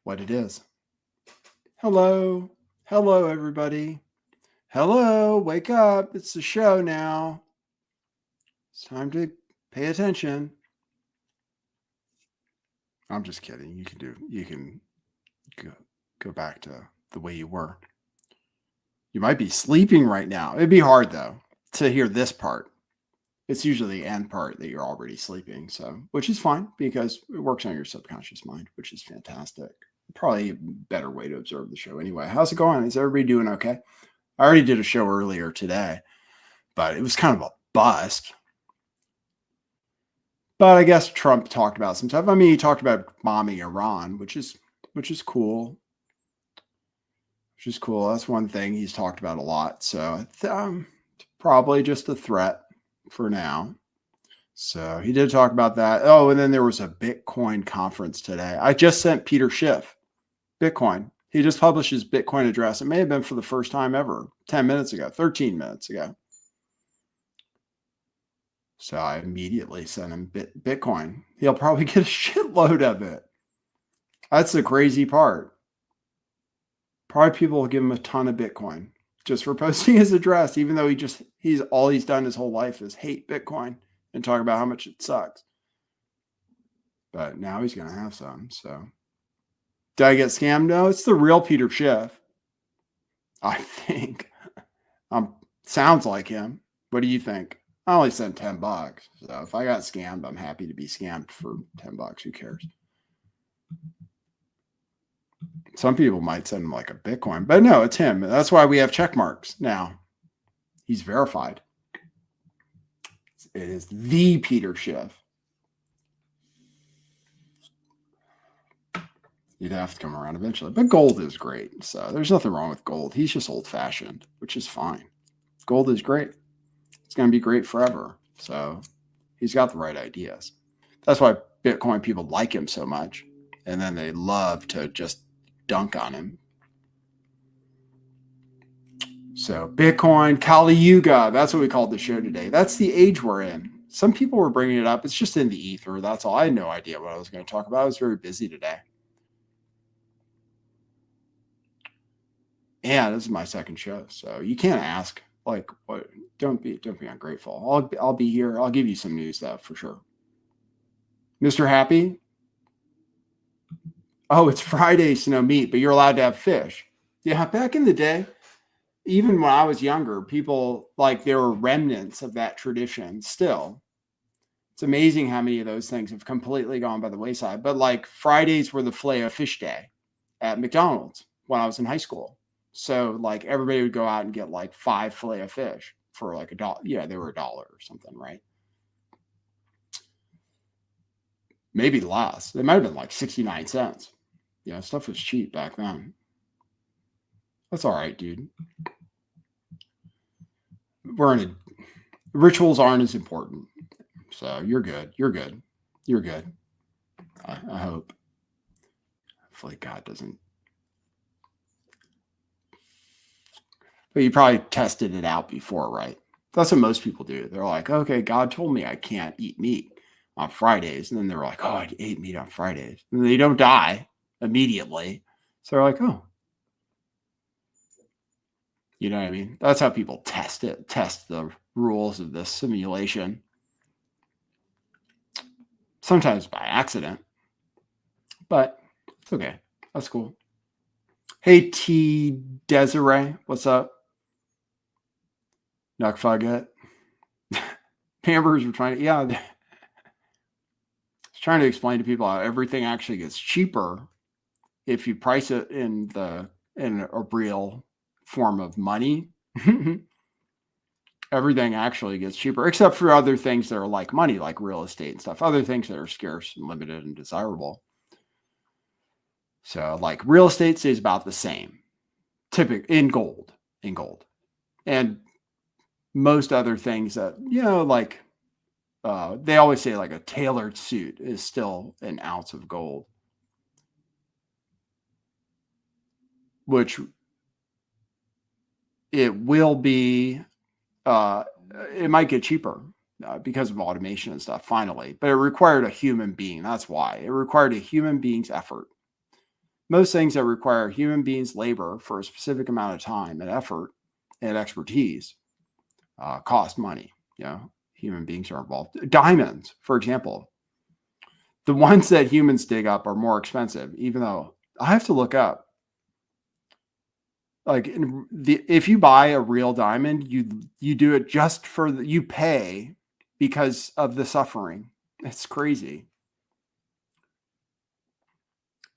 what it is. Hello. Hello, everybody. Hello. Wake up. It's the show now. It's time to pay attention. I'm just kidding. You can go back to the way you were. You might be sleeping right now. It'd be hard, though, to hear this part. It's usually the end part that you're already sleeping, so which is fine because it works on your subconscious mind, which is fantastic. Probably a better way to observe the show anyway. How's it going? Is everybody doing okay? I already did a show earlier today, but it was kind of a bust. But I guess Trump talked about some stuff. I mean, he talked about bombing Iran, which is cool. Which is cool. That's one thing he's talked about a lot. So probably just a threat for now. So he did talk about that. Oh, and then there was a Bitcoin conference today. I just sent Peter Schiff Bitcoin. He just published his Bitcoin address. It may have been for the first time ever, 10 minutes ago, 13 minutes ago. So I immediately sent him Bitcoin. He'll probably get a shitload of it. That's the crazy part. Probably people will give him a ton of Bitcoin just for posting his address, even though he's all he's done his whole life is hate Bitcoin and talk about how much it sucks. But now he's going to have some. So did I get scammed? No, it's the real Peter Schiff. I think. Sounds like him. What do you think? I only sent $10. So if I got scammed, I'm happy to be scammed for $10. Who cares? Some people might send him like a Bitcoin, but no, it's him. That's why we have check marks now. He's verified. It is the Peter Schiff. You'd have to come around eventually. But gold is great. So there's nothing wrong with gold. He's just old-fashioned, which is fine. Gold is great. It's going to be great forever. So he's got the right ideas. That's why Bitcoin people like him so much. And then they love to just dunk on him. So Bitcoin, Kali Yuga, that's what we called the show today. That's the age we're in. Some people were bringing it up. It's just in the ether. That's all. I had no idea what I was going to talk about. I was very busy today. Yeah, this is my second show. So you can't ask like what. Don't be ungrateful. I'll be here. I'll give you some news though for sure. Mr. Happy. Oh, it's Friday, so no meat, but you're allowed to have fish. Yeah, back in the day, even when I was younger, people there were remnants of that tradition still. It's amazing how many of those things have completely gone by the wayside. But Fridays were the Filet-O-Fish day at McDonald's when I was in high school. So everybody would go out and get 5 Filet-O-Fish for $1. Yeah, they were $1 or something, right? Maybe less. They might have been 69 cents. Yeah, stuff was cheap back then. That's all right, dude. Rituals aren't as important. So you're good. You're good. You're good. I hope. Hopefully God doesn't. But you probably tested it out before, right? That's what most people do. They're like, okay, God told me I can't eat meat on Fridays. And then they're like, oh, I ate meat on Fridays. And they don't die immediately. So they're like, oh. You know what I mean? That's how people test the rules of this simulation. Sometimes by accident. But it's okay. That's cool. Hey, T. Desiree. What's up? Nukfugget. Pampers were trying to, trying to explain to people how everything actually gets cheaper if you price it in a real form of money. Everything actually gets cheaper, except for other things that are like money, like real estate and stuff, other things that are scarce and limited and desirable. So real estate stays about the same, typically in gold. And most other things that, they always say a tailored suit is still an ounce of gold, which it will be, it might get cheaper because of automation and stuff finally, but it required a human being. That's why it required a human being's effort Most things that require human beings' labor for a specific amount of time and effort and expertise cost money. Human beings are involved. Diamonds, for example, the ones that humans dig up are more expensive, even though I have to look up. Like if you buy a real diamond, you do it just for you pay because of the suffering. It's crazy.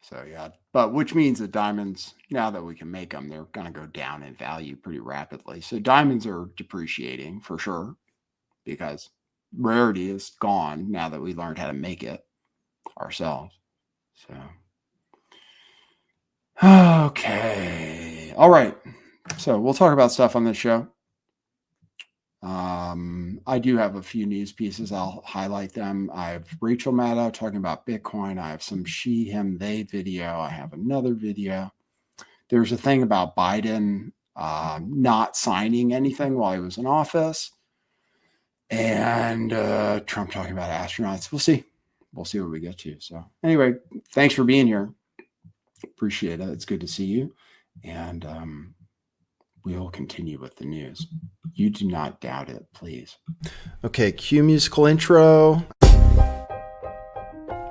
So yeah, but which means that diamonds, now that we can make them, they're going to go down in value pretty rapidly. So diamonds are depreciating for sure because rarity is gone now that we learned how to make it ourselves. So, okay. All right. So we'll talk about stuff on this show. I do have a few news pieces. I'll highlight them. I have Rachel Maddow talking about Bitcoin. I have some she, him, they video. I have another video. There's a thing about Biden not signing anything while he was in office. And Trump talking about astronauts. We'll see. We'll see what we get to. So anyway, thanks for being here. Appreciate it. It's good to see you. And we'll continue with the news. You do not doubt it, please. Okay, cue musical intro.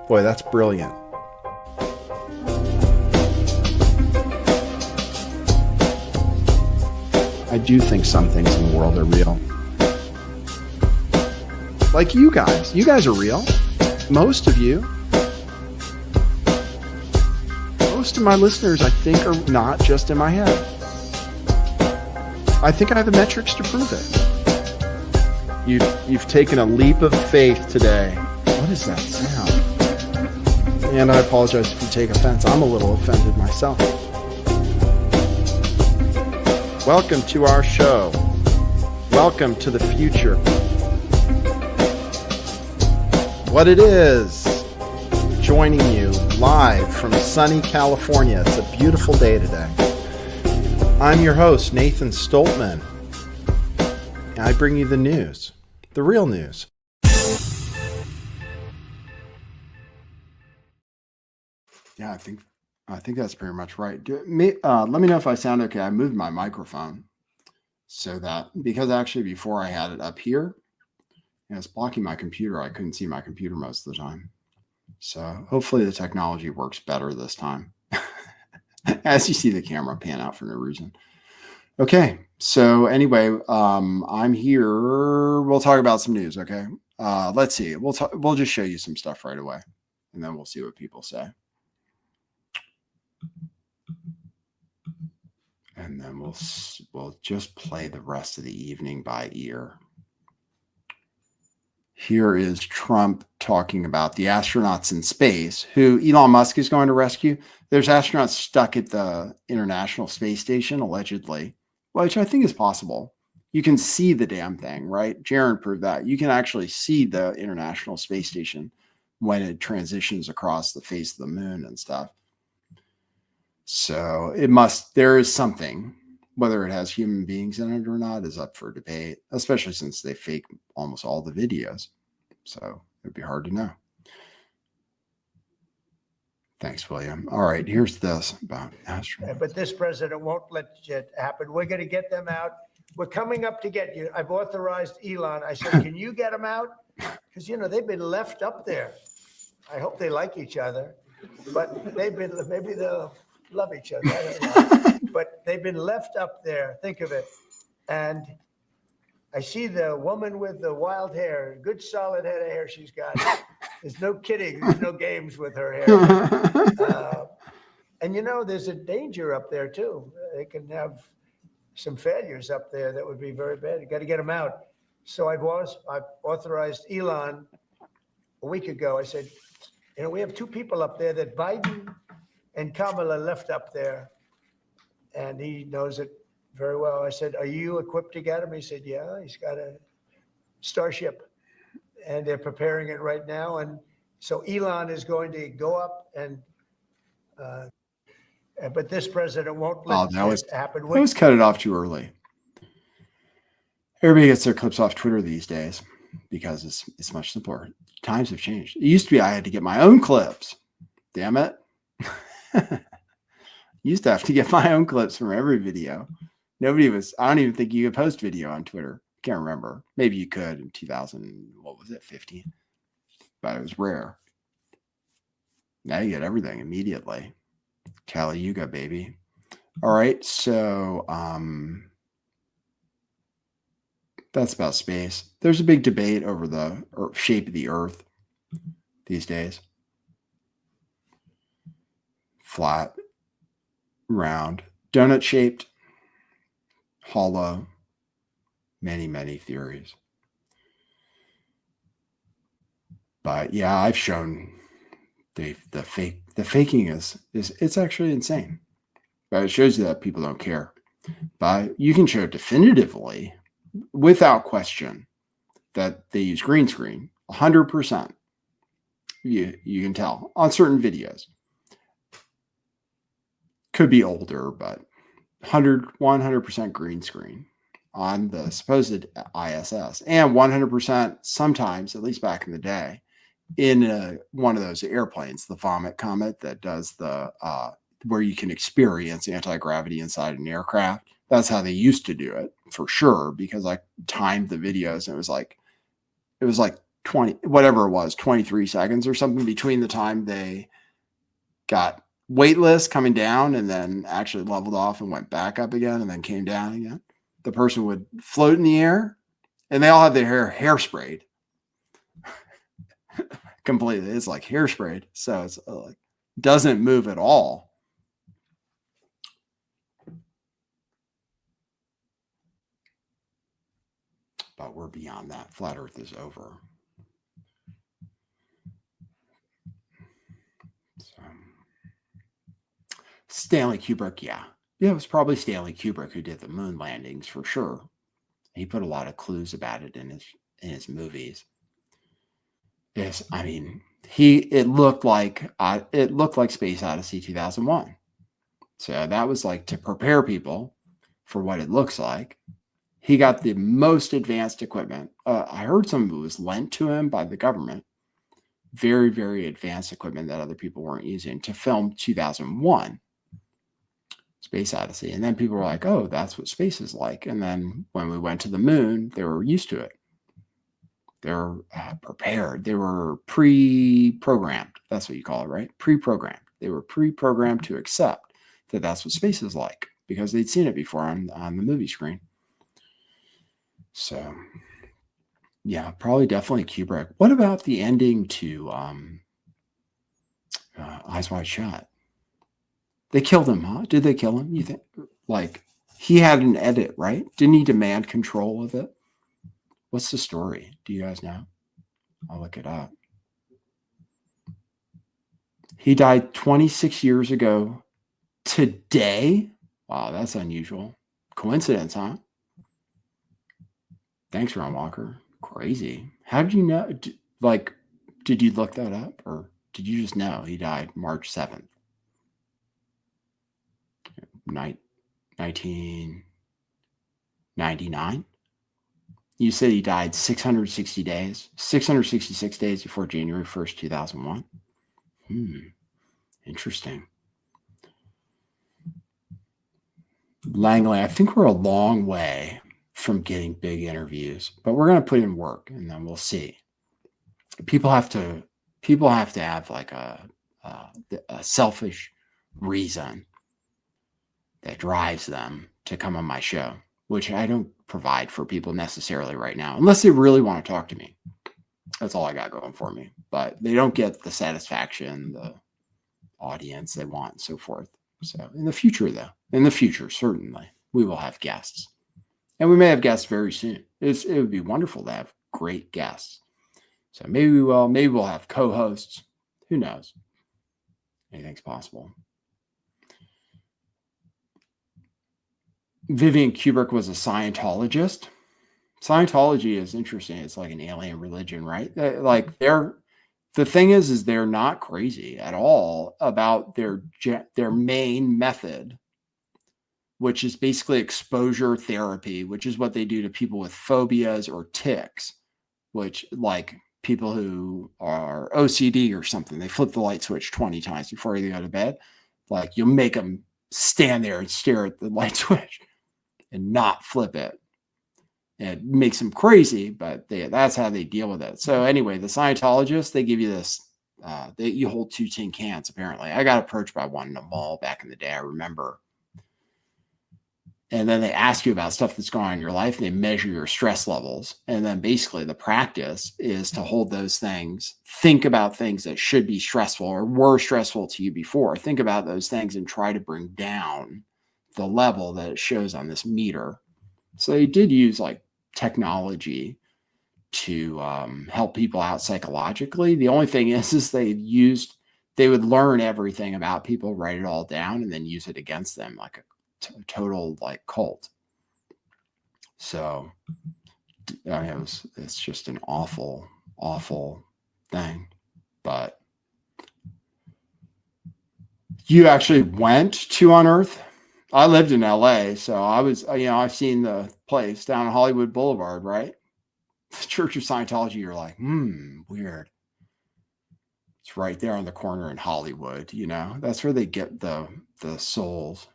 Boy, that's brilliant. I do think some things in the world are real. Like you guys. You guys are real. Most of you. Most of my listeners, I think, are not just in my head. I think I have the metrics to prove it. You've taken a leap of faith today. What is that sound? And I apologize if you take offense. I'm a little offended myself. Welcome to our show. Welcome to the future. What it is, joining you live from sunny California. It's a beautiful day today. I'm your host, Nathan Stoltman. And I bring you the news, the real news. Yeah, I think that's pretty much right. Let me know if I sound okay. I moved my microphone so that, because actually before I had it up here, and it's blocking my computer. I couldn't see my computer most of the time. So hopefully the technology works better this time. As you see the camera pan out for no reason. Okay. So anyway, I'm here. We'll talk about some news. Okay. Let's see. We'll just show you some stuff right away, and then we'll see what people say. And then we'll just play the rest of the evening by ear. Here is Trump talking about the astronauts in space who Elon Musk is going to rescue. There's astronauts stuck at the International Space Station, allegedly, which I think is possible. You can see the damn thing, right? Jaron proved that. You can actually see the International Space Station when it transitions across the face of the moon and stuff. So there is something. Whether it has human beings in it or not is up for debate, especially since they fake almost all the videos. So it'd be hard to know. Thanks, William. All right, here's this about astronauts. But this president won't let it happen. We're going to get them out. We're coming up to get you. I've authorized Elon. I said, can you get them out? Because, they've been left up there. I hope they like each other. But maybe they'll love each other. I don't know. But they've been left up there. Think of it. And I see the woman with the wild hair, good solid head of hair she's got. There's no kidding. There's no games with her hair. And there's a danger up there too. They can have some failures up there that would be very bad. You got to get them out. So I've authorized Elon a week ago. I said, we have two people up there that Biden and Kamala left up there. And he knows it very well. I said, are you equipped to get him? He said, yeah, he's got a Starship and they're preparing it right now. And so Elon is going to go up but this president won't let it happen. I always cut it off too early. Everybody gets their clips off Twitter these days because it's much simpler. Times have changed. It used to be I had to get my own clips. Damn it. Used to have to get my own clips from every video. I don't even think you could post video on Twitter. Can't remember. Maybe you could in 2000, what was it, 15? But it was rare. Now you get everything immediately. Kali Yuga, baby. All right, so that's about space. There's a big debate over the shape of the Earth these days. Flat, round, donut-shaped, hollow, many, many theories. But yeah, I've shown the faking is it's actually insane. But it shows you that people don't care. But you can show definitively, without question, that they use green screen 100%. You can tell on certain videos. Could be older, but 100% green screen on the supposed ISS, and 100% sometimes, at least back in the day, in one of those airplanes, the Vomit Comet that does the where you can experience anti-gravity inside an aircraft. That's how they used to do it for sure, because I timed the videos and it was like 20, whatever it was, 23 seconds or something between the time they got weightless coming down and then actually leveled off and went back up again and then came down again. The person would float in the air and they all had their hair sprayed completely. It's like hairsprayed. So it's like, doesn't move at all. But we're beyond that. Flat Earth is over. So, Stanley Kubrick, yeah. Yeah, it was probably Stanley Kubrick who did the moon landings for sure. He put a lot of clues about it in his movies. Yes, I mean, it looked like Space Odyssey 2001. So that was like to prepare people for what it looks like. He got the most advanced equipment. I heard some of it was lent to him by the government. Very, very advanced equipment that other people weren't using to film 2001 Space Odyssey. And then people were like, oh, that's what space is like. And then when we went to the moon, they were used to it. They were prepared. They were pre-programmed. That's what you call it, right? Pre-programmed. They were pre-programmed to accept that that's what space is like because they'd seen it before on the movie screen. So, yeah, probably definitely Kubrick. What about the ending to Eyes Wide Shut? They killed him, huh? Did they kill him? You think? Like, he had an edit, right? Didn't he demand control of it? What's the story? Do you guys know? I'll look it up. He died 26 years ago today. Wow, that's unusual. Coincidence, huh? Thanks, Ron Walker. Crazy. How did you know? Did you look that up or did you just know he died March 7th? 1999? You said he died 666 days before January 1st, 2001. Interesting. Langley, I think we're a long way from getting big interviews, but we're going to put in work and then we'll see. People have to have like a selfish reason that drives them to come on my show, which I don't provide for people necessarily right now, unless they really want to talk to me. That's all I got going for me, but they don't get the satisfaction, the audience they want and so forth. So in the future, certainly we will have guests. And we may have guests very soon. It would be wonderful to have great guests. So maybe we will. Maybe we'll have co-hosts. Who knows? Anything's possible. Vivian Kubrick was a Scientologist. Scientology is interesting. It's like an alien religion, right? The thing is they're not crazy at all about their main method, which is basically exposure therapy, which is what they do to people with phobias or tics, which like people who are OCD or something, they flip the light switch 20 times before they go to bed. Like you'll make them stand there and stare at the light switch and not flip it. It makes them crazy, but that's how they deal with it. So anyway, the Scientologists, they give you this, you hold 2 tin cans, apparently. I got approached by one in the mall back in the day, I remember. And then they ask you about stuff that's going on in your life, and they measure your stress levels. And then basically the practice is to hold those things, think about things that should be stressful or were stressful to you before. Think about those things and try to bring down the level that it shows on this meter. So they did use like technology to help people out psychologically. The only thing is they would learn everything about people, write it all down, and then use it against them like a total like cult. So I mean, it's just an awful thing. But you actually went to Unearth? I lived in LA, so I was, I've seen the place down on Hollywood Boulevard, right? The Church of Scientology. You're like, weird. It's right there on the corner in Hollywood. That's where they get the souls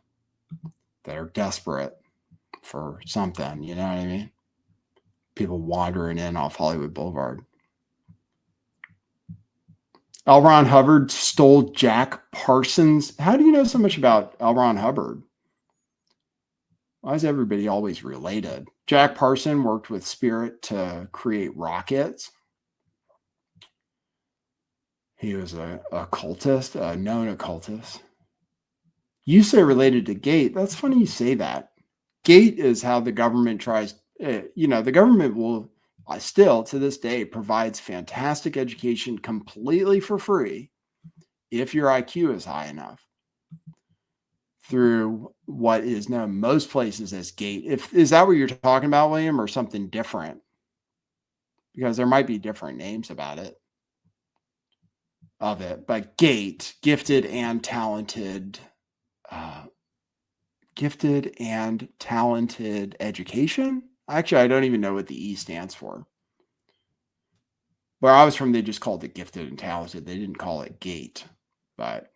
that are desperate for something. You know what I mean? People wandering in off Hollywood Boulevard. L. Ron Hubbard stole Jack Parsons. How do you know so much about L. Ron Hubbard? Why is everybody always related? Jack Parsons worked with Spirit to create rockets. He was a occultist, a known occultist. You say related to GATE. That's funny you say that. GATE is how the government tries, the government will still to this day provides fantastic education completely for free if your IQ is high enough through what is known most places as GATE. Is that what you're talking about, William, or something different? Because there might be different names about it. But GATE, gifted and talented education. Actually, I don't even know what the E stands for. Where I was from, they just called it gifted and talented. They didn't call it GATE. But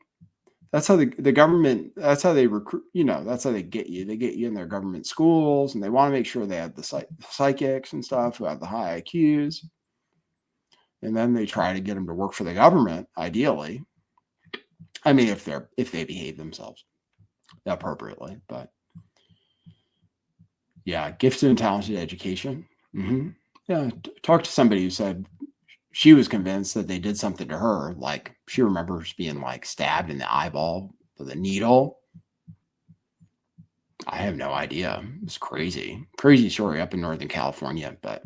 that's how the government, that's how they recruit, that's how they get you. They get you in their government schools, and they want to make sure they have the psychics and stuff who have the high IQs. And then they try to get them to work for the government, ideally. I mean, if they behave themselves appropriately. But yeah, gifted and talented education. Yeah, talk to somebody who said she was convinced that they did something to her. Like she remembers being like stabbed in the eyeball with a needle. I have no idea. It's crazy story up in Northern California, but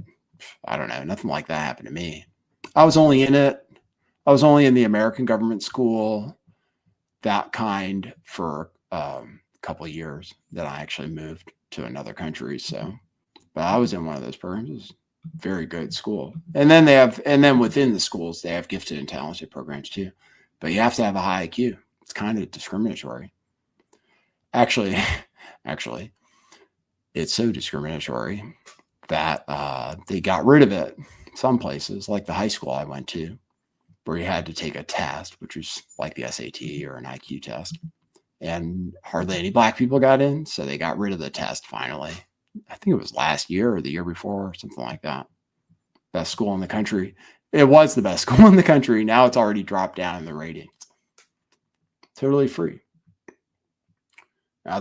I don't know. Nothing like that happened to me. I was only in the American government school, that kind, for a couple of years. Then I actually moved to another country. So, but I was in one of those programs. It was very good school. And then within the schools, they have gifted and talented programs too. But you have to have a high IQ. It's kind of discriminatory. Actually, it's so discriminatory that they got rid of it. Some places, like the high school I went to, where you had to take a test, which was like the SAT or an IQ test. And hardly any black people got in. So they got rid of the test finally. I think it was last year or the year before or something like that. Best school in the country. It was the best school in the country. Now it's already dropped down in the ratings. Totally free. I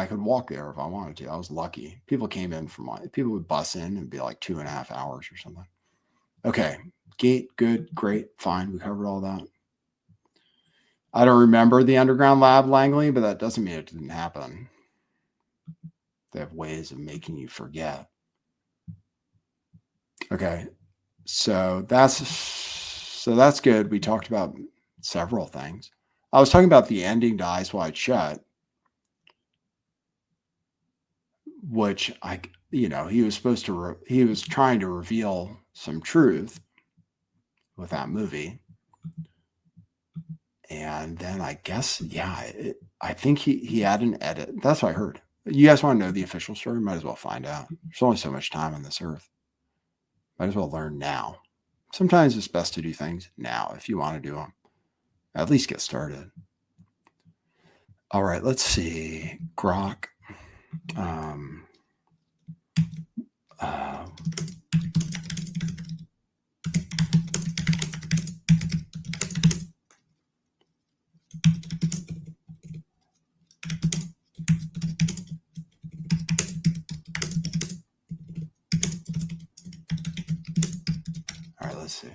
could walk there if I wanted to. I was lucky. People would bus in and be like 2.5 hours or something. Okay. GATE, good, great, fine. We covered all that. I don't remember the underground lab, Langley, but that doesn't mean it didn't happen. They have ways of making you forget. Okay. So that's good. We talked about several things. I was talking about the ending to Eyes Wide Shut, which he was trying to reveal some truth with that movie. And then I guess, I think he had an edit. That's what I heard. You guys want to know the official story? Might as well find out. There's only so much time on this earth. Might as well learn now. Sometimes it's best to do things now if you want to do them. At least get started. All right, let's see. Grok. Uh, all right, let's see.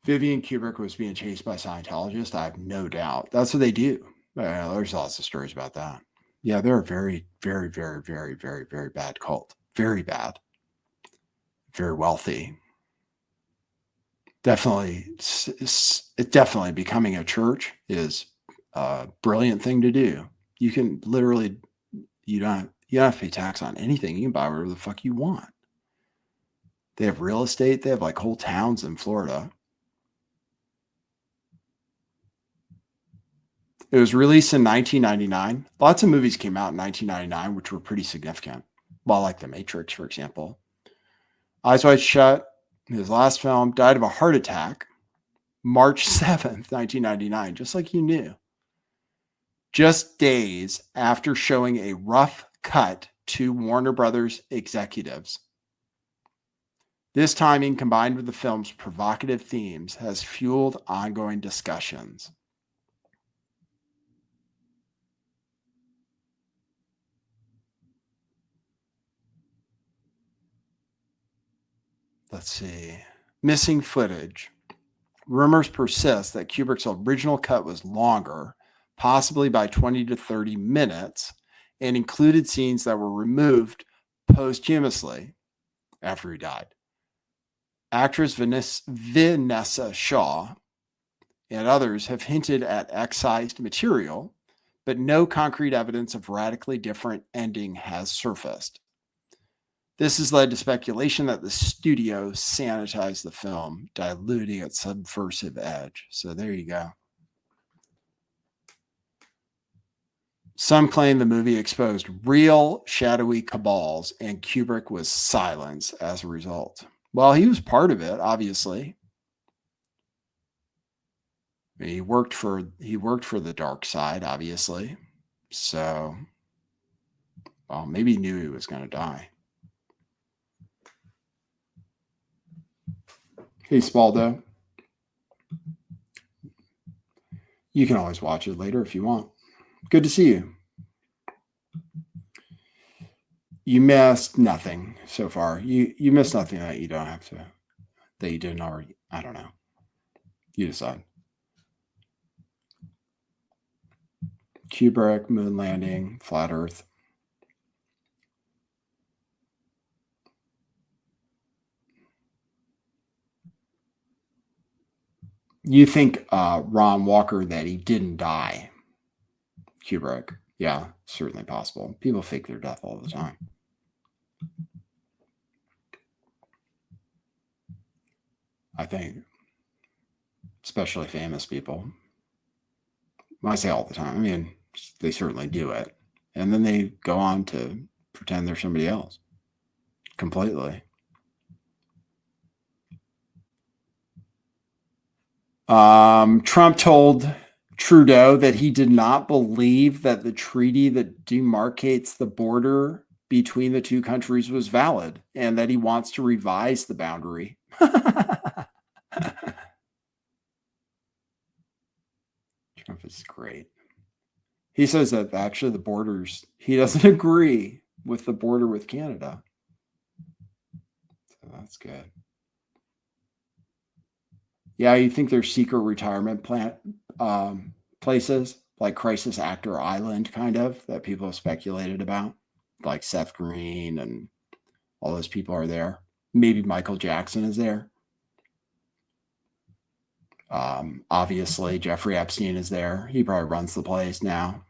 Vivian Kubrick was being chased by Scientologists. I have no doubt. That's what they do. There's lots of stories about that. Yeah, they're a very, very, very, very, very, very bad cult. Very bad. Very wealthy. Definitely, definitely becoming a church is a brilliant thing to do. You can literally, you don't have to pay tax on anything. You can buy whatever the fuck you want. They have real estate. They have like whole towns in Florida. It was released in 1999. Lots of movies came out in 1999, which were pretty significant. Well, like The Matrix, for example. Eyes Wide Shut, his last film, died of a heart attack March 7th, 1999, just like you knew. Just days after showing a rough cut to Warner Brothers executives. This timing, combined with the film's provocative themes, has fueled ongoing discussions. Let's see. Missing footage. Rumors persist that Kubrick's original cut was longer, possibly by 20 to 30 minutes, and included scenes that were removed posthumously after he died. Actress Vanessa Shaw and others have hinted at excised material, but no concrete evidence of radically different ending has surfaced. This has led to speculation that the studio sanitized the film, diluting its subversive edge. So there you go. Some claim the movie exposed real shadowy cabals, and Kubrick was silenced as a result. Well, he was part of it, obviously. He worked for the dark side, obviously. So, well, maybe he knew he was going to die. Hey, Spaldo. You can always watch it later if you want. Good to see you. You missed nothing so far. You missed nothing that you don't have to, that you didn't already. I don't know. You decide. Kubrick, moon landing, flat Earth. You think Ron Walker that he didn't die? Kubrick. Yeah, certainly possible. People fake their death all the time. I think, especially famous people. When I say all the time, I mean, they certainly do it. And then they go on to pretend they're somebody else completely. Trump told Trudeau that he did not believe that the treaty that demarcates the border between the two countries was valid and that he wants to revise the boundary. Trump is great. He says that actually the borders, he doesn't agree with the border with Canada. So that's good. Yeah, you think there's secret retirement places like Crisis Actor Island, kind of, that people have speculated about, like Seth Green and all those people are there. Maybe Michael Jackson is there. Obviously, Jeffrey Epstein is there. He probably runs the place now.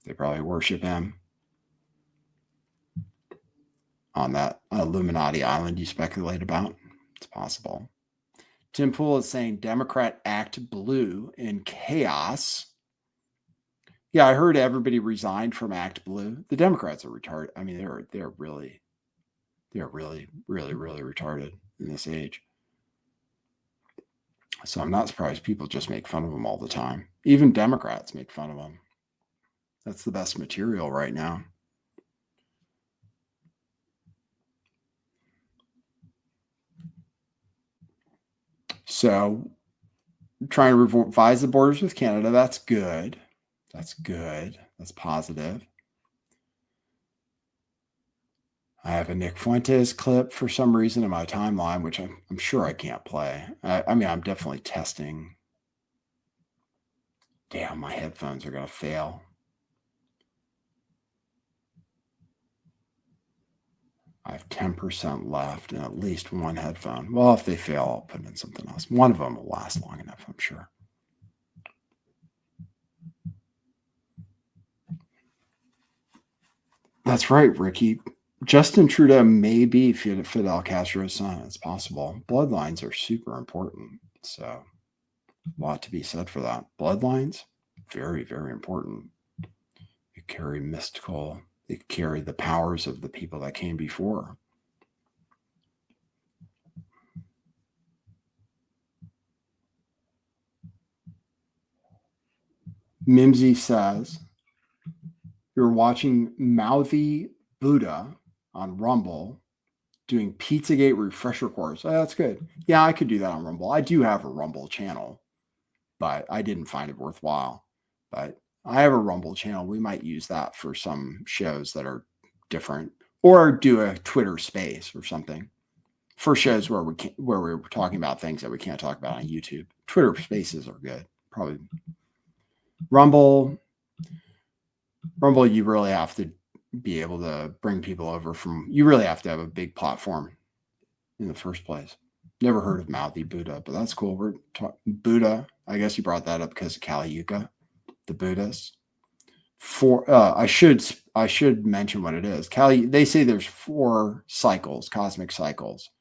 They probably worship him on that Illuminati island you speculate about. It's possible. Tim Pool is saying Democrat act blue in chaos. Yeah, I heard everybody resigned from Act Blue. The Democrats are retarded. I mean, they're really retarded in this age. So I'm not surprised people just make fun of him all the time. Even Democrats make fun of him. That's the best material right now. So trying to revise the borders with Canada, that's good. That's good. That's positive. I have a Nick Fuentes clip for some reason in my timeline, which I'm sure I can't play. I mean, I'm definitely testing. Damn, my headphones are going to fail. I have 10% left and at least one headphone. Well, if they fail, I'll put in something else. One of them will last long enough, I'm sure. That's right, Ricky. Justin Trudeau may be Fidel Castro's son. It's possible. Bloodlines are super important. So, a lot to be said for that. Bloodlines, very, very important. They carry mystical, they carry the powers of the people that came before. Mimsy says, you're watching Mouthy Buddha on Rumble doing Pizzagate refresher course. Oh, that's good. Yeah, I could do that on Rumble. I do have a Rumble channel, but I didn't find it worthwhile. But I have a Rumble channel. We might use that for some shows that are different, or do a Twitter space or something for shows where we're talking about things that we can't talk about on YouTube. Twitter spaces are good. Probably Rumble, you really have to be able to bring people over you really have to have a big platform in the first place. Never heard of Mouthy Buddha, but that's cool. We're talking Buddha. I guess you brought that up because of Kali Yuga, the Buddhists. I should mention what it is. They say there's 4 cycles, cosmic cycles.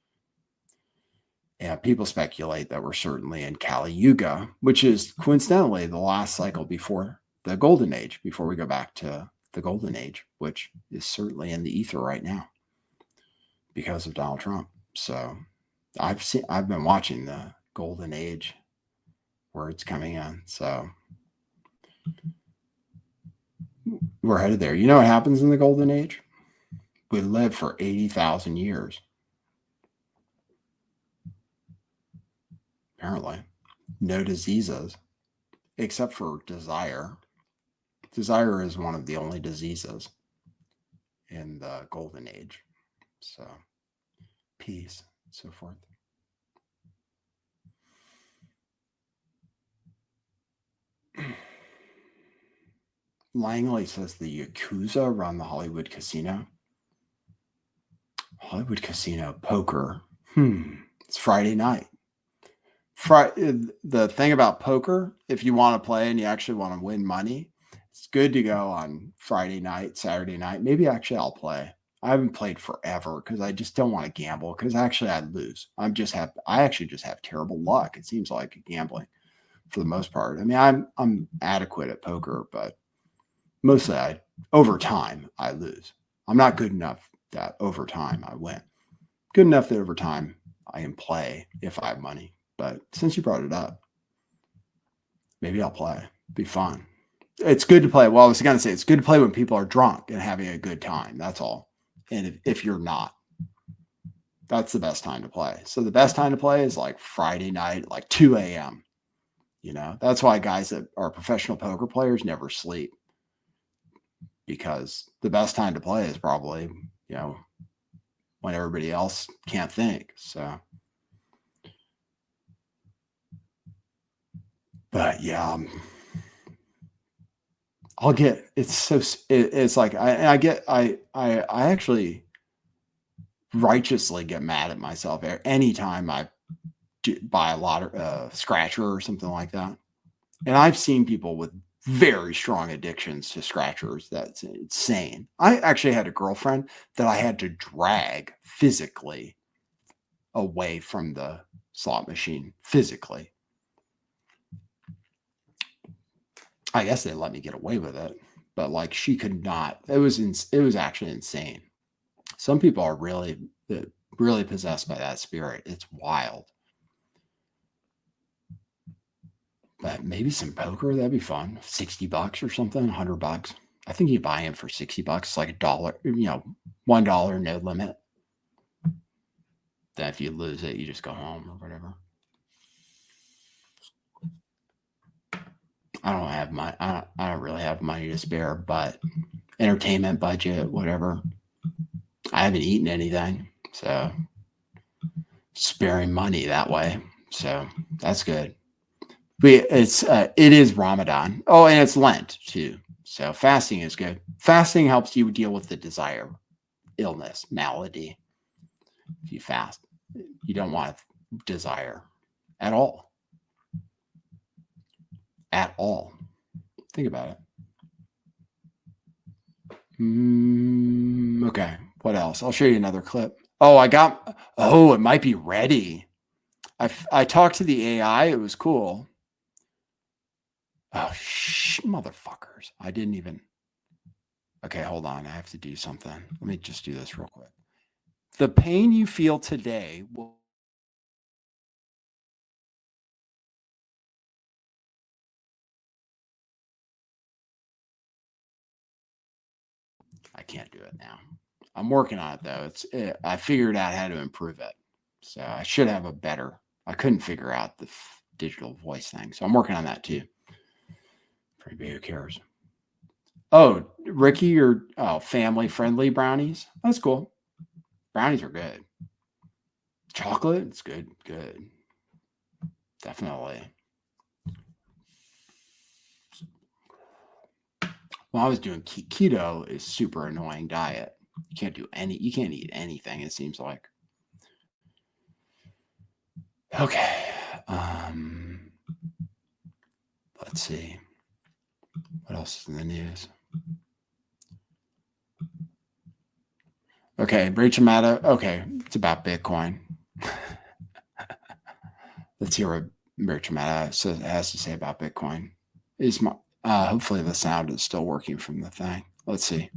And people speculate that we're certainly in Kali Yuga, which is coincidentally the last cycle before the Golden Age, before we go back to the Golden Age, which is certainly in the ether right now because of Donald Trump. So I've been watching the Golden Age where it's coming in. So we're headed there. You know what happens in the Golden Age? We live for 80,000 years. Apparently. No diseases, except for desire. Desire is one of the only diseases in the Golden Age. So, peace, so forth. Langley says the Yakuza run the Hollywood casino. Hollywood casino poker. It's Friday night. The thing about poker, if you want to play and you actually want to win money, it's good to go on Friday night, Saturday night. Maybe actually I'll play. I haven't played forever because I just don't want to gamble because actually I'd lose. I actually just have terrible luck. It seems like gambling for the most part. I mean, I'm adequate at poker, but mostly over time I lose. I'm not good enough that over time I win. Good enough that over time I can play if I have money. But since you brought it up, maybe I'll play. Be fun. It's good to play. Well, I was going to say it's good to play when people are drunk and having a good time. That's all. And if you're not, that's the best time to play. So the best time to play is like Friday night, like 2 a.m. You know, that's why guys that are professional poker players never sleep, because the best time to play is probably, when everybody else can't think. So, but yeah, it's like I actually righteously get mad at myself anytime I buy a lot of scratcher or something like that. And I've seen people with very strong addictions to scratchers. That's insane. I actually had a girlfriend that I had to drag physically away from the slot machine physically. I guess they let me get away with it, but like she could not. It was actually insane. Some people are really possessed by that spirit. It's wild. But maybe some poker, that'd be fun. $60 or something, $100. I think you buy him for $60. It's like $1, $1, no limit. Then if you lose it, you just go home or whatever. I don't really have money to spare, but entertainment budget, whatever. I haven't eaten anything, so sparing money that way. So that's good. It is Ramadan. Oh, and it's Lent too. So fasting is good. Fasting helps you deal with the desire, illness, malady. If you fast, you don't want desire at all. At all. Think about it. Okay. What else? I'll show you another clip. It might be ready. I talked to the AI. It was cool. Oh, motherfuckers. I didn't even. Okay, hold on. I have to do something. Let me just do this real quick. The pain you feel today will. I can't do it now. I'm working on it though. I figured out how to improve it. So I should have I couldn't figure out the digital voice thing. So I'm working on that too. For anybody who cares. Oh, Ricky, your family friendly brownies. That's cool. Brownies are good. Chocolate, it's good. Good. Definitely. When I was doing keto, is super annoying diet. You can't eat anything, it seems like. Okay. Let's see. What else is in the news? Okay, Rachel Maddow. Okay, it's about Bitcoin. Let's hear what Rachel Maddow has to say about Bitcoin. Hopefully the sound is still working from the thing. Let's see.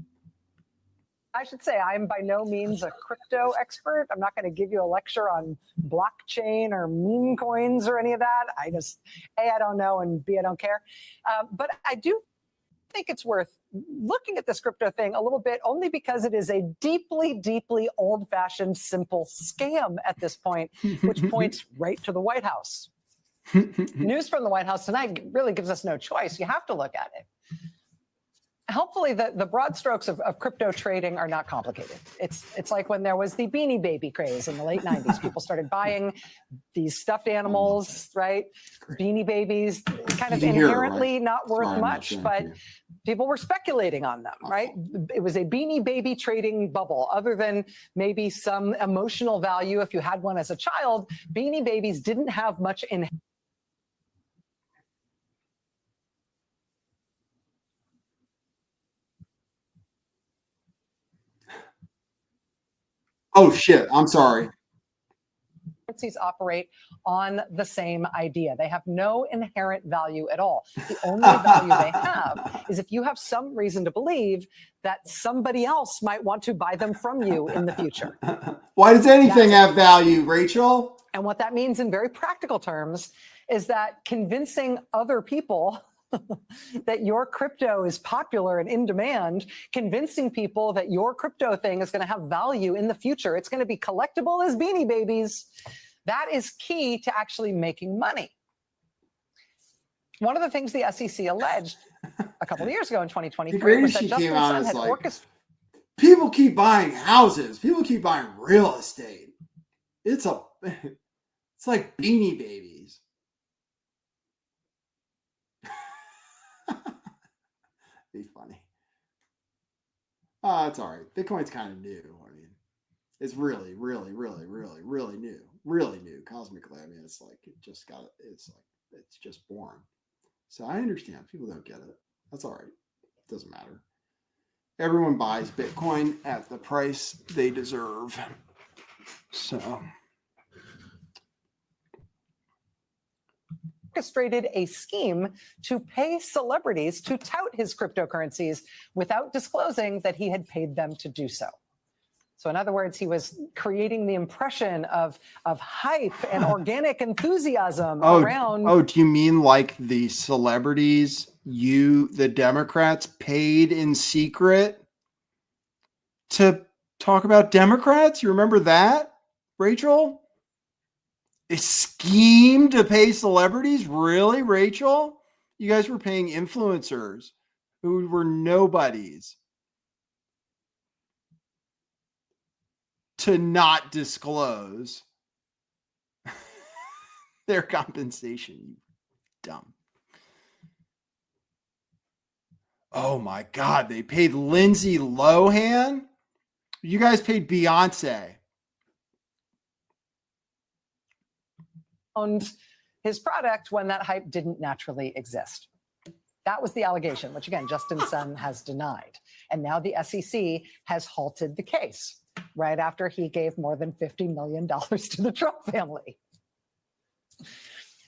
I should say I'm by no means a crypto expert. I'm not going to give you a lecture on blockchain or meme coins or any of that. I don't know, and B, I don't care. But I do think it's worth looking at this crypto thing a little bit, only because it is a deeply, deeply old-fashioned, simple scam at this point, which points right to the White House. News from the White House tonight really gives us no choice. You have to look at it. Hopefully, the broad strokes of crypto trading are not complicated. It's like when there was the Beanie Baby craze in the late 90s. People started buying these stuffed animals, right? Beanie Babies, kind of inherently not worth much, but people were speculating on them, right? It was a Beanie Baby trading bubble. Other than maybe some emotional value if you had one as a child, Beanie Babies didn't have much in. Oh, shit. I'm sorry. Currencies operate on the same idea. They have no inherent value at all. The only value they have is if you have some reason to believe that somebody else might want to buy them from you in the future. Why does anything have value, Rachel? And what that means in very practical terms is that convincing other people that your crypto is popular and in demand, convincing people that your crypto thing is going to have value in the future. It's going to be collectible as Beanie Babies. That is key to actually making money. One of the things the SEC alleged a couple of years ago in 2023 was that Justin Sun had orchestrated. People keep buying houses. People keep buying real estate. It's like Beanie Babies. Be funny. It's all right. Bitcoin's kind of new. I mean, it's really, really, really, really, really new. Really new cosmically. I mean, it's just born. So I understand people don't get it. That's all right. It doesn't matter. Everyone buys Bitcoin at the price they deserve. So. Orchestrated a scheme to pay celebrities to tout his cryptocurrencies without disclosing that he had paid them to do so. So in other words, he was creating the impression of hype and organic enthusiasm around. Oh, do you mean like the celebrities the Democrats paid in secret to talk about Democrats? You remember that, Rachel? A scheme to pay celebrities? Really, Rachel? You guys were paying influencers who were nobodies to not disclose their compensation. You dumb. Oh my God, they paid Lindsay Lohan? You guys paid Beyonce. Owned his product when that hype didn't naturally exist. That was the allegation, which again, Justin Sun has denied. And now the SEC has halted the case right after he gave more than $50 million to the Trump family.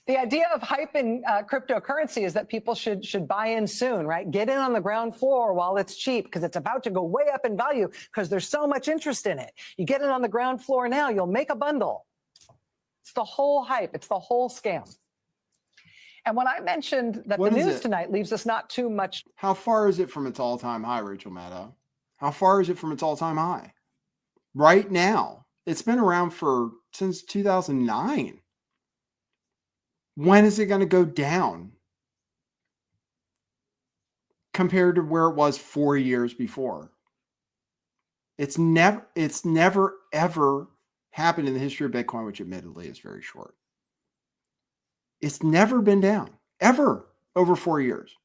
The idea of hype in cryptocurrency is that people should buy in soon, right? Get in on the ground floor while it's cheap because it's about to go way up in value because there's so much interest in it. You get in on the ground floor now, you'll make a bundle. It's the whole hype. It's the whole scam. And when I mentioned that the news tonight leaves us not too much. How far is it from its all-time high, Rachel Maddow? How far is it from its all-time high? Right now. It's been around since 2009. When is it going to go down compared to where it was 4 years before? It's never ever happened in the history of Bitcoin, which admittedly is very short. It's never been down, ever, over 4 years.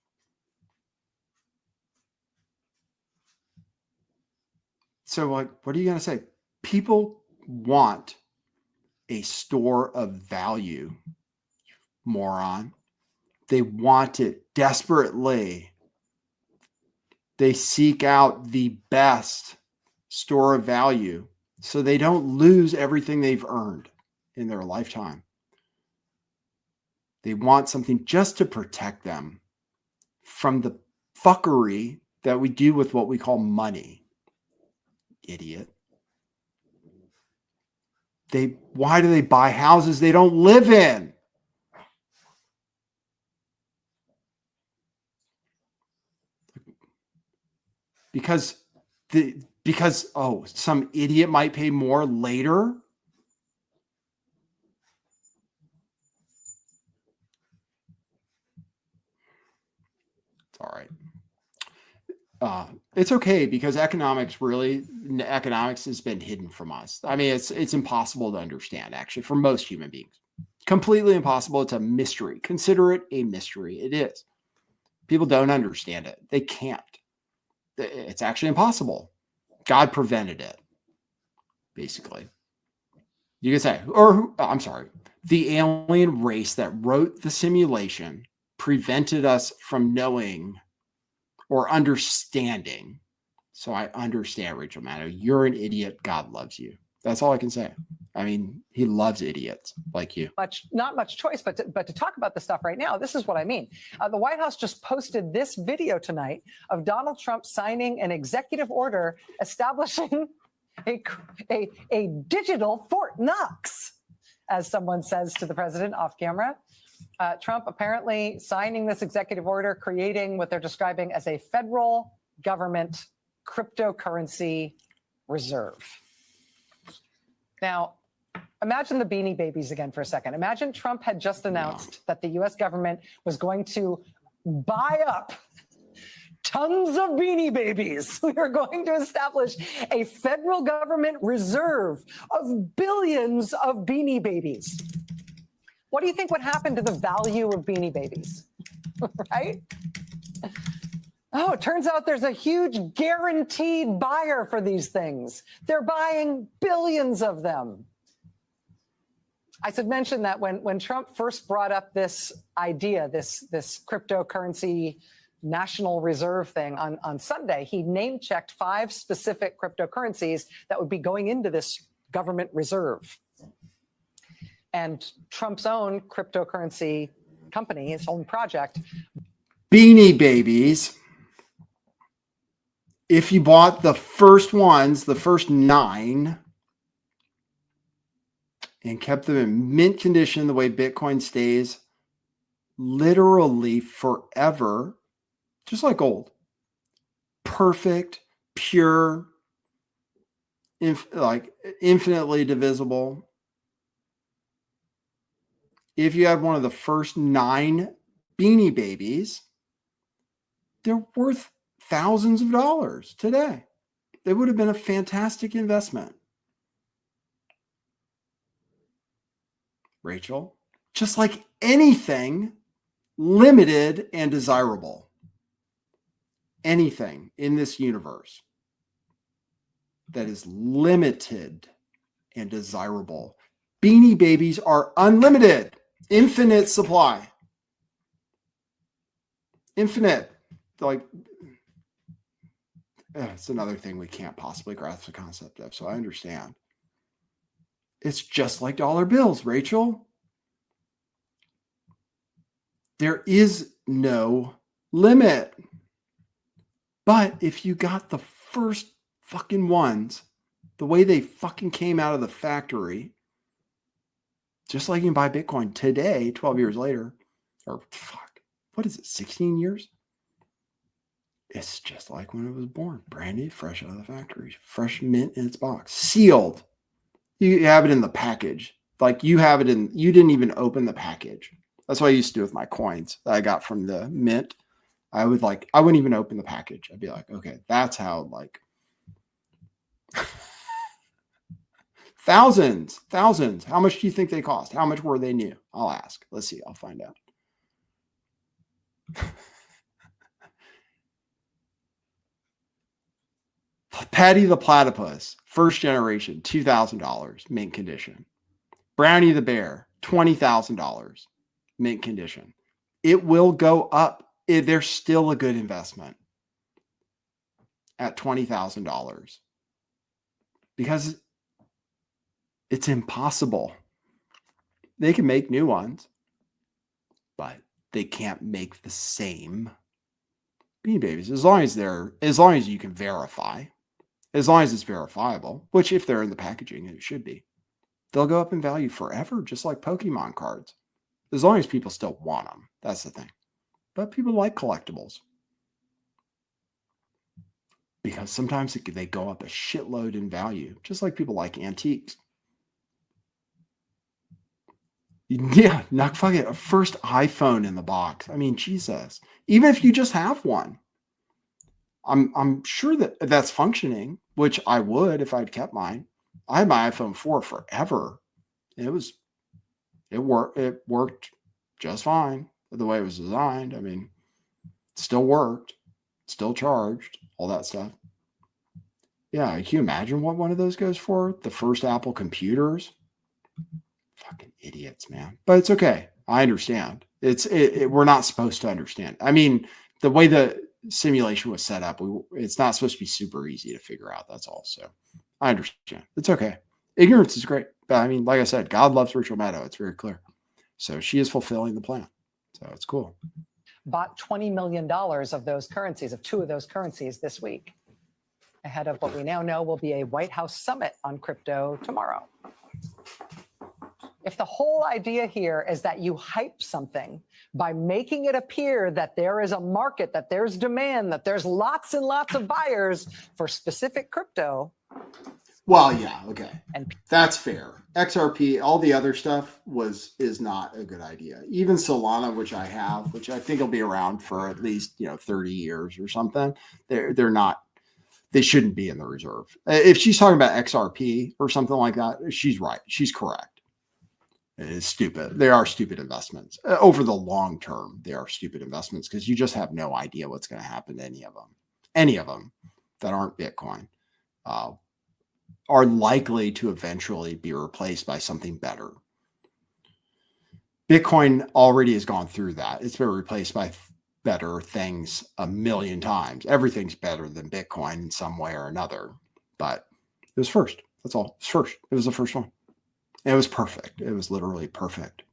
So, like, what are you going to say? People want a store of value, moron. They want it desperately. They seek out the best store of value so they don't lose everything they've earned in their lifetime. They want something just to protect them from the fuckery that we do with what we call money. Idiot. Why do they buy houses they don't live in? Because some idiot might pay more later. It's all right. It's okay because economics has been hidden from us. I mean, it's impossible to understand, actually, for most human beings. Completely impossible. It's a mystery. Consider it a mystery. It is. People don't understand it. They can't. It's actually impossible. God prevented it, basically. You can say, I'm sorry, the alien race that wrote the simulation prevented us from knowing or understanding. So I understand, Rachel Maddow. You're an idiot. God loves you. That's all I can say. I mean, he loves idiots like you. Not much choice, but to talk about the stuff right now, this is what I mean. The White House just posted this video tonight of Donald Trump signing an executive order establishing a digital Fort Knox, as someone says to the president off camera. Trump apparently signing this executive order, creating what they're describing as a federal government cryptocurrency reserve. Now, imagine the Beanie Babies again for a second. Imagine Trump had just announced that the U.S. government was going to buy up tons of Beanie Babies. We are going to establish a federal government reserve of billions of Beanie Babies. What do you think would happen to the value of Beanie Babies? Right? Oh, it turns out there's a huge guaranteed buyer for these things. They're buying billions of them. I should mention that when Trump first brought up this idea, this cryptocurrency national reserve thing on Sunday, he name-checked 5 specific cryptocurrencies that would be going into this government reserve. And Trump's own cryptocurrency company, his own project. Beanie Babies If you bought the first ones, the first 9, and kept them in mint condition the way Bitcoin stays literally forever, just like gold, perfect, pure, like infinitely divisible. If you had one of the first 9 Beanie Babies, they're worth thousands of dollars today. They would have been a fantastic investment. Rachel, just like anything limited and desirable, anything in this universe that is limited and desirable, Beanie Babies are unlimited, infinite supply. Infinite. Like, it's another thing we can't possibly grasp the concept of, so I understand. It's just like dollar bills, Rachel. There is no limit. But if you got the first fucking ones, the way they fucking came out of the factory, just like you can buy Bitcoin today, 12 years later, or fuck, what is it, 16 years? It's just like when it was born, brand new, fresh out of the factory, fresh mint in its box, sealed. You have it in the package. Like you have it in, you didn't even open the package. That's what I used to do with my coins that I got from the mint. I wouldn't even open the package. I'd be like, okay, that's how, like, thousands. How much do you think they cost? How much were they new? I'll ask. Let's see. I'll find out. Patty the Platypus, first generation, $2,000, mint condition. Brownie the Bear, $20,000, mint condition. It will go up. They're still a good investment at $20,000 because it's impossible. They can make new ones, but they can't make the same Beanie Babies as long as you can verify. As long as it's verifiable, which if they're in the packaging, it should be. They'll go up in value forever, just like Pokemon cards. As long as people still want them. That's the thing. But people like collectibles. Because sometimes they go up a shitload in value, just like people like antiques. Yeah, not fucking a first iPhone in the box. I mean, Jesus. Even if you just have one. I'm sure that that's functioning, which I would if I'd kept mine. I had my iPhone 4 forever. It worked just fine the way it was designed. I mean, still worked, still charged, all that stuff. Yeah, can you imagine what one of those goes for? The first Apple computers? Fucking idiots, man. But it's okay. I understand. We're not supposed to understand. I mean, the way the simulation was set up, it's not supposed to be super easy to figure out. That's all. So I understand. It's okay. Ignorance is great. But I mean, like I said, God loves Rachel Maddow. It's very clear. So she is fulfilling the plan. So it's cool. Bought $20 million of those currencies, of 2 of those currencies this week, ahead of what we now know will be a White House summit on crypto tomorrow. If the whole idea here is that you hype something by making it appear that there is a market, that there's demand, that there's lots and lots of buyers for specific crypto. Well, yeah, okay. And that's fair. XRP, all the other stuff is not a good idea. Even Solana, which I have, which I think will be around for at least 30 years or something. They're not. They shouldn't be in the reserve. If she's talking about XRP or something like that, she's right. She's correct. It is stupid. They are stupid investments. Over the long term, they are stupid investments because you just have no idea what's going to happen to any of them. Any of them that aren't Bitcoin are likely to eventually be replaced by something better. Bitcoin already has gone through that. It's been replaced by better things a million times. Everything's better than Bitcoin in some way or another. But it was first. That's all. It was first. It was the first one. It was perfect. It was literally perfect.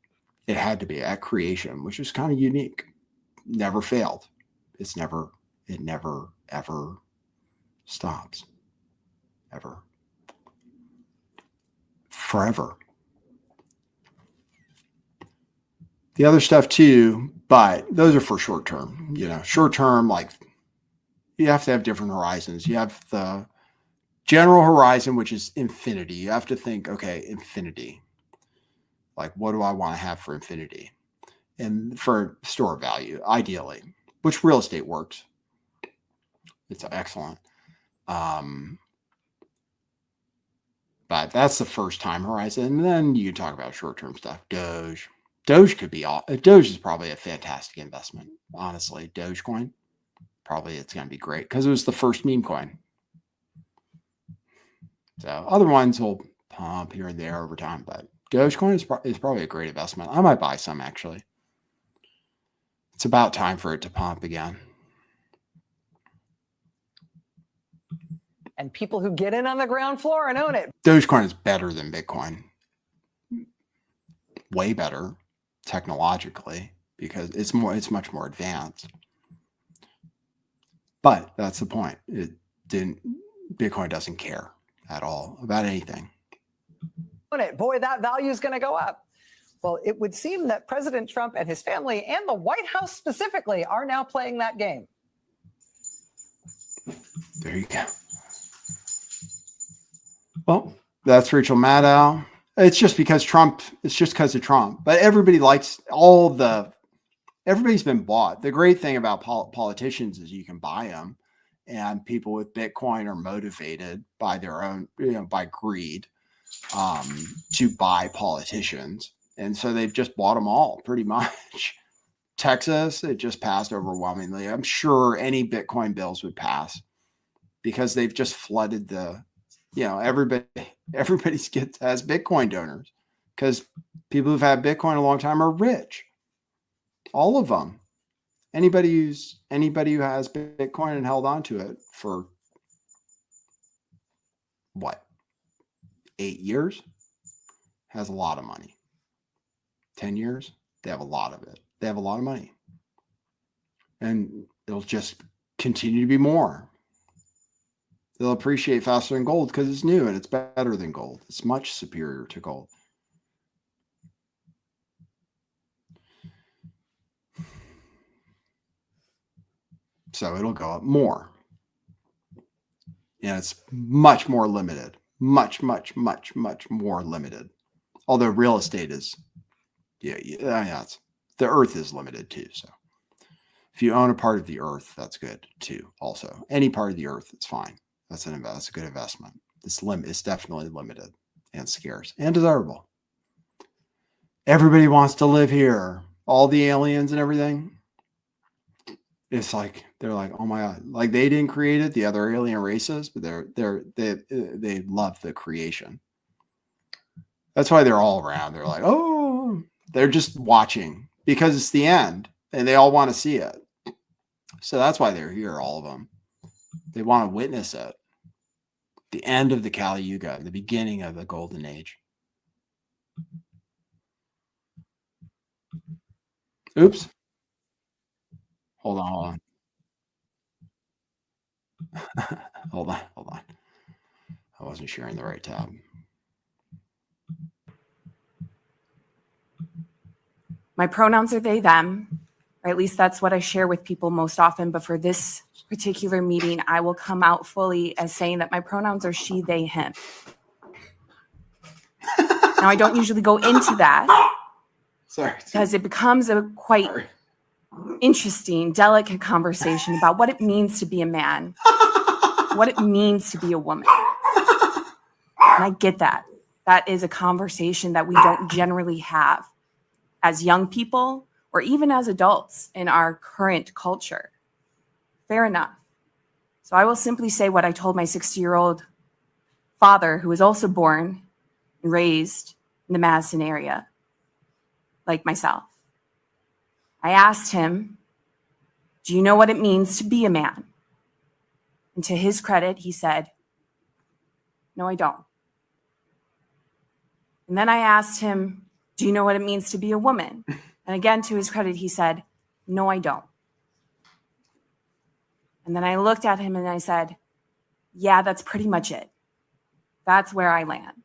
It had to be at creation, which is kind of unique. Never failed. It never, ever stops. Ever. Forever. The other stuff too, but those are for short term. Short term, like you have to have different horizons. You have the general horizon, which is infinity. You have to think, okay, infinity. Like, what do I want to have for infinity? And for store value, ideally, which real estate works. It's excellent. But that's the first time horizon. And then you can talk about short-term stuff. Doge could be all. Doge is probably a fantastic investment. Honestly, Dogecoin, probably it's going to be great because it was the first meme coin. So other ones will pump here and there over time, but Dogecoin is probably a great investment. I might buy some actually. It's about time for it to pump again. And people who get in on the ground floor and own it. Dogecoin is better than Bitcoin. Way better technologically because it's much more advanced. But that's the point. Bitcoin doesn't care at all about anything. Boy, that value is going to go up. Well, it would seem that President Trump and his family and the White House specifically are now playing that game. There you go. Well, that's Rachel Maddow. It's just because Trump. It's just because of Trump. But everybody likes everybody's been bought. The great thing about politicians is you can buy them, and people with Bitcoin are motivated by their own, by greed, to buy politicians. And so they've just bought them all pretty much. Texas, it just passed overwhelmingly. I'm sure any Bitcoin bills would pass because they've just flooded everybody has Bitcoin donors because people who've had Bitcoin a long time are rich. All of them. Anybody who has Bitcoin and held on to it for 8 years has a lot of money. 10 years, they have a lot of it. They have a lot of money. And it'll just continue to be more. They'll appreciate faster than gold because it's new and it's better than gold. It's much superior to gold. So it'll go up more. And it's much more limited. Much more limited. Although real estate is, the earth is limited too. So if you own a part of the earth, that's good too. Also, any part of the earth, it's fine. That's a good investment. It's definitely limited and scarce and desirable. Everybody wants to live here. All the aliens and everything. It's like they're like, oh my God, like they didn't create it, the other alien races, but they love the creation. That's why they're all around. They're like, oh, they're just watching because it's the end and they all want to see it. So that's why they're here, all of them. They want to witness it. The end of the Kali Yuga, the beginning of the golden age. Oops. Hold on. Hold on. I wasn't sharing the right tab. My pronouns are they, them, or at least that's what I share with people most often. But for this particular meeting, I will come out fully as saying that my pronouns are she, they, him. Now, I don't usually go into that. Sorry. Because it becomes a quite interesting, delicate conversation about what it means to be a man, what it means to be a woman. And I get that. That is a conversation that we don't generally have as young people or even as adults in our current culture. Fair enough. So I will simply say what I told my 60-year-old father, who was also born and raised in the Madison area, like myself. I asked him, do you know what it means to be a man? And to his credit, he said, no, I don't. And then I asked him, do you know what it means to be a woman? And again, to his credit, he said, no, I don't. And then I looked at him and I said, Yeah, that's pretty much it. That's where I land.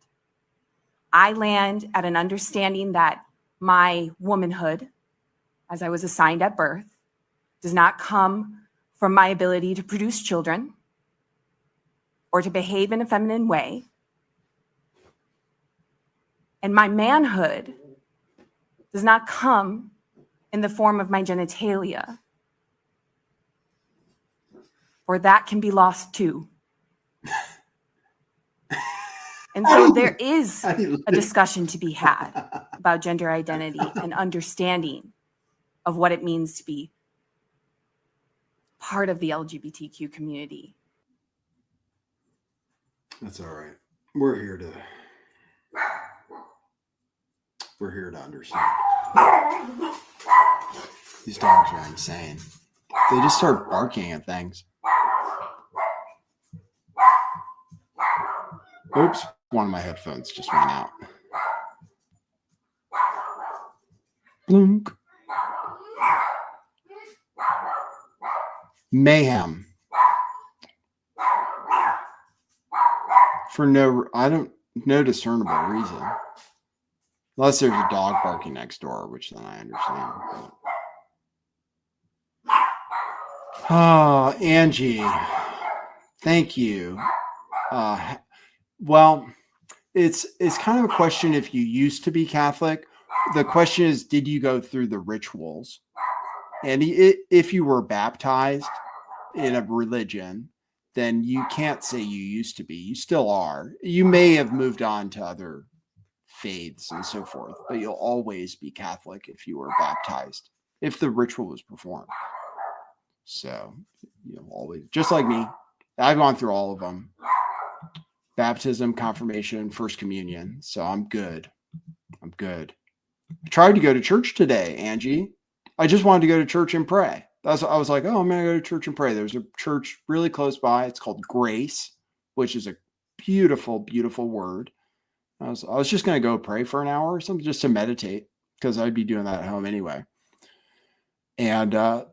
I land at an understanding that my womanhood, as I was assigned at birth, does not come from my ability to produce children or to behave in a feminine way. And my manhood does not come in the form of my genitalia, for that can be lost too. And so there is a discussion to be had about gender identity and understanding of what it means to be part of the LGBTQ community. That's all right. We're here to understand. These dogs are insane. They just start barking at things. Oops, one of my headphones just went out. Blunk. Mayhem. For no discernible reason. Unless there's a dog barking next door, which then I understand. Oh, Angie. Thank you. Well, it's kind of a question if you used to be Catholic. The question is, did you go through the rituals? And if you were baptized in a religion, then you can't say you used to be. You still are. You may have moved on to other faiths and so forth, but you'll always be Catholic if you were baptized, if the ritual was performed. So you'll always, just like me, I've gone through all of them. Baptism, confirmation, first communion. So I'm good. I tried to go to church today, Angie. I just wanted to go to church and pray. I was like, oh, I'm going to go to church and pray. There's a church really close by. It's called Grace, which is a beautiful, beautiful word. I was just going to go pray for an hour or something just to meditate because I'd be doing that at home anyway. And I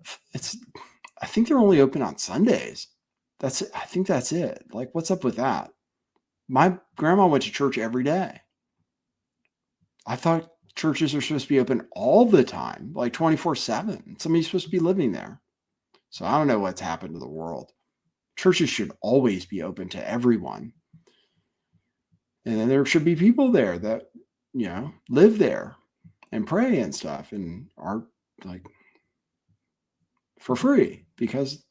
think they're only open on Sundays. I think that's it. Like, what's up with that? My grandma went to church every day. I thought churches are supposed to be open all the time, like 24/7. Somebody's supposed to be living there. So I don't know what's happened to the world. Churches should always be open to everyone. And then there should be people there that, live there and pray and stuff and are like for free because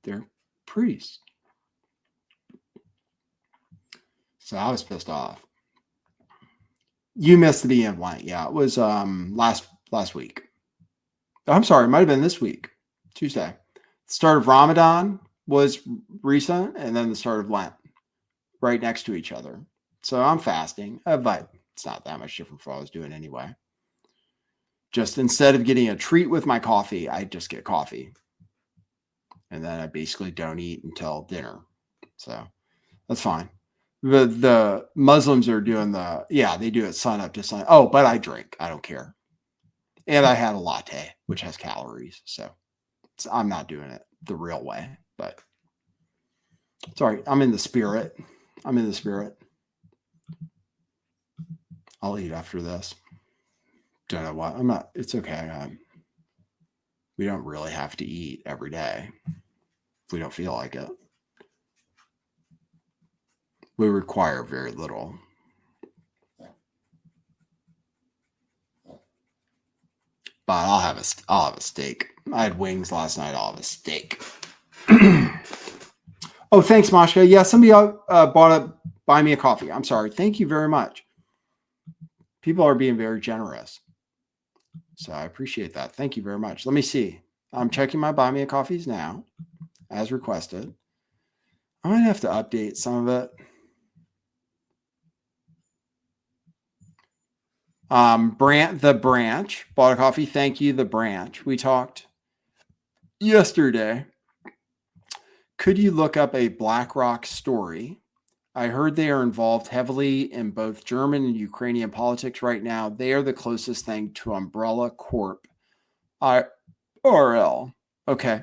they're priests. So I was pissed off. You missed the beginning of Lent. Yeah, it was last week. I'm sorry, it might have been this week, Tuesday. The start of Ramadan was recent, and then the start of Lent, right next to each other. So I'm fasting, but it's not that much different from what I was doing anyway. Just instead of getting a treat with my coffee, I just get coffee. And then I basically don't eat until dinner. So that's fine. The Muslims are doing they do it sun up to sun. Oh, but I drink. I don't care. And I had a latte, which has calories. So I'm not doing it the real way. But sorry, I'm in the spirit. I'll eat after this. Don't know what. I'm not. It's okay. We don't really have to eat every day if we don't feel like it. We require very little. But I'll have a steak. I had wings last night. I'll have a steak. Oh, thanks, Mashka. Yeah, somebody buy me a coffee. I'm sorry. Thank you very much. People are being very generous. So I appreciate that. Thank you very much. Let me see. I'm checking my buy me a coffees now, as requested. I might have to update some of it. The Branch bought a coffee. Thank you, The Branch. We talked yesterday. Could you look up a BlackRock story? I heard they are involved heavily in both German and Ukrainian politics right now. They are the closest thing to Umbrella Corp. IRL. Okay.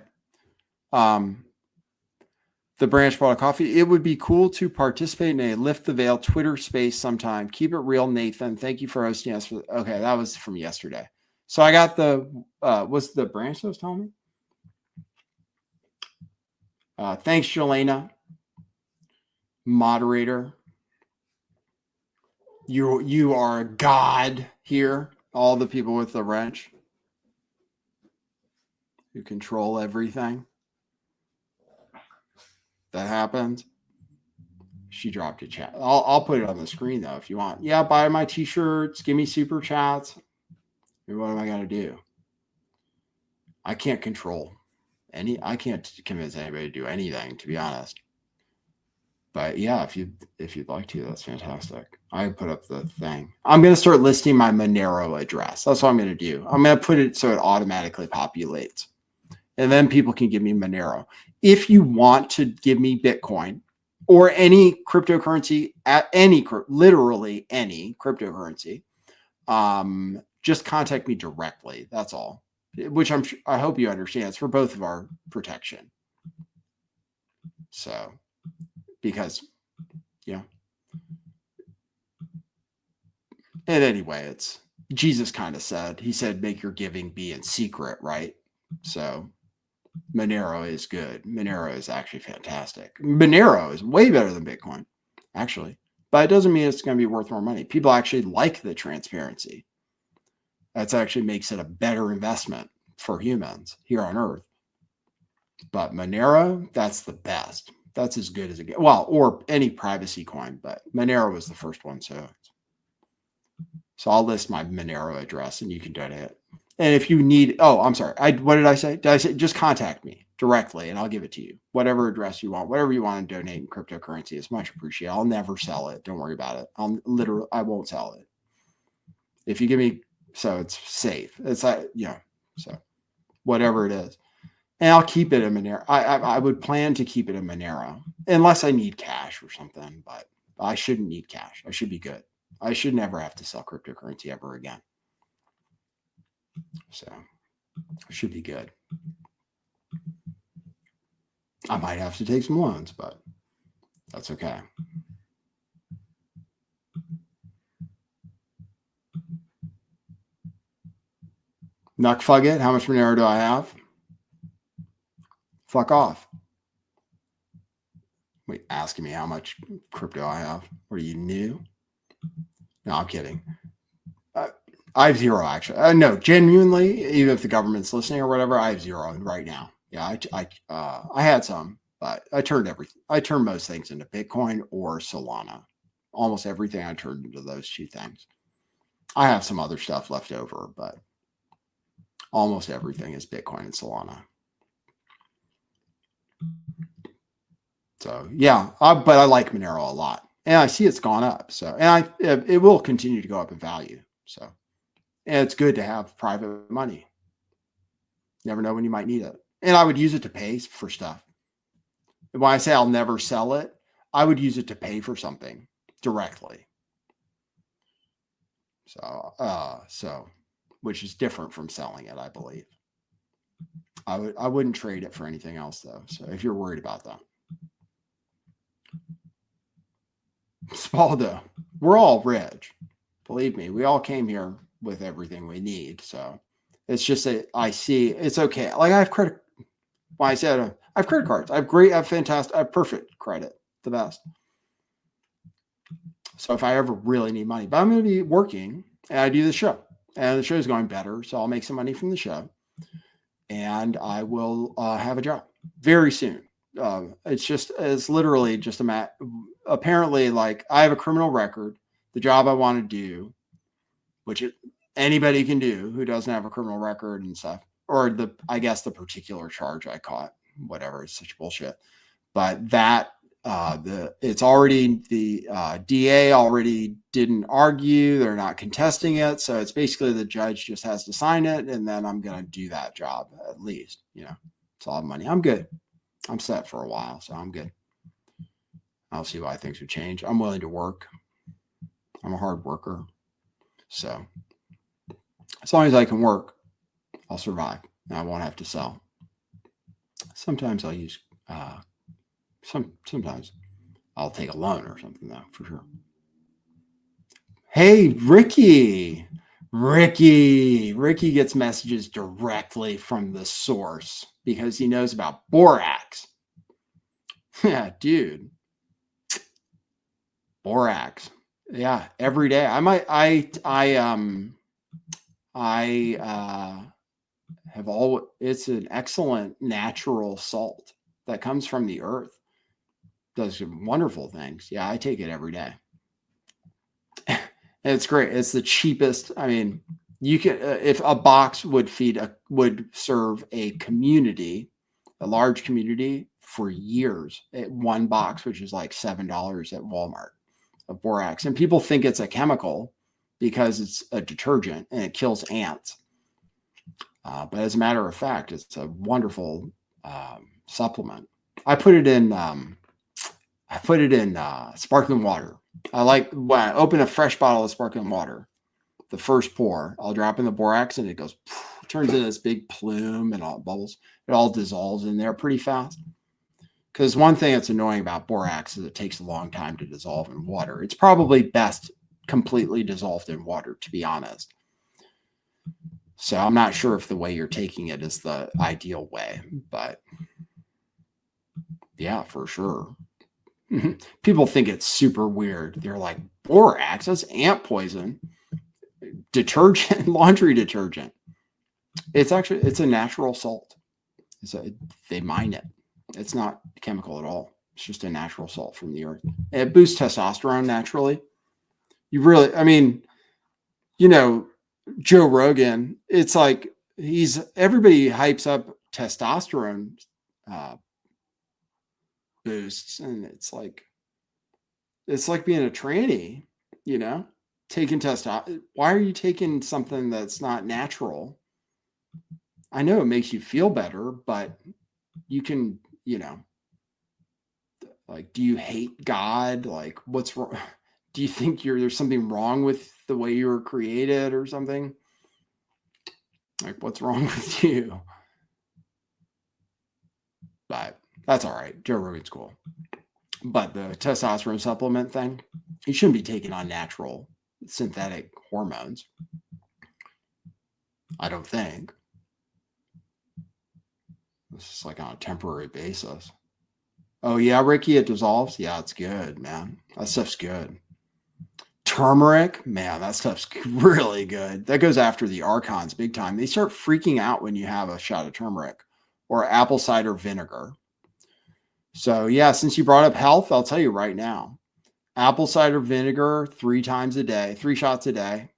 The The branch bought a coffee. It would be cool to participate in a Lift the Veil Twitter space sometime. Keep it real, Nathan. Thank you for hosting us. Okay, that was from yesterday. So I got was the branch that was telling me? Thanks, Jelena. Moderator. You are a god here. All the people with the wrench who control everything that happens. She dropped a chat. I'll put it on the screen though if you want. Yeah, buy my t-shirts, give me super chats. What am I gonna do? I can't control I can't convince anybody to do anything, to be honest. But yeah, if you'd like to, that's fantastic. I put up the thing. I'm gonna start listing my Monero address. That's what I'm gonna do. I'm gonna put it so it automatically populates. And then people can give me Monero. If you want to give me Bitcoin or any cryptocurrency literally any cryptocurrency, just contact me directly. That's all. Which I hope you understand. It's for both of our protection. So, because, and anyway, it's Jesus kind of said. He said, "Make your giving be in secret," right? So, Monero is good. Monero is actually fantastic. Monero is way better than Bitcoin, actually. But it doesn't mean it's going to be worth more money. People actually like the transparency. That actually makes it a better investment for humans here on Earth. But Monero, that's the best. That's as good as it gets. Well, or any privacy coin, but Monero was the first one. So I'll list my Monero address and you can donate it. And if you need, I'm sorry. What did I say? Did I say just contact me directly and I'll give it to you? Whatever address you want, whatever you want to donate in cryptocurrency is much appreciated. I'll never sell it. Don't worry about it. I won't sell it. If you give me, so it's safe. It's like, so whatever it is. And I'll keep it in Monero. I would plan to keep it in Monero unless I need cash or something, but I shouldn't need cash. I should be good. I should never have to sell cryptocurrency ever again. So it should be good. I might have to take some loans, but that's okay. Nuckfugget, how much Monero do I have? Fuck off. Wait, asking me how much crypto I have. What are you, new? No, I'm kidding. I have zero, actually. No, genuinely, even if the government's listening or whatever, I have zero right now. Yeah, I had some, but I turned most things into Bitcoin or Solana. Almost everything I turned into those two things. I have some other stuff left over, but almost everything is Bitcoin and Solana. So yeah, but I like Monero a lot, and I see it's gone up. So, and it will continue to go up in value. So, and it's good to have private money. Never know when you might need it, and I would use it to pay for stuff. When I say I'll never sell it, I would use it to pay for something directly. So, which is different from selling it, I believe. I wouldn't trade it for anything else though. So if you're worried about that. Spaldo, we're all rich. Believe me, we all came here with everything we need. So it's just that I see it's okay. Like I have credit. Well, I said I have credit cards. I have fantastic, I have perfect credit, the best. So if I ever really need money, but I'm going to be working and I do the show and the show is going better. So I'll make some money from the show and I will have a job very soon. It's literally just apparently like I have a criminal record, the job I want to do, which anybody can do who doesn't have a criminal record and stuff, or I guess the particular charge I caught, whatever, it's such bullshit. But that, it's already, the DA already didn't argue. They're not contesting it. So it's basically the judge just has to sign it. And then I'm going to do that job at least, it's a lot of money. I'm good. I'm set for a while, so I'm good. I'll see why things would change. I'm willing to work. I'm a hard worker. So as long as I can work, I'll survive and I won't have to sell. Sometimes I'll use Sometimes I'll take a loan or something though, for sure. Hey, Ricky. Ricky gets messages directly from the source because he knows about borax. Yeah, dude. Borax. Yeah, every day. It's an excellent natural salt that comes from the earth. Does some wonderful things. Yeah, I take it every day. And it's great. It's the cheapest. I mean, you can if a box would serve a community, a large community for years. One box, which is like $7 at Walmart of borax, and people think it's a chemical because it's a detergent and it kills ants. But as a matter of fact, it's a wonderful supplement. I put it in sparkling water. I like when I open a fresh bottle of sparkling water, the first pour, I'll drop in the borax and it goes, turns into this big plume and all bubbles. It all dissolves in there pretty fast. Because one thing that's annoying about borax is it takes a long time to dissolve in water. It's probably best completely dissolved in water, to be honest. So I'm not sure if the way you're taking it is the ideal way, but yeah, for sure. People think it's super weird. They're like, borax, that's ant poison. Detergent, laundry detergent. It's a natural salt. They mine it. It's not chemical at all. It's just a natural salt from the earth. It boosts testosterone naturally. Joe Rogan, it's like everybody hypes up testosterone boosts, and it's like being a tranny, taking testosterone. Why are you taking something that's not natural? I know it makes you feel better, but you can, like, do you hate God? Like, what's wrong? Do you think there's something wrong with the way you were created or something? Like, what's wrong with you? But that's all right. Joe Rogan's cool. But the testosterone supplement thing, you shouldn't be taking on natural synthetic hormones. I don't think. This is like on a temporary basis. Oh, yeah, Ricky, it dissolves? Yeah, it's good, man. That stuff's good. Turmeric, man, that stuff's really good. That goes after the archons big time. They start freaking out when you have a shot of turmeric or apple cider vinegar. So, yeah, since you brought up health, I'll tell you right now. Apple cider vinegar 3 times a day, 3 shots a day.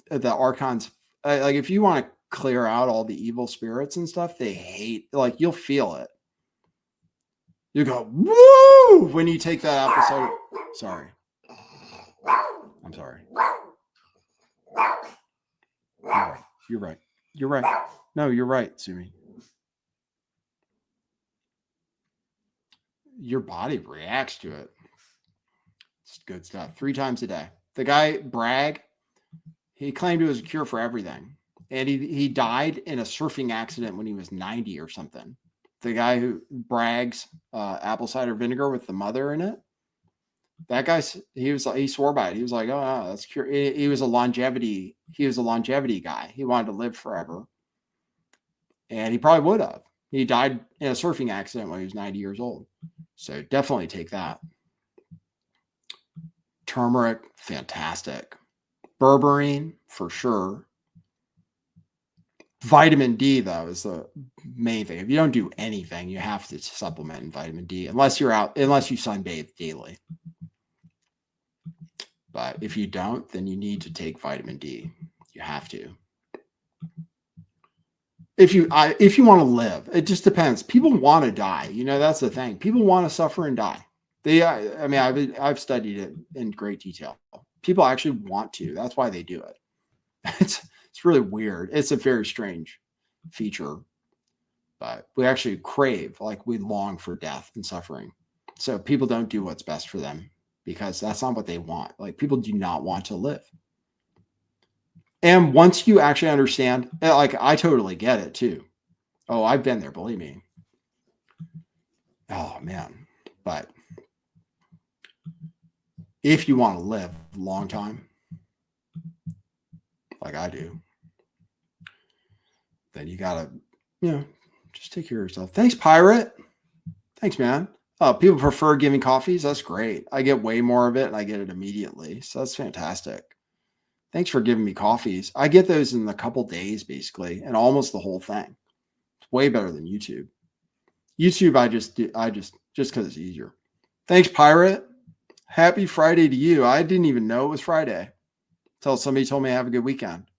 The archons, like if you want to clear out all the evil spirits and stuff, they hate, like you'll feel it. You go, woo, when you take that apple cider. Sorry. I'm sorry. You're right. No, you're right, Sumi. Your body reacts to it. It's good stuff. 3 times a day. The guy, Bragg, he claimed it was a cure for everything. And he died in a surfing accident when he was 90 or something. The guy who brags apple cider vinegar with the mother in it. That guy, he swore by it. He was like, oh, that's cure. He was a longevity guy. He wanted to live forever. And he probably would have. He died in a surfing accident when he was 90 years old. So definitely take that. Turmeric, fantastic. Berberine, for sure. Vitamin D, though, is the main thing. If you don't do anything, you have to supplement in vitamin D, unless you sunbathe daily. But if you don't, then you need to take vitamin D. You have to. If you want to live, it just depends. People want to die. That's the thing. People want to suffer and die. I've studied it in great detail. People actually want to. That's why they do it. It's really weird. It's a very strange feature, but we actually crave, like we long for death and suffering. So people don't do what's best for them because that's not what they want. Like people do not want to live. And once you actually understand, like I totally get it too. Oh, I've been there, believe me. Oh man. But if you want to live a long time, like I do, then you gotta, just take care of yourself. Thanks, Pirate. Thanks, man. People prefer giving coffees. That's great. I get way more of it and I get it immediately. So that's fantastic. Thanks for giving me coffees. I get those in a couple days, basically, and almost the whole thing. It's way better than YouTube. YouTube, I just because it's easier. Thanks, Pirate. Happy Friday to you. I didn't even know it was Friday until somebody told me I have a good weekend.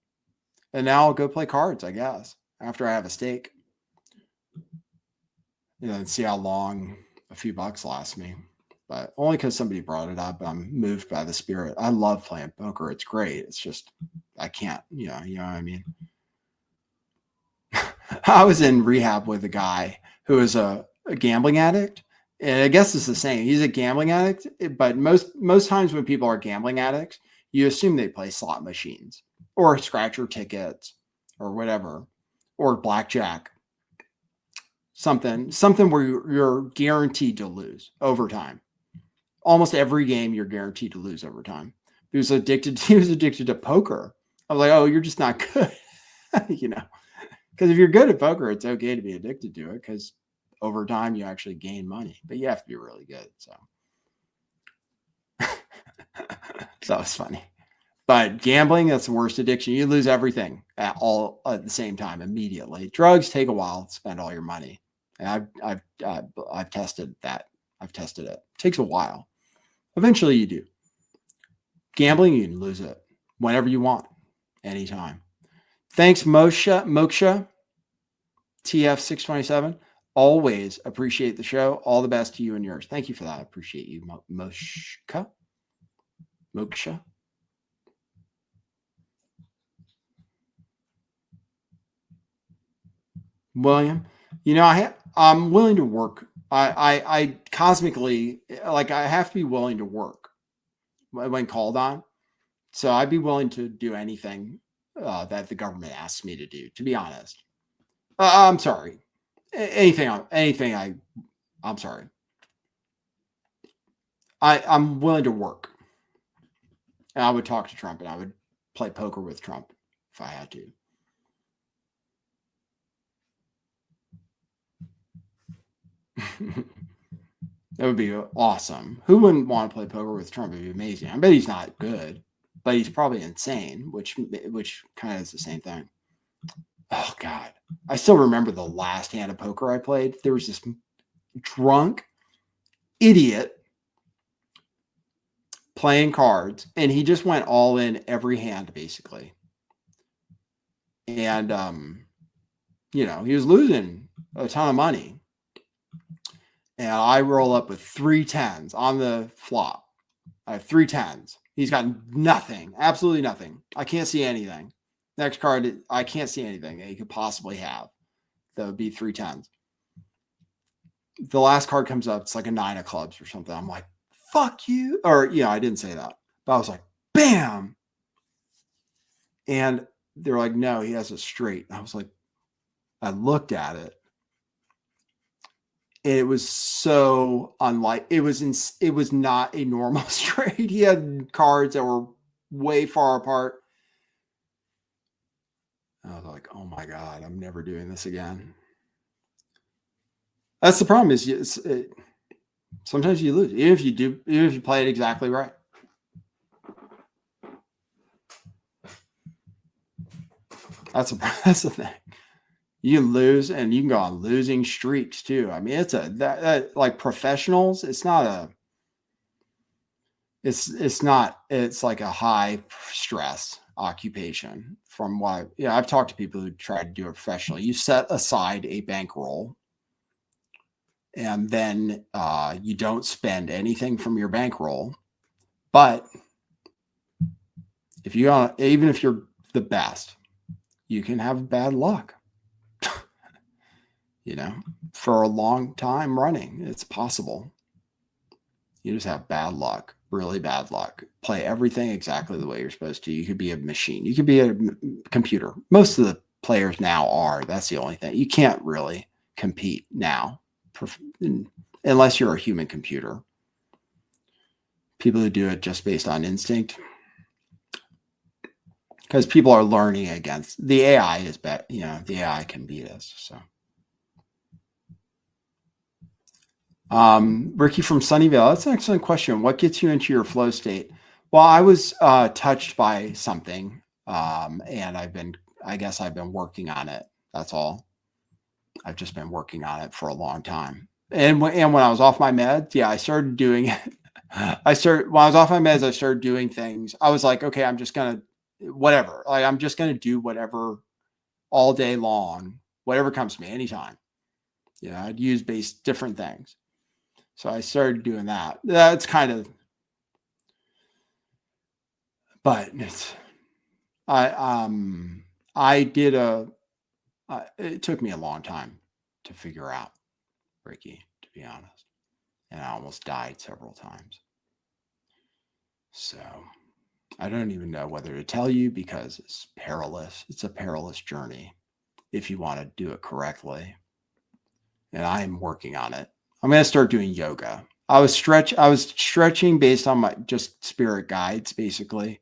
And now I'll go play cards, I guess, after I have a steak. And see how long a few bucks lasts me. But only because somebody brought it up. I'm moved by the spirit. I love playing poker. It's great. It's just, I can't, you know what I mean? I was in rehab with a guy who is a gambling addict. And I guess it's the same. He's a gambling addict, but most times when people are gambling addicts, you assume they play slot machines or scratcher tickets or whatever, or blackjack. Something where you're guaranteed to lose over time. Almost every game you're guaranteed to lose over time. He was addicted to poker. I was like, oh, you're just not good. Because if you're good at poker, it's okay to be addicted to it because over time you actually gain money, but you have to be really good. So it's funny. But gambling, that's the worst addiction. You lose everything at the same time immediately. Drugs take a while to spend all your money. And I've tested that. I've tested it. It takes a while. Eventually you do. Gambling, you can lose it whenever you want, anytime. Thanks, Moksha, TF627. Always appreciate the show. All the best to you and yours. Thank you for that. I appreciate you, Moksha. William, I'm willing to work. I cosmically, I have to be willing to work when called on. So I'd be willing to do anything that the government asks me to do, to be honest. I'm sorry. I'm sorry. I'm willing to work. And I would talk to Trump and I would play poker with Trump if I had to. That would be awesome. Who wouldn't want to play poker with Trump? It'd be amazing. I bet he's not good, but he's probably insane, which kind of is the same thing. Oh God. I still remember the last hand of poker I played. There was this drunk idiot playing cards, and he just went all in every hand, basically. And he was losing a ton of money. And I roll up with 3 10s on the flop. I have 3 10s. He's got nothing, absolutely nothing. I can't see anything. Next card, I can't see anything that he could possibly have. That would be 3 10s. The last card comes up, it's like a 9 of clubs or something. I'm like, fuck you. Or, I didn't say that. But I was like, bam. And they're like, no, he has a straight. And I was like, I looked at it. It was so unlike, it was not a normal straight. He had cards that were way far apart. I was like, oh my God, I'm never doing this again. That's the problem is sometimes you lose, even if you play it exactly right. That's the thing. You can lose and you can go on losing streaks too. I mean, it's that like professionals, it's like a high stress occupation from what, I've talked to people who try to do it professionally. You set aside a bankroll and then you don't spend anything from your bankroll. But even if you're the best, you can have bad luck. For a long time running, it's possible. You just have bad luck, really bad luck. Play everything exactly the way you're supposed to. You could be a machine. You could be a computer. Most of the players now are. That's the only thing. You can't really compete now unless you're a human computer. People who do it just based on instinct, because people are learning against the AI is better. The AI can beat us. So, Ricky from Sunnyvale, that's an excellent question. What gets you into your flow state? Well, I was touched by something, and I guess I've been working on it. That's all. I've just been working on it for a long time. And when I was off my meds, I started doing it. When I was off my meds, I started doing things. I was like, okay, I'm just gonna whatever. Like I'm just gonna do whatever all day long, whatever comes to me anytime. I'd use different things. So I started doing that. That's kind of, but it's, it took me a long time to figure out Reiki, to be honest. And I almost died several times. So I don't even know whether to tell you because it's perilous. It's a perilous journey if you want to do it correctly. And I am working on it. I'm going to start doing yoga. I was stretching based on my just spirit guides, basically.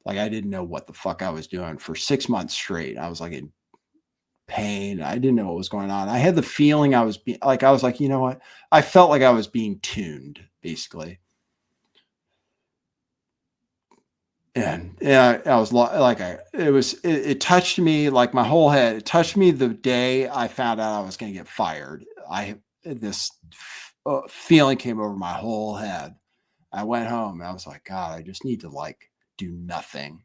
Like I didn't know what the fuck I was doing for 6 months straight. I was like in pain. I didn't know what was going on. I had the feeling I was like, you know what? I felt like I was being tuned, basically. And I was like, it touched me like my whole head. It touched me the day I found out I was going to get fired. This feeling came over my whole head. I went home and I was like, God, I just need to do nothing.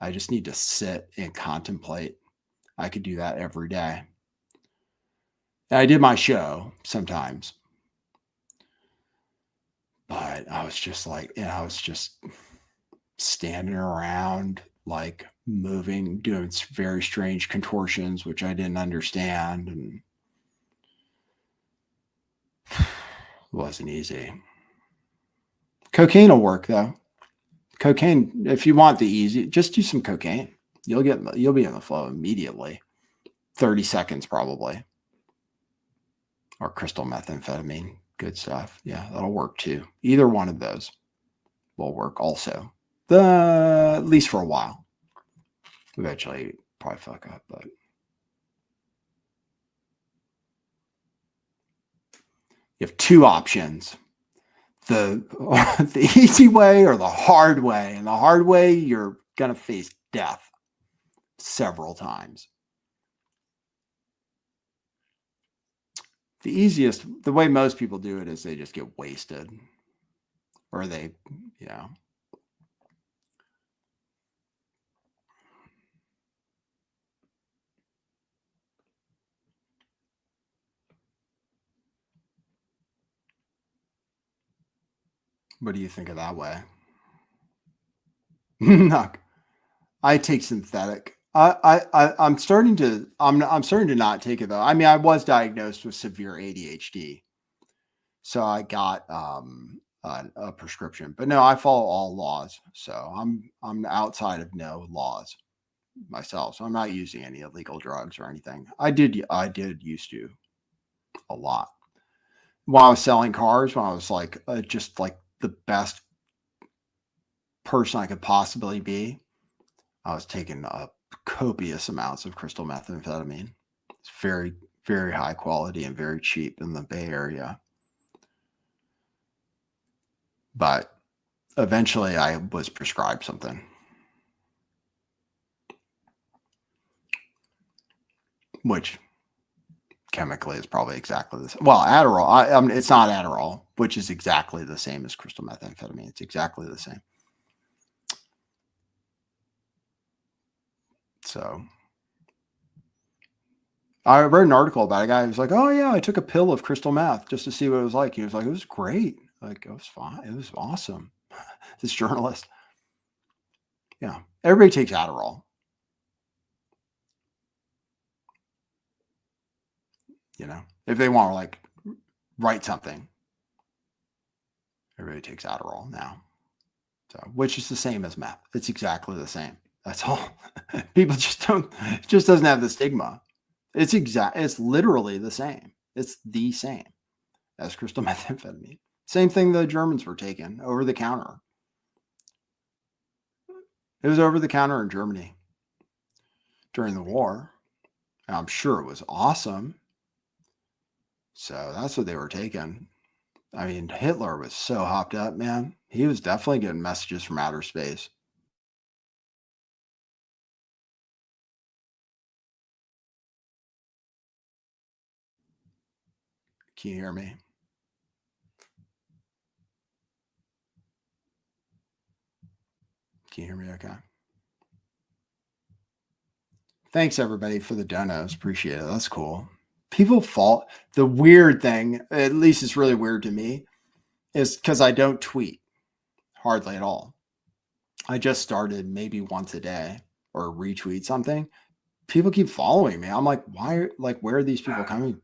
I just need to sit and contemplate. I could do that every day. And I did my show sometimes, but I was just standing around, moving, doing very strange contortions, which I didn't understand. And it wasn't easy. Cocaine will work though. Cocaine, if you want the easy, just do some cocaine. You'll be in the flow immediately. 30 seconds probably. Or crystal methamphetamine. Good stuff. Yeah, that'll work too. Either one of those will work also. At least for a while. Eventually probably fuck up, but you have two options. The easy way or the hard way. And the hard way, you're gonna face death several times. The way most people do it is they just get wasted. Or they, What do you think of that way? I take synthetic. I'm starting to not take it though. I mean, I was diagnosed with severe ADHD, so I got a prescription. But no, I follow all laws, so I'm outside of no laws myself. So I'm not using any illegal drugs or anything. I did used to a lot while I was selling cars. When I was just the best person I could possibly be, I was taking copious amounts of crystal methamphetamine. It's very, very high quality and very cheap in the Bay Area. But eventually I was prescribed something. Which chemically is probably exactly the same. Well, Adderall, it's not Adderall, which is exactly the same as crystal methamphetamine. It's exactly the same. So I read an article about a guy who was like, oh yeah, I took a pill of crystal meth just to see what it was like. He was like, it was great. It was fine. It was awesome. This journalist. Yeah. Everybody takes Adderall. If they want to write something, everybody takes Adderall now. So, which is the same as meth. It's exactly the same. That's all. People just don't. It just doesn't have the stigma. It's literally the same. It's the same as crystal methamphetamine. Same thing the Germans were taking over the counter. It was over the counter in Germany during the war. And I'm sure it was awesome. So that's what they were taking. I mean, Hitler was so hopped up, man. He was definitely getting messages from outer space. Can you hear me? Can you hear me okay? Thanks, everybody, for the donos. Appreciate it. That's cool. People fall. The weird thing, at least it's really weird to me, is because I don't tweet hardly at all. I just started maybe once a day or retweet something. People keep following me. I'm like, why? Like, where are these people coming?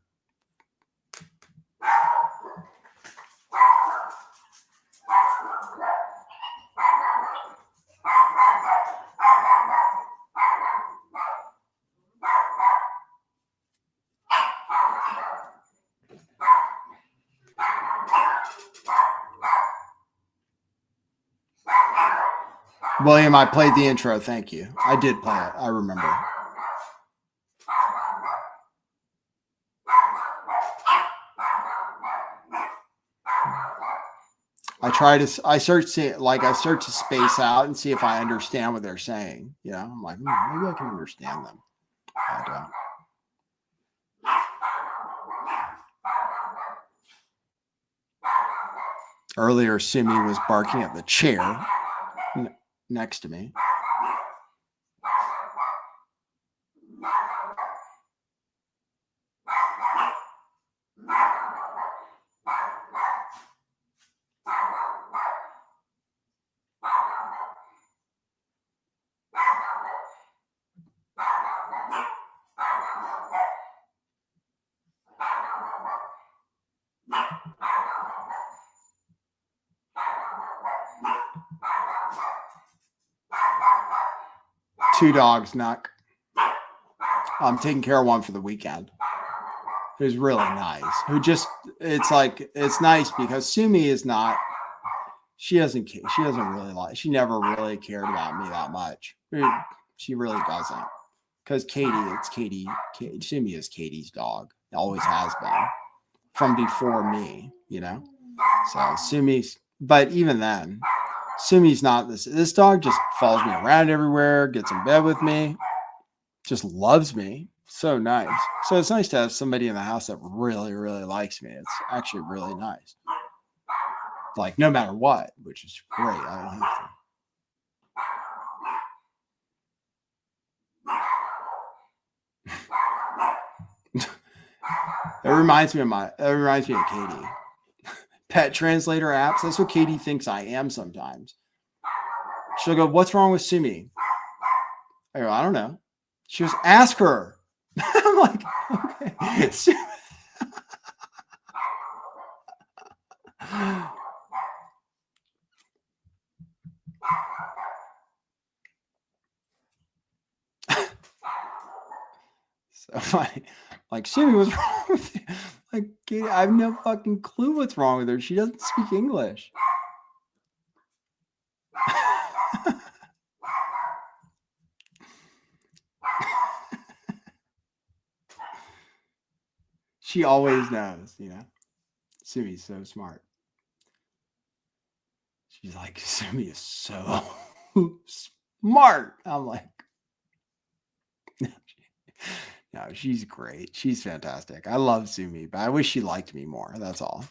William, I played the intro. Thank you. I did play it. I remember. I start to space out and see if I understand what they're saying. You know, I'm like, maybe I can understand them. I don't. Earlier, Simi was barking at the chair next to me. Two dogs, Nuck. I'm taking care of one for the weekend. Who's really nice. It's nice because Sumi is not. She never really cared about me that much. She really doesn't. Because Katie. Sumi is Katie's dog. It always has been from before me. You know. So Sumi's. But even then. Sumi's not this. This dog just follows me around everywhere, gets in bed with me, just loves me. So nice. So it's nice to have somebody in the house that really, really likes me. It's actually really nice. Like no matter what, which is great. I don't have to. It reminds me of Katie. Pet translator apps. That's what Katie thinks I am sometimes. She'll go, "What's wrong with Sumi?" I go, "I don't know." She goes, "Ask her." I'm like, okay. So funny. Like, Sumi, what's wrong with you? Like, Katie, I have no fucking clue what's wrong with her. She doesn't speak English. She always knows, you know. Sumi's so smart. She's like, Sumi is so smart. I'm like, no, she's great. She's fantastic. I love Sumi, but I wish she liked me more. That's all.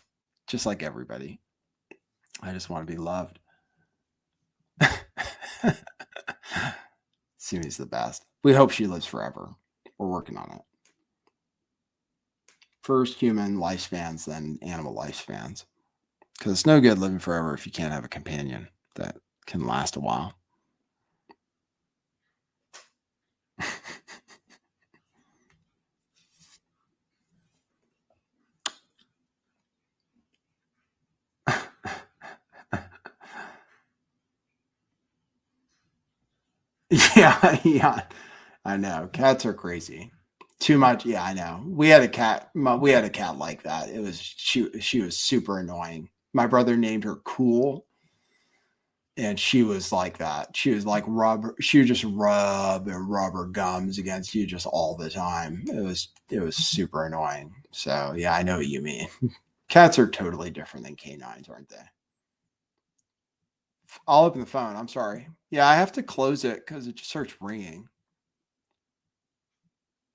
Just like everybody. I just want to be loved. Sumi's the best. We hope she lives forever. We're working on it. First human lifespans, then animal lifespans. Because it's no good living forever if you can't have a companion that can last a while. Yeah, I know. Cats are crazy. Too much. Yeah, I know. We had a cat. We had a cat like that. It was she was super annoying. My brother named her Cool, and she was like that. She was like rubber. She would just rub her rubber gums against you just all the time. It was super annoying. So yeah, I know what you mean. Cats are totally different than canines, aren't they? I'll open the phone. I'm sorry. Yeah, I have to close it because it just starts ringing.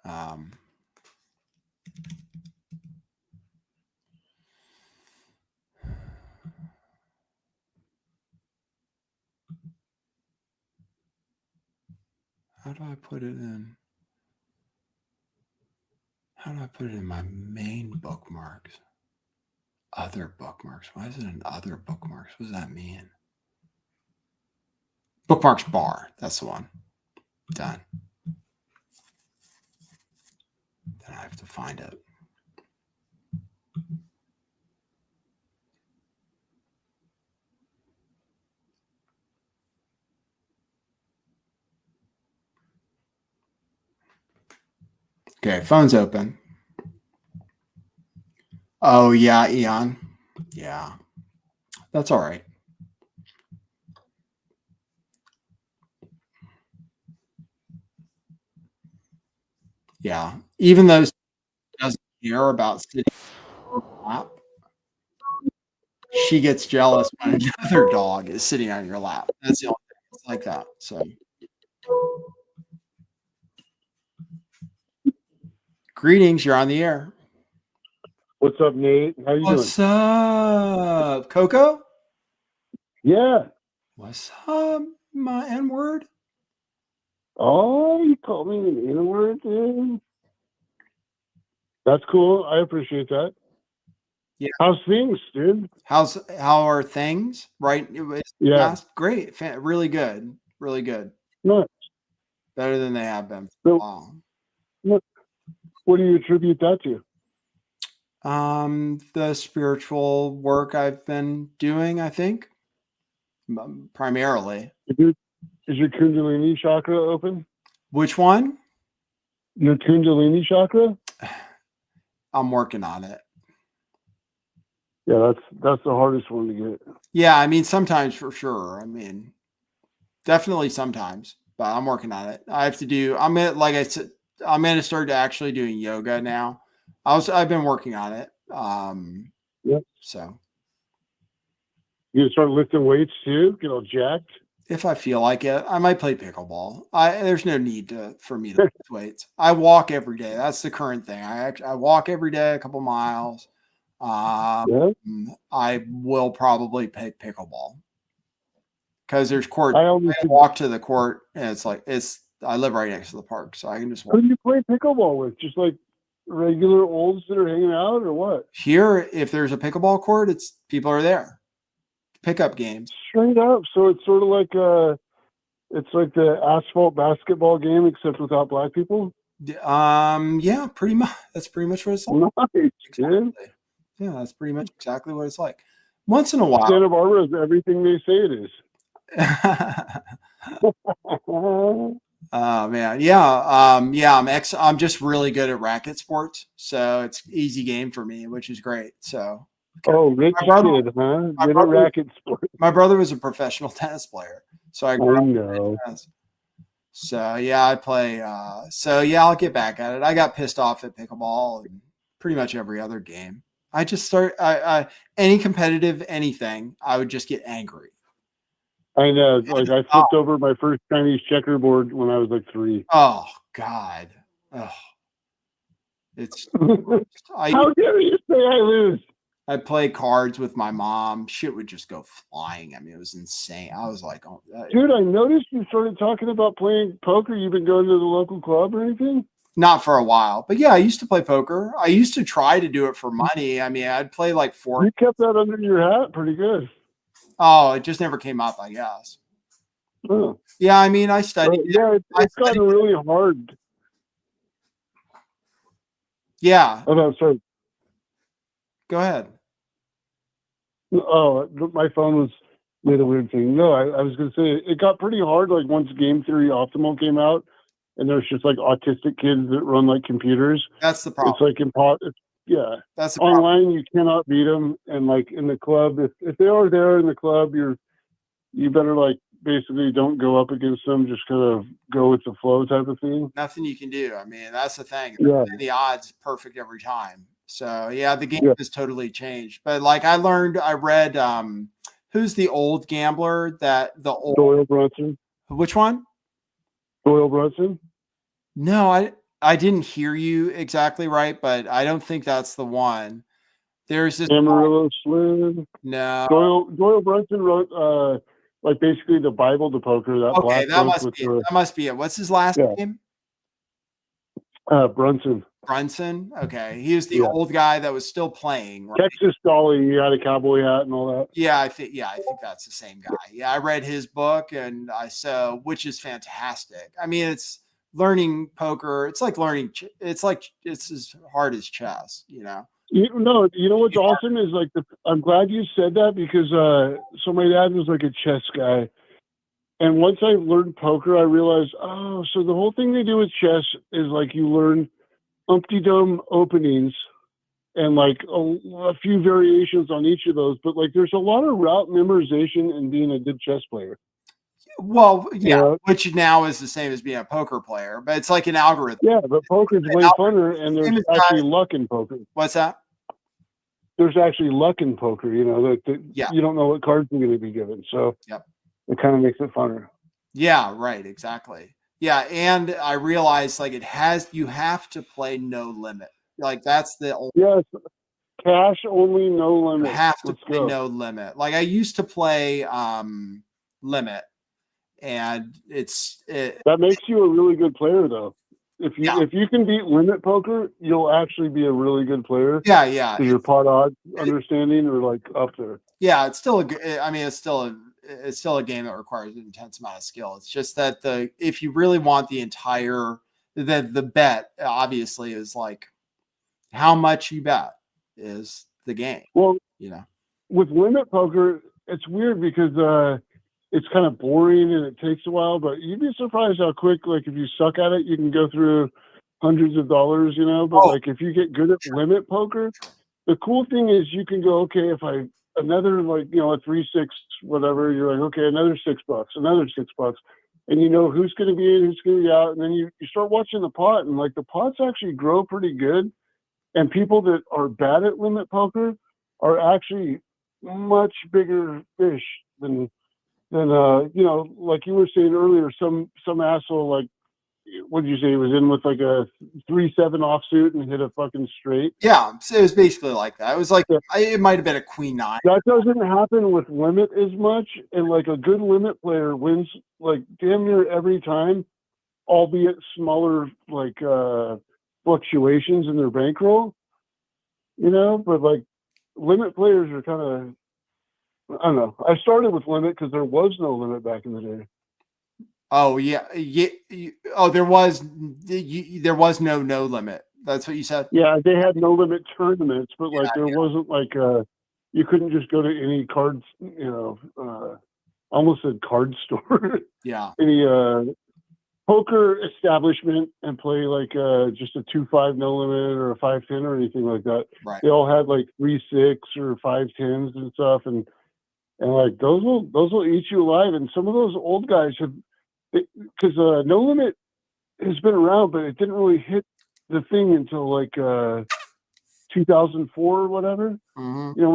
How do I put it in? How do I put it in my main bookmarks? Other bookmarks. Why is it in other bookmarks? What does that mean? Bookmarks bar. That's the one. Done. Then I have to find it. Okay, phone's open. Oh, yeah, Eon. Yeah. That's all right. Yeah. Even though she doesn't care about sitting on your lap, she gets jealous when another dog is sitting on your lap. That's the only thing. It's like that. So, greetings. You're on the air. What's up, Nate? How you What's doing? up, Coco? Yeah. What's up, my N word? Oh, you called me an N-word, dude. That's cool. I appreciate that. Yeah. How's things, dude? How are things? Right? Yeah. Great. Really good. Really good. Nice. Better than they have been for a So, while. what do you attribute that to? The spiritual work I've been doing, I think, primarily. Is your Kundalini chakra open? Which one? Your Kundalini chakra? I'm working on it. Yeah, that's the hardest one to get. Yeah, I mean, sometimes for sure. I mean, definitely sometimes, but I'm working on it. I have to do. Like I said, I'm going to start actually doing yoga now. I've been working on it. Yep. So you gonna start lifting weights too? Get all jacked? If I feel like it, I might play pickleball. There's no need for me to lift weights. I walk every day. That's the current thing. I walk every day, a couple miles. Yeah. I will probably play pickleball because there's court. I walk to the court, and I live right next to the park, so I can just walk. Who do you play pickleball with? Just like regular olds that are hanging out, or what? Here, if there's a pickleball court, people are there. Pickup games. Straight up. So it's sort of like it's like the asphalt basketball game, except without black people. Yeah, pretty much. That's pretty much what it's like. Nice, exactly. Dude. Yeah, that's pretty much exactly what it's like. Once in a while, Santa Barbara is everything they say it is. Oh man, yeah, I'm just really good at racket sports, so it's easy game for me, which is great. So, rich kid, huh? Good at racket sports. My brother was a professional tennis player, so I know. Tennis. So yeah, I play. So yeah, I'll get back at it. I got pissed off at pickleball and pretty much every other game. I just any competitive anything, I would just get angry. I know. Like I flipped over my first Chinese checkerboard when I was like 3. Oh God. Oh. It's how dare you say I lose? I play cards with my mom. Shit would just go flying. I mean, it was insane. I was like, oh, dude, I noticed you started talking about playing poker. You've been going to the local club or anything? Not for a while, but yeah, I used to play poker. I used to try to do it for money. I mean, I'd play like 4. You kept that under your hat pretty good. Oh, it just never came up, I guess. Oh. Yeah, I mean, I studied. Yeah, it's gotten really hard. Yeah. Oh, no, sorry. Go ahead. Oh, my phone made a weird thing. No, I was going to say it got pretty hard. Like once Game Theory Optimal came out, and there's just like autistic kids that run like computers. That's the It's problem. like impossible. Yeah, That's the problem. online you cannot beat them, and like in the club, if they are there in the club, you better like basically don't go up against them. Just kind of go with the flow type of thing. Nothing you can do. I mean, that's the thing. Yeah. The odds perfect every time. So yeah, the game Yeah. has totally changed. But like I read who's the old gambler that the old Doyle Brunson. which one? Doyle Brunson. No, I didn't hear you exactly right, but I don't think that's the one. There's this Amarillo Slim. no. Doyle Brunson wrote like basically the Bible to poker. That Okay, black that book must with be it. That must be it. What's his last Yeah. name? Brunson. Brunson. Okay, he was the Yeah. old guy that was still playing. Right? Texas Dolly. He had a cowboy hat and all that. Yeah, I think that's the same guy. Yeah, I read his book and which is fantastic. I mean, it's learning poker. It's like learning. It's as hard as chess. You know. You know what's awesome is like I'm glad you said that because so my dad was like a chess guy, and once I learned poker, I realized so the whole thing they do with chess is like you learn umpty-dum openings and like a few variations on each of those, but like there's a lot of route memorization in being a good chess player. Well, yeah, Yeah. which now is the same as being a poker player, but it's like an algorithm. Yeah, but poker's way funner, and there's actually luck in poker. What's that? There's actually luck in poker, you know, that Yeah. you don't know what cards are going to be given. So it kind of makes it funner. Yeah, right, exactly. Yeah, and I realized like you have to play no limit. Like that's the only Yes, cash only, no you limit. have to Let's play go. no limit. Like I used to play limit, and That makes you a really good player, though. If you can beat limit poker, you'll actually be a really good player. Yeah. So your pot odds understanding are like up there. Yeah, it's still it's still a game that requires an intense amount of skill. It's just that if you really want the bet obviously is like how much you bet is the game. Well, you know, with limit poker, it's weird because it's kind of boring and it takes a while, but you'd be surprised how quick, like if you suck at it, you can go through hundreds of dollars, you know, but like if you get good at limit poker, the cool thing is you can go, okay, if another like, you know, a 3-6, whatever, you're like, okay, another $6, another $6. And you know who's going to be in, who's going to be out. And then you start watching the pot and like the pots actually grow pretty good. And people that are bad at limit poker are actually much bigger fish than you know, like you were saying earlier, some asshole, like, what did you say? He was in with like a 3-7 offsuit and hit a fucking straight. Yeah, so it was basically like that. It was like it might have been a queen 9. That doesn't happen with limit as much, and like a good limit player wins like damn near every time, albeit smaller like fluctuations in their bankroll. You know, but like limit players are kind of, I don't know. I started with limit because there was no limit back in the day. Oh yeah. Oh, there was no limit. That's what you said. Yeah, they had no limit tournaments, but like there wasn't like you couldn't just go to any cards. You know, almost a card store. Yeah. Any poker establishment and play like just a 2-5 no limit or a 5-10 or anything like that. Right. They all had like 3-6 or 5-10s and stuff, and like those will eat you alive. And some of those old guys have, because no limit has been around, but it didn't really hit the thing until like 2004 or whatever. Mm-hmm. You know,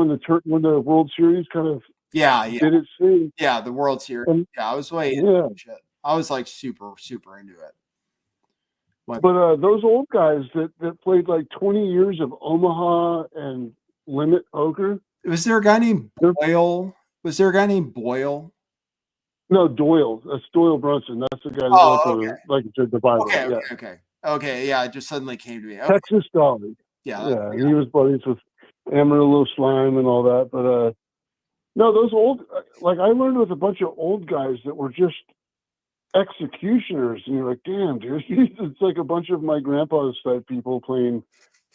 when the World Series kind of did its thing. Yeah, the World Series. And, I was way into shit. I was like super into it. But those old guys that played like 20 years of Omaha and limit poker. Was there a guy named Boyle? Was there a guy named Boyle? No, Doyle. That's Doyle Brunson. That's the guy that like you said, the Bible. Okay. Yeah, it just suddenly came to me. Okay. Texas Dolly. Yeah. He was buddies with Amarillo Slime and all that. But no, those old, like I learned with a bunch of old guys that were just executioners, and you're like, damn, dude, it's like a bunch of my grandpa's type people playing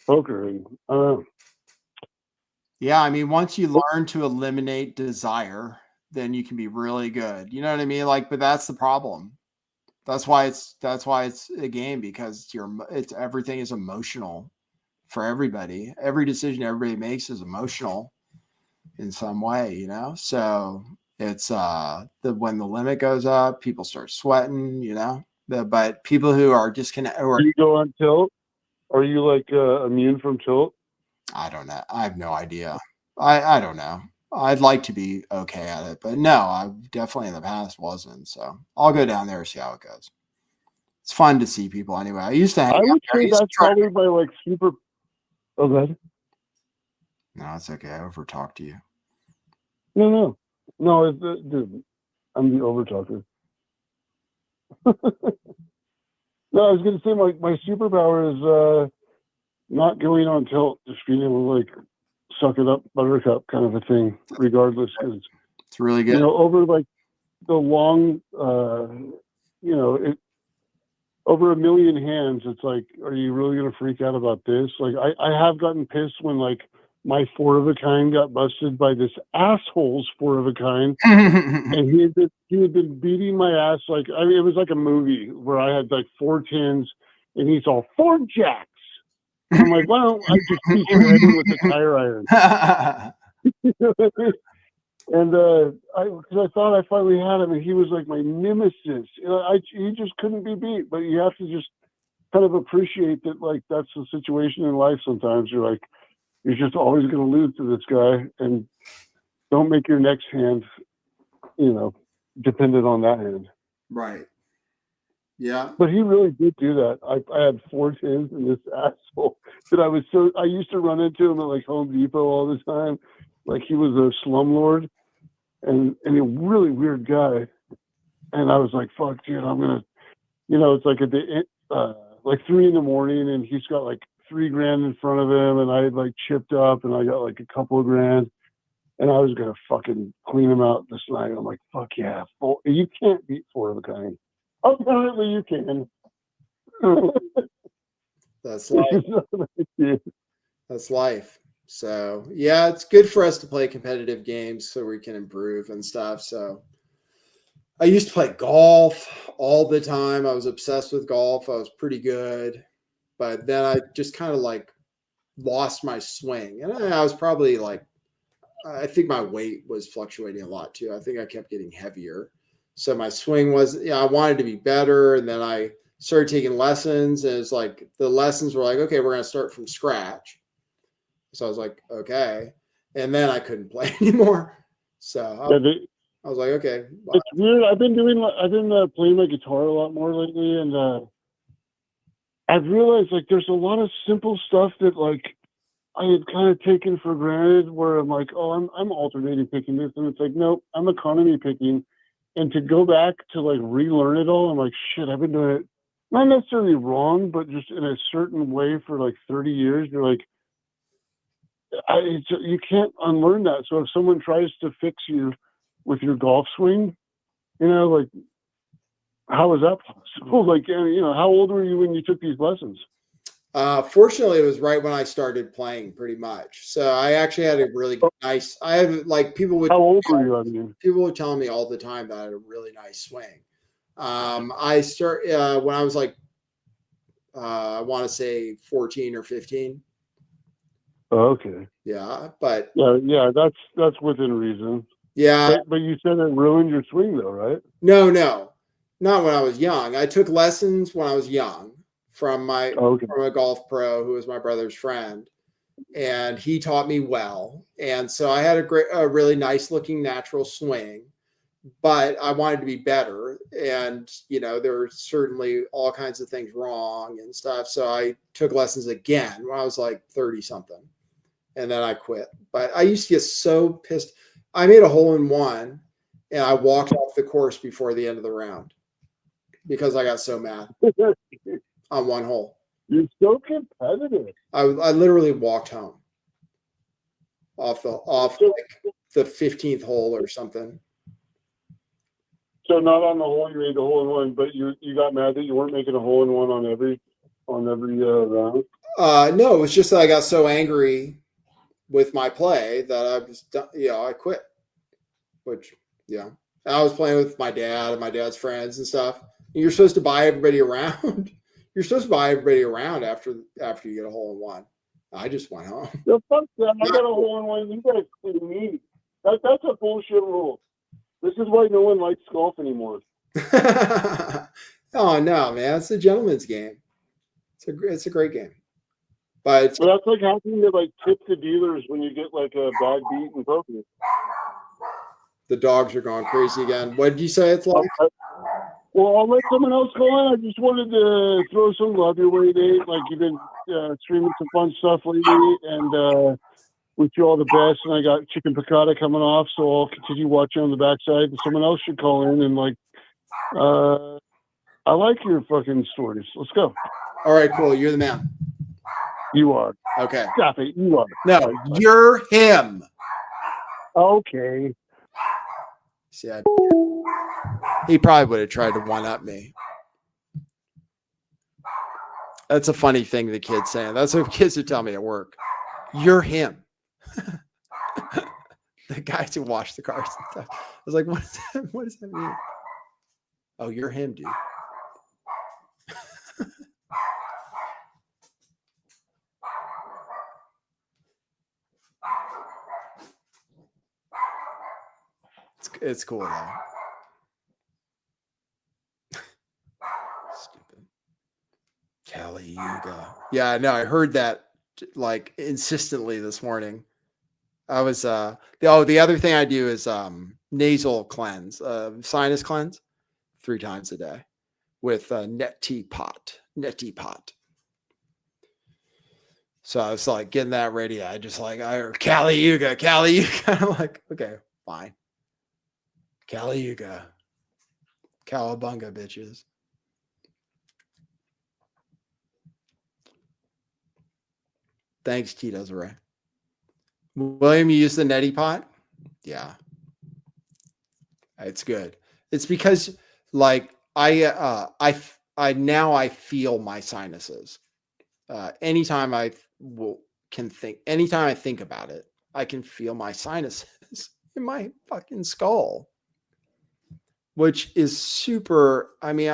poker, and I don't know. Yeah, I mean, once you learn to eliminate desire, then you can be really good. You know what I mean? Like, but that's the problem. That's why it's a game, because everything is emotional for everybody. Every decision everybody makes is emotional in some way, you know? So it's when the limit goes up, people start sweating, you know? But people who are disconnected, Do you go on tilt? Are you like immune from tilt? I don't know. I have no idea. I don't know. I'd like to be okay at it, but no, I definitely in the past wasn't. So I'll go down there and see how it goes. It's fun to see people anyway. I used to hang I out would there. I say used to that's try- probably my like super. Oh, that. No, it's okay. I overtalked to you. No. It's dude. I'm the overtalker. No, I was gonna say my superpower is not going on tilt, just being able to like suck it up, buttercup kind of a thing, regardless. Because It's really good. over like the long, over a million hands, it's like, are you really gonna freak out about this? Like, I have gotten pissed when like my four of a kind got busted by this asshole's four of a kind, and he had been beating my ass like, I mean, it was like a movie where I had like 4 tins, and he's all 4 jacks. And I'm like, well, I just beat your head in with a tire iron. And because I thought I finally had him, and he was like my nemesis. He just couldn't be beat. But you have to just kind of appreciate that, like, that's the situation in life. Sometimes you're just always going to lose to this guy, and don't make your next hand, dependent on that hand. Right. Yeah. But he really did do that. I had 4 tins in this asshole that I used to run into him at like Home Depot all the time. Like he was a slumlord and a really weird guy. And I was like, fuck, dude, I'm going to, it's like at the, like 3 a.m, and he's got like $3,000 in front of him. And I had like chipped up and I got like a couple of grand, and I was going to fucking clean him out this night. I'm like, fuck yeah. You can't beat 4 of a kind. Apparently you can. That's life. That's life. So yeah, it's good for us to play competitive games so we can improve and stuff. So I used to play golf all the time. I was obsessed with golf. I was pretty good, but then I just kind of like lost my swing, and I was probably like, I think my weight was fluctuating a lot too. I think I kept getting heavier. So my swing was, I wanted to be better. And then I started taking lessons, and it's like the lessons were like, okay, we're going to start from scratch. So I was like, okay. And then I couldn't play anymore. So I was like, okay. Well, it's weird. I've been playing my guitar a lot more lately, and I've realized like there's a lot of simple stuff that like I had kind of taken for granted, where I'm like, oh, I'm alternating picking this, and it's like, nope, I'm economy picking. And to go back to like relearn it all, I'm like, shit, I've been doing it not necessarily wrong, but just in a certain way for like 30 years. You're like, you can't unlearn that. So if someone tries to fix you with your golf swing, like, how is that possible? Like, how old were you when you took these lessons? Fortunately, it was right when I started playing, pretty much. So I actually had a really nice. I had like people would. How old were you? I mean, people would tell me all the time that I had a really nice swing. I start when I was like, I want to say 14 or 15. Oh, okay. Yeah, but yeah, that's within reason. Yeah, but you said it ruined your swing, though, right? No, not when I was young. I took lessons when I was young from from a golf pro who was my brother's friend, and he taught me well. And so I had a really nice looking natural swing, but I wanted to be better. And, there were certainly all kinds of things wrong and stuff. So I took lessons again when I was like 30 something, and then I quit. But I used to get so pissed. I made a hole in one, and I walked off the course before the end of the round because I got so mad on one hole. You're so competitive. I literally walked home off like the 15th hole or something. So not on the hole you made the hole in one, but you got mad that you weren't making a hole in one on every round. No, it was just that I got so angry with my play that I quit. Which, and I was playing with my dad and my dad's friends and stuff. You're supposed to buy everybody around. You're supposed to buy everybody around after you get a hole in one. I just went home. The fuck that! I got a hole in one. You guys kidding me? That's a bullshit rule. This is why no one likes golf anymore. Oh no, man! It's a gentleman's game. It's a great game. But that's like having to like tip the dealers when you get like a bad beat in poker. The dogs are going crazy again. What did you say it's like? Well, I'll let someone else go in. I just wanted to throw some love your way, Nate. Like you've been streaming some fun stuff lately, and wish you all the best. And I got chicken piccata coming off, so I'll continue watching on the backside. And someone else should call in and like, I like your fucking stories. Let's go. All right, cool. You're the man. You are. Okay. Stop it. You are. No, you're him. Okay. See, he probably would have tried to one-up me. That's a funny thing the kid's saying. That's what kids would tell me at work. You're him. The guys who wash the cars and stuff. I was like, what does that mean? Oh, you're him, dude. It's cool though. Stupid. Kali Yuga. Yeah, no, I heard that like insistently this morning. I was the other thing I do is nasal cleanse, sinus cleanse 3 times a day with neti pot. So I was like getting that ready. I just like I heard Kali Yuga. I'm like, okay, fine. Kali Yuga. Cowabunga, bitches. Thanks, Tito's Ray. William, you use the neti pot? Yeah. It's good. It's because like I feel my sinuses. Anytime I think about it, I can feel my sinuses in my fucking skull. Which is super. I mean,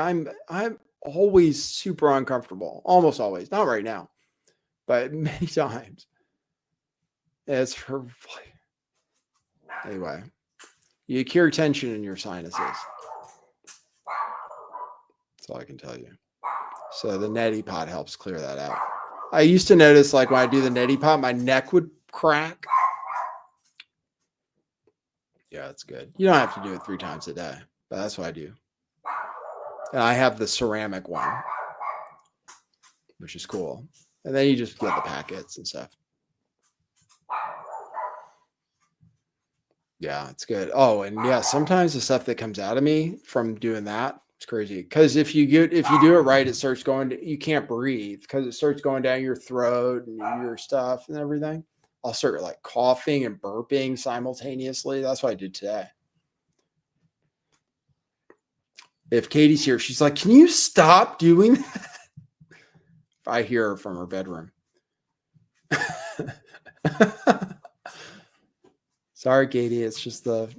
I'm always super uncomfortable. Almost always. Not right now, but many times. As for anyway, you cure tension in your sinuses. That's all I can tell you. So the neti pot helps clear that out. I used to notice like when I do the neti pot, my neck would crack. Yeah, it's good. You don't have to do it 3 times a day. But that's what I do. And I have the ceramic one, which is cool. And then you just get the packets and stuff. Yeah, it's good. Oh, and yeah, sometimes the stuff that comes out of me from doing that, it's crazy. Because if you do it right, it starts you can't breathe because it starts going down your throat and your stuff and everything. I'll start like coughing and burping simultaneously. That's what I did today. If Katie's here, she's like, can you stop doing that? I hear her from her bedroom. Sorry, Katie. It's just the...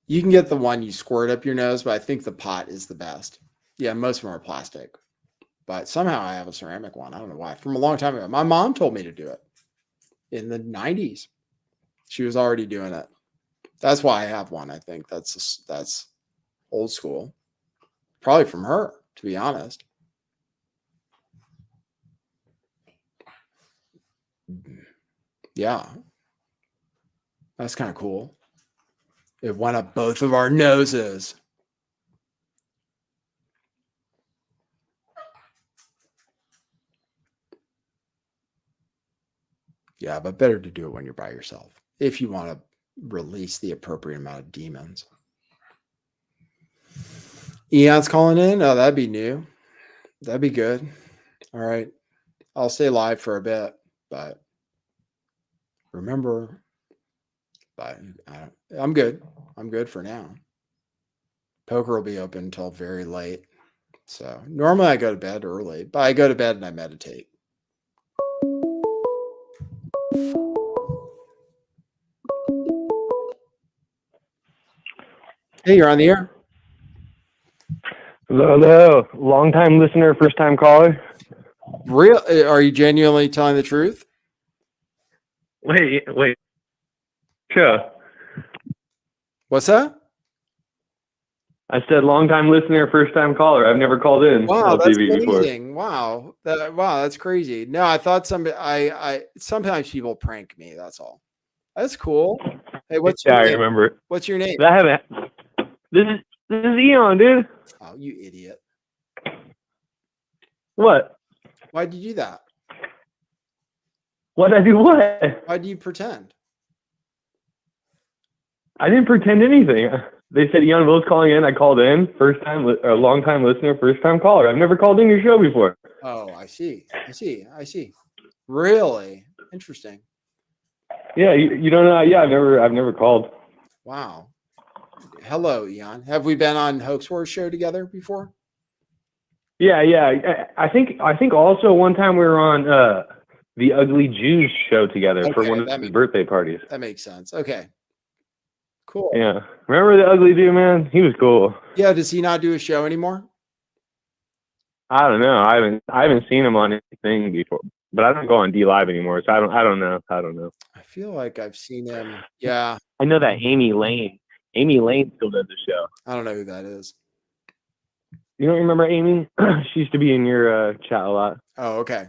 You can get the one you squirt up your nose, but I think the pot is the best. Yeah, most of them are plastic. But somehow I have a ceramic one. I don't know why. From a long time ago. My mom told me to do it in the 90s. She was already doing it. That's why I have one, I think. That's old school. Probably from her, to be honest. Yeah. That's kind of cool. It went up both of our noses. Yeah, but better to do it when you're by yourself if you want to release the appropriate amount of demons. Eon's calling in. Oh, that'd be new. That'd be good. All right. I'll stay live for a bit, but remember, I'm good. I'm good for now. Poker will be open until very late. So normally I go to bed early, but I go to bed and I meditate. Hey, you're on the air. Hello. Long time listener, first time caller. Real? Are you genuinely telling the truth? Wait. Sure. What's that? I said long time listener, first time caller. I've never called in Wow, that's LTV before. amazing. Wow, that's crazy. No, I thought I sometimes people prank me. That's all. That's cool. Hey, what's your Yeah, I name? remember. What's your name? I haven't. This is Eon, dude. Oh, you idiot! What? Why'd you do that? What did I do? What? Why do you pretend? I didn't pretend anything. They said Eon Will's calling in. I called in. First time, or long time listener, first time caller. I've never called in your show before. Oh, I see. Really interesting. Yeah, you don't know. Yeah, I've never called. Wow. Hello, Eon. Have we been on Hoax Wars show together before? Yeah. I think also one time we were on the Ugly Jews show together for Okay, one of his birthday parties. That makes sense. Okay. Cool. Yeah. Remember the Ugly Dude, man? He was cool. Yeah. Does he not do a show anymore? I don't know. I haven't seen him on anything before, but I don't go on D Live anymore, so I don't know. I feel like I've seen him. Yeah. I know that Amy Lane still does the show. I don't know who that is. You don't remember Amy? She used to be in your chat a lot. Oh, okay.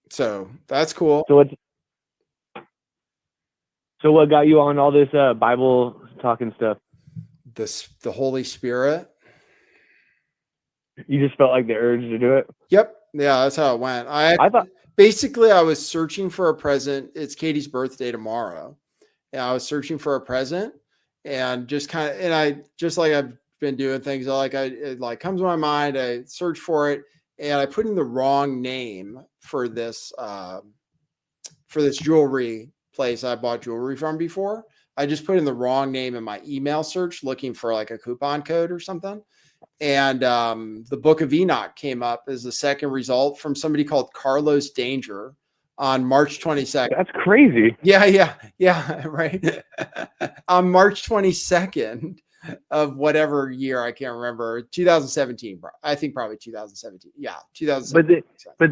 So that's cool. So what got you on all this Bible talking stuff? The Holy Spirit. You just felt like the urge to do it? Yep. Yeah, that's how it went. I thought basically I was searching for a present. It's Katie's birthday tomorrow. And I was searching for a present and just like I've been doing things it like comes to my mind. I search for it and I put in the wrong name for this jewelry place I bought jewelry from before. I just put in the wrong name in my email search looking for like a coupon code or something. And the Book of Enoch came up as the second result from somebody called Carlos Danger on March 22nd. That's crazy. Yeah, right. On March 22nd of whatever year, I can't remember, 2017. I think probably 2017. Yeah, 2017. But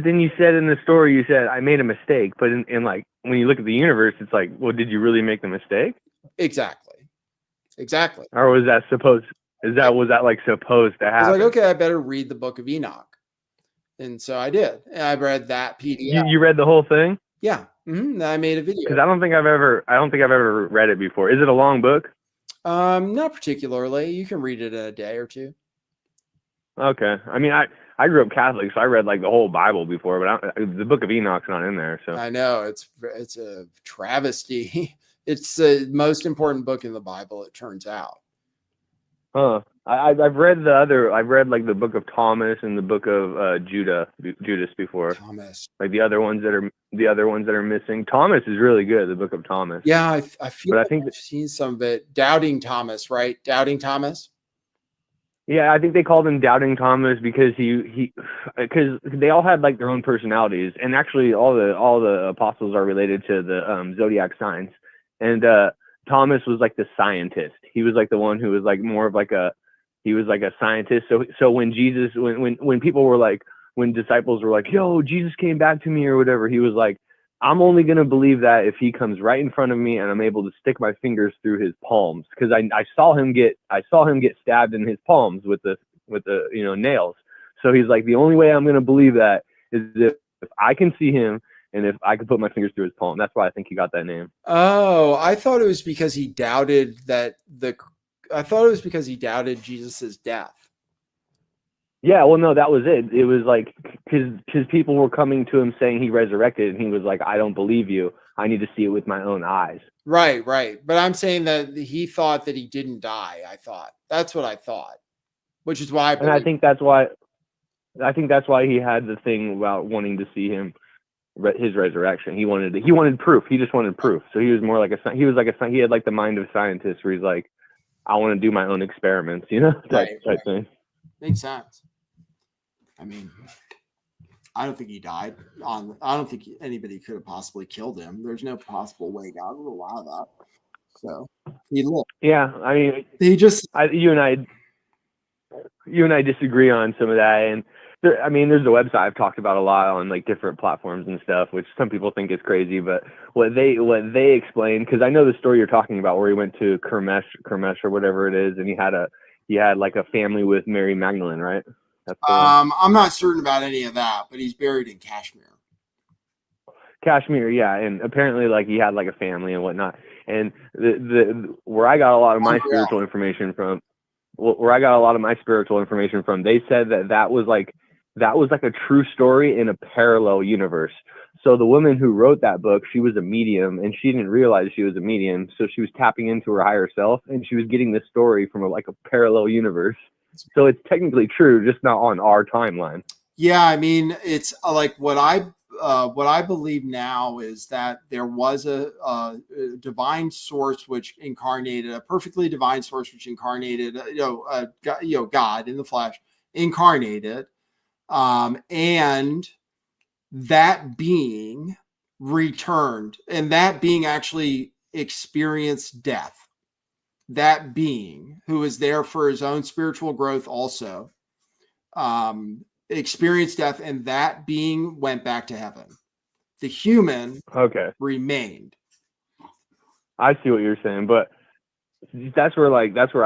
then you said in the story, you said I made a mistake. But in like when you look at the universe, it's like, well, did you really make the mistake? Exactly. Or was that supposed? Was that like supposed to happen? I was like, okay, I better read the Book of Enoch. And so I did. And I read that PDF. You read the whole thing? Yeah. Mm-hmm. I made a video. Because I don't think I've ever read it before. Is it a long book? Not particularly. You can read it in a day or two. Okay. I mean, I grew up Catholic, so I read like the whole Bible before, but the Book of Enoch's not in there. So I know it's a travesty. It's the most important book in the Bible, it turns out. Huh. I've read like the Book of Thomas and the Book of Judas before. Thomas. Like the other ones that are missing. Thomas is really good. The Book of Thomas. Yeah, I feel. But like I've seen some of it. Doubting Thomas, right? Doubting Thomas. Yeah, I think they called him Doubting Thomas because because they all had like their own personalities, and actually all the apostles are related to the zodiac signs, and Thomas was like the scientist. He was like the one who was like more of like he was like a scientist. So when people were like, when disciples were like, yo, Jesus came back to me or whatever, he was like, I'm only going to believe that if he comes right in front of me and I'm able to stick my fingers through his palms. Cause I saw him get stabbed in his palms with the nails. So he's like, the only way I'm going to believe that is if I can see him and if I could put my fingers through his palm. That's why I think he got that name. Oh, I thought it was because he doubted Jesus's death. Yeah, well, no, that was it. It was like because people were coming to him saying he resurrected, and he was like, I don't believe you. I need to see it with my own eyes. Right. But I'm saying that he thought that he didn't die. That's what I thought, which is why. And I think that's why he had the thing about wanting to see his resurrection. He wanted proof. He just wanted proof. So he was more like he had like the mind of a scientist, where he's like, I want to do my own experiments, type thing. Makes sense. I mean, I don't think he died. I don't think anybody could have possibly killed him. There's no possible way God would allow that. So he lived. Yeah, I mean, you and I disagree on some of that, and there's a website I've talked about a lot on like different platforms and stuff, which some people think is crazy, but what they explain, because I know the story you're talking about where he went to Kermesh or whatever it is, and he had like a family with Mary Magdalene, right? That's the one. I'm not certain about any of that, but he's buried in Kashmir, yeah, and apparently like he had like a family and whatnot, and the where I got a lot of my spiritual information from. Where I got a lot of my spiritual information from, they said that was like a true story in a parallel universe. So the woman who wrote that book, she was a medium, and she didn't realize she was a medium. So she was tapping into her higher self, and she was getting this story from a parallel universe. So it's technically true, just not on our timeline. Yeah, I mean, it's like what I believe now is that there was a divine source which incarnated, a perfectly divine source which incarnated, God in the flesh incarnated, and that being returned, and that being actually experienced death. That being, who was there for his own spiritual growth also, experienced death, and that being went back to heaven. The human remained. I see what you're saying, but that's where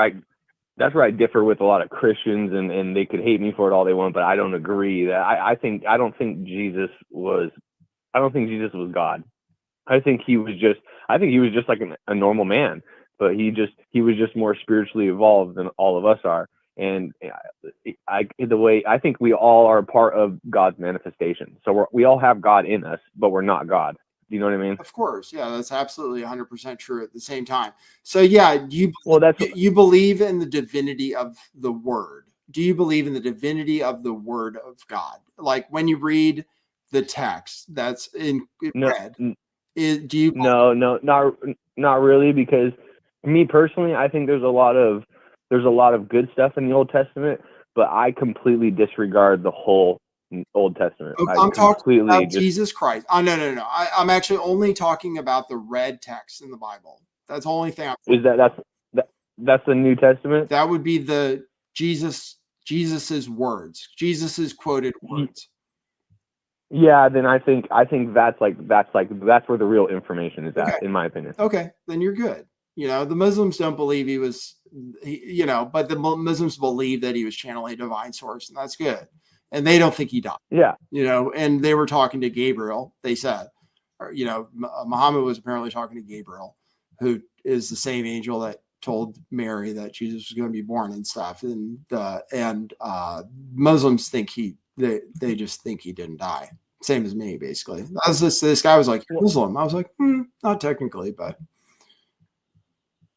I differ with a lot of Christians, and they could hate me for it all they want, but I don't agree that I don't think Jesus was God. I think he was just like a normal man, but he was just more spiritually evolved than all of us are. And I think we all are part of God's manifestation. So we all have God in us, but we're not God. Do you know what I mean? Of course. Yeah, that's absolutely 100% true at the same time. So yeah, you believe in the divinity of the word. Do you believe in the divinity of the word of God? Like when you read the text that's in red, do you? No, not really, because me personally, I think there's a lot of good stuff in the Old Testament, but I completely disregard the whole Old Testament. I'm talking about Jesus Christ. Oh, no. I'm actually only talking about the red text in the Bible. That's the only thing. That's the New Testament? That would be the Jesus's words, Jesus's quoted words. Yeah, then I think that's where the real information is at, in my opinion. Okay, then you're good. The Muslims don't believe he was, but the Muslims believe that he was channeling a divine source, and that's good. And they don't think he died. Yeah. And they were talking to Gabriel, they said, Muhammad was apparently talking to Gabriel, who is the same angel that told Mary that Jesus was going to be born and stuff. And Muslims think they just think he didn't die. Same as me, basically. This guy was like, Muslim. I was like, not technically, but.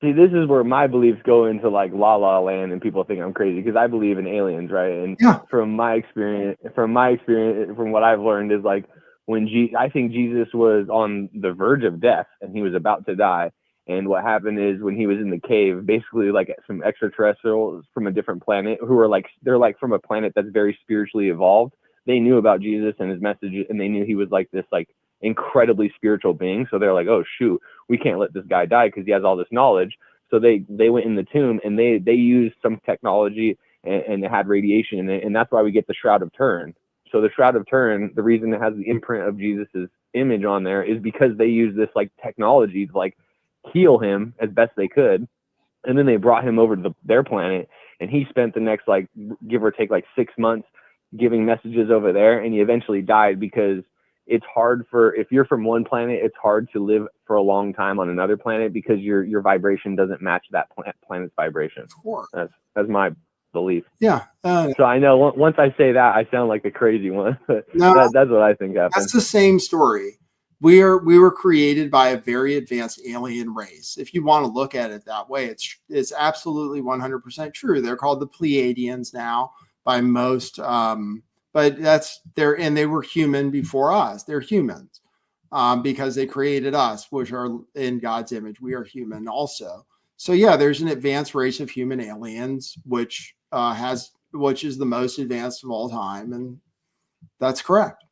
See, this is where my beliefs go into like La La Land, and people think I'm crazy because I believe in aliens, right? And from my experience, from what I've learned is like I think Jesus was on the verge of death and he was about to die. And what happened is when he was in the cave, basically like some extraterrestrials from a different planet who are they're from a planet that's very spiritually evolved. They knew about Jesus and his message, and they knew he was like this incredibly spiritual being. So they're like, oh shoot, we can't let this guy die because he has all this knowledge. So they went in the tomb and they used some technology and they had radiation in it, and that's why we get the Shroud of Turin. So the Shroud of Turin, the reason it has the imprint of Jesus's image on there is because they used this technology to heal him as best they could, and then they brought him over to their planet, and he spent the next give or take 6 months giving messages over there, and he eventually died because it's hard if you're from one planet, it's hard to live for a long time on another planet because your vibration doesn't match that planet's vibration. Of course. That's my belief. Yeah. So I know once I say that, I sound like a crazy one. No, that's what I think happened. That's the same story. We were created by a very advanced alien race. If you want to look at it that way, it's absolutely 100% true. They're called the Pleiadians now by most, but they were human before us. They're humans because they created us, which are in God's image. We are human also. So yeah, there's an advanced race of human aliens, which is the most advanced of all time, and that's correct.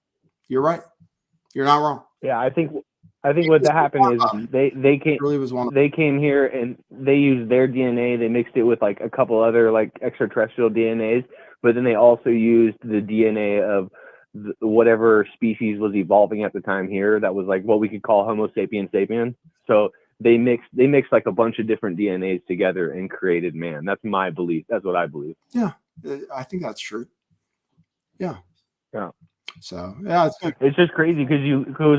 You're right. You're not wrong. Yeah, I think what that happened is they came Really was one. they came here and they used their DNA. They mixed it with like a couple other like extraterrestrial DNAs, but then they also used the DNA of whatever species was evolving at the time here. That was like what we could call Homo sapiens sapiens. So they mixed like a bunch of different DNAs together and created man. That's my belief. That's what I believe. Yeah, I think that's true. Yeah. Yeah. So yeah, it's just crazy because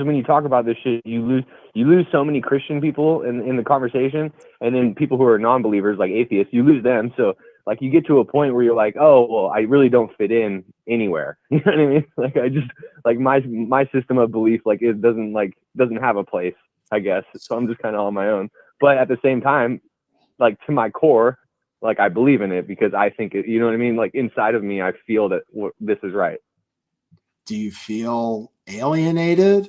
when you talk about this shit, you lose so many Christian people in the conversation, and then people who are non-believers like atheists, you lose them. So like you get to a point where you're like, oh well, I really don't fit in anywhere. You know what I mean? Like I just like my system of belief like it doesn't have a place, I guess. So I'm just kind of on my own. But at the same time, like to my core, like I believe in it because I think it. You know what I mean? Like inside of me, I feel that this is right. Do you feel alienated?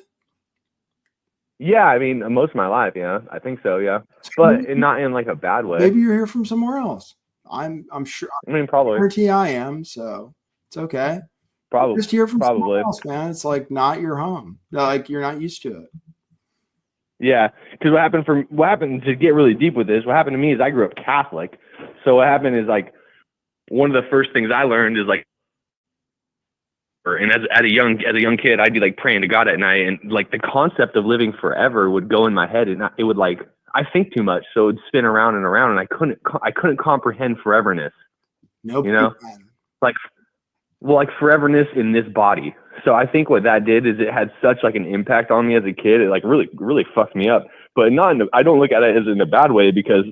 Yeah, I mean, most of my life, yeah, I think so, yeah, but not in like a bad way. Maybe you're here from somewhere else. I'm sure. I mean, probably. I am, so it's okay. Probably. Just hear from probably. somewhere else, man. It's like not your home. Like you're not used to it. Yeah, because what happened to get really deep with this? What happened to me is I grew up Catholic, so what happened is like one of the first things I learned is like. And as a young kid, I'd be like praying to God at night, and like the concept of living forever would go in my head, and it would like I think too much, so it'd spin around and around, and I couldn't comprehend foreverness. Nope. You know, like foreverness in this body. So I think what that did is it had such like an impact on me as a kid. It like really fucked me up, but I don't look at it as in a bad way because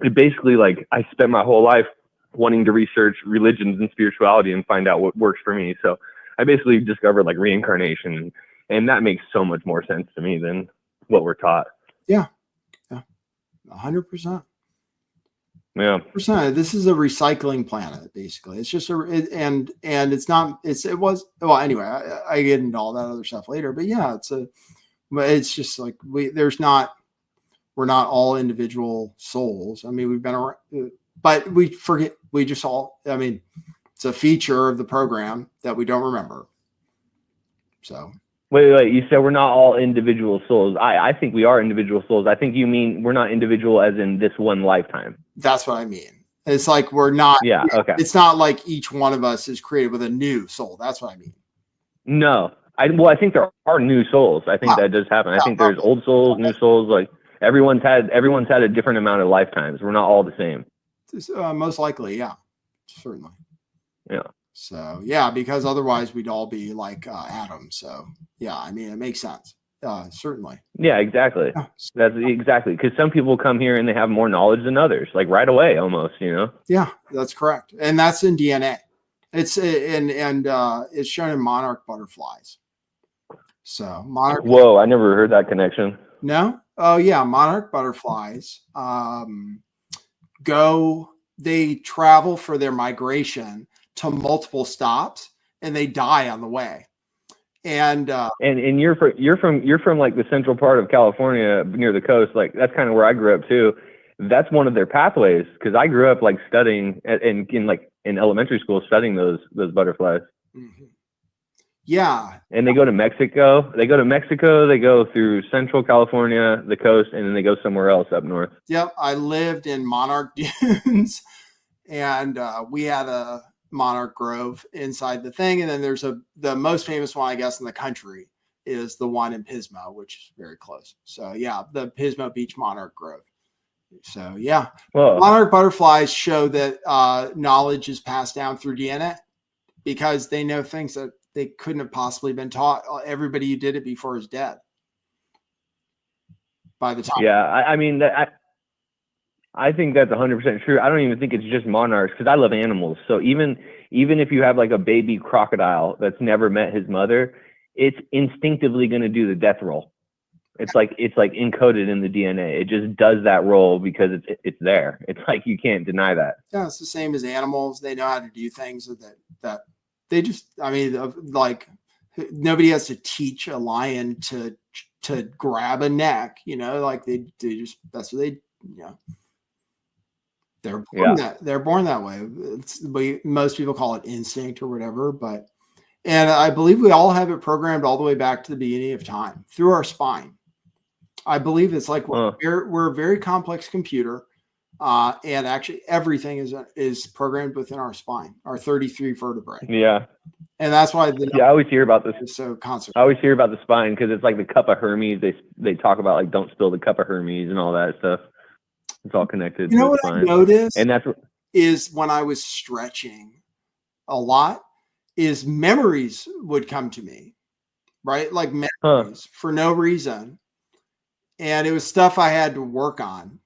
it basically like I spent my whole life wanting to research religions and spirituality and find out what works for me. So I basically discovered like reincarnation, and that makes so much more sense to me than what we're taught. Yeah. 100%. Yeah. This is a recycling planet, basically. It's just and it's not. Anyway, I get into all that other stuff later, but yeah, it's just like we're not all individual souls. I mean, we've been around. But we forget, it's a feature of the program that we don't remember. So. Wait, you said we're not all individual souls. I think we are individual souls. I think you mean we're not individual as in this one lifetime. That's what I mean. It's like we're not. Yeah, okay. It's not like each one of us is created with a new soul. That's what I mean. No. I think there are new souls. I think that does happen. I think there's old souls, new souls. Like everyone's had a different amount of lifetimes. We're not all the same. Most likely, yeah, certainly. Yeah. So yeah, because otherwise we'd all be like atoms. So yeah, I mean it makes sense. Certainly. Yeah, exactly. Yeah. That's exactly because some people come here and they have more knowledge than others, like right away, almost. You know. Yeah, that's correct, and that's in DNA. It's it's shown in monarch butterflies. So monarch. Whoa, I never heard that connection. No. Oh yeah, monarch butterflies. They travel for their migration to multiple stops, and they die on the way. And you're from like the central part of California near the coast. Like that's kind of where I grew up too. That's one of their pathways because I grew up like studying in elementary school studying those butterflies. Mm-hmm. Yeah. And they go to Mexico. They go through central California, the coast, and then they go somewhere else up north. Yep. I lived in Monarch Dunes, and we had a monarch grove inside the thing. And then there's the most famous one, I guess, in the country is the one in Pismo, which is very close. So yeah, the Pismo Beach Monarch Grove. So yeah, Whoa. Monarch butterflies show that knowledge is passed down through DNA because they know things that they couldn't have possibly been taught. Everybody who did it before is dead by the time. Yeah, I mean, I think that's 100% true. I don't even think it's just monarchs because I love animals. So even if you have like a baby crocodile that's never met his mother, it's instinctively going to do the death roll. It's like encoded in the DNA. It just does that role because it's there. It's like you can't deny that. Yeah, it's the same as animals. They know how to do things that they just. I mean, like nobody has to teach a lion to grab a neck. You know, like they just that's what they. You know. They're born that way. Most people call it instinct or whatever, and I believe we all have it programmed all the way back to the beginning of time through our spine. I believe it's like we're a very complex computer, and actually everything is programmed within our spine, our 33 vertebrae. Yeah. And that's why I always hear about this. Is so constant. I always hear about the spine because it's like the cup of Hermes. They talk about like don't spill the cup of Hermes and all that stuff. It's all connected. You know to the what spine. I noticed? And that's is when I was stretching a lot, is memories would come to me, right? Like memories for no reason. And it was stuff I had to work on.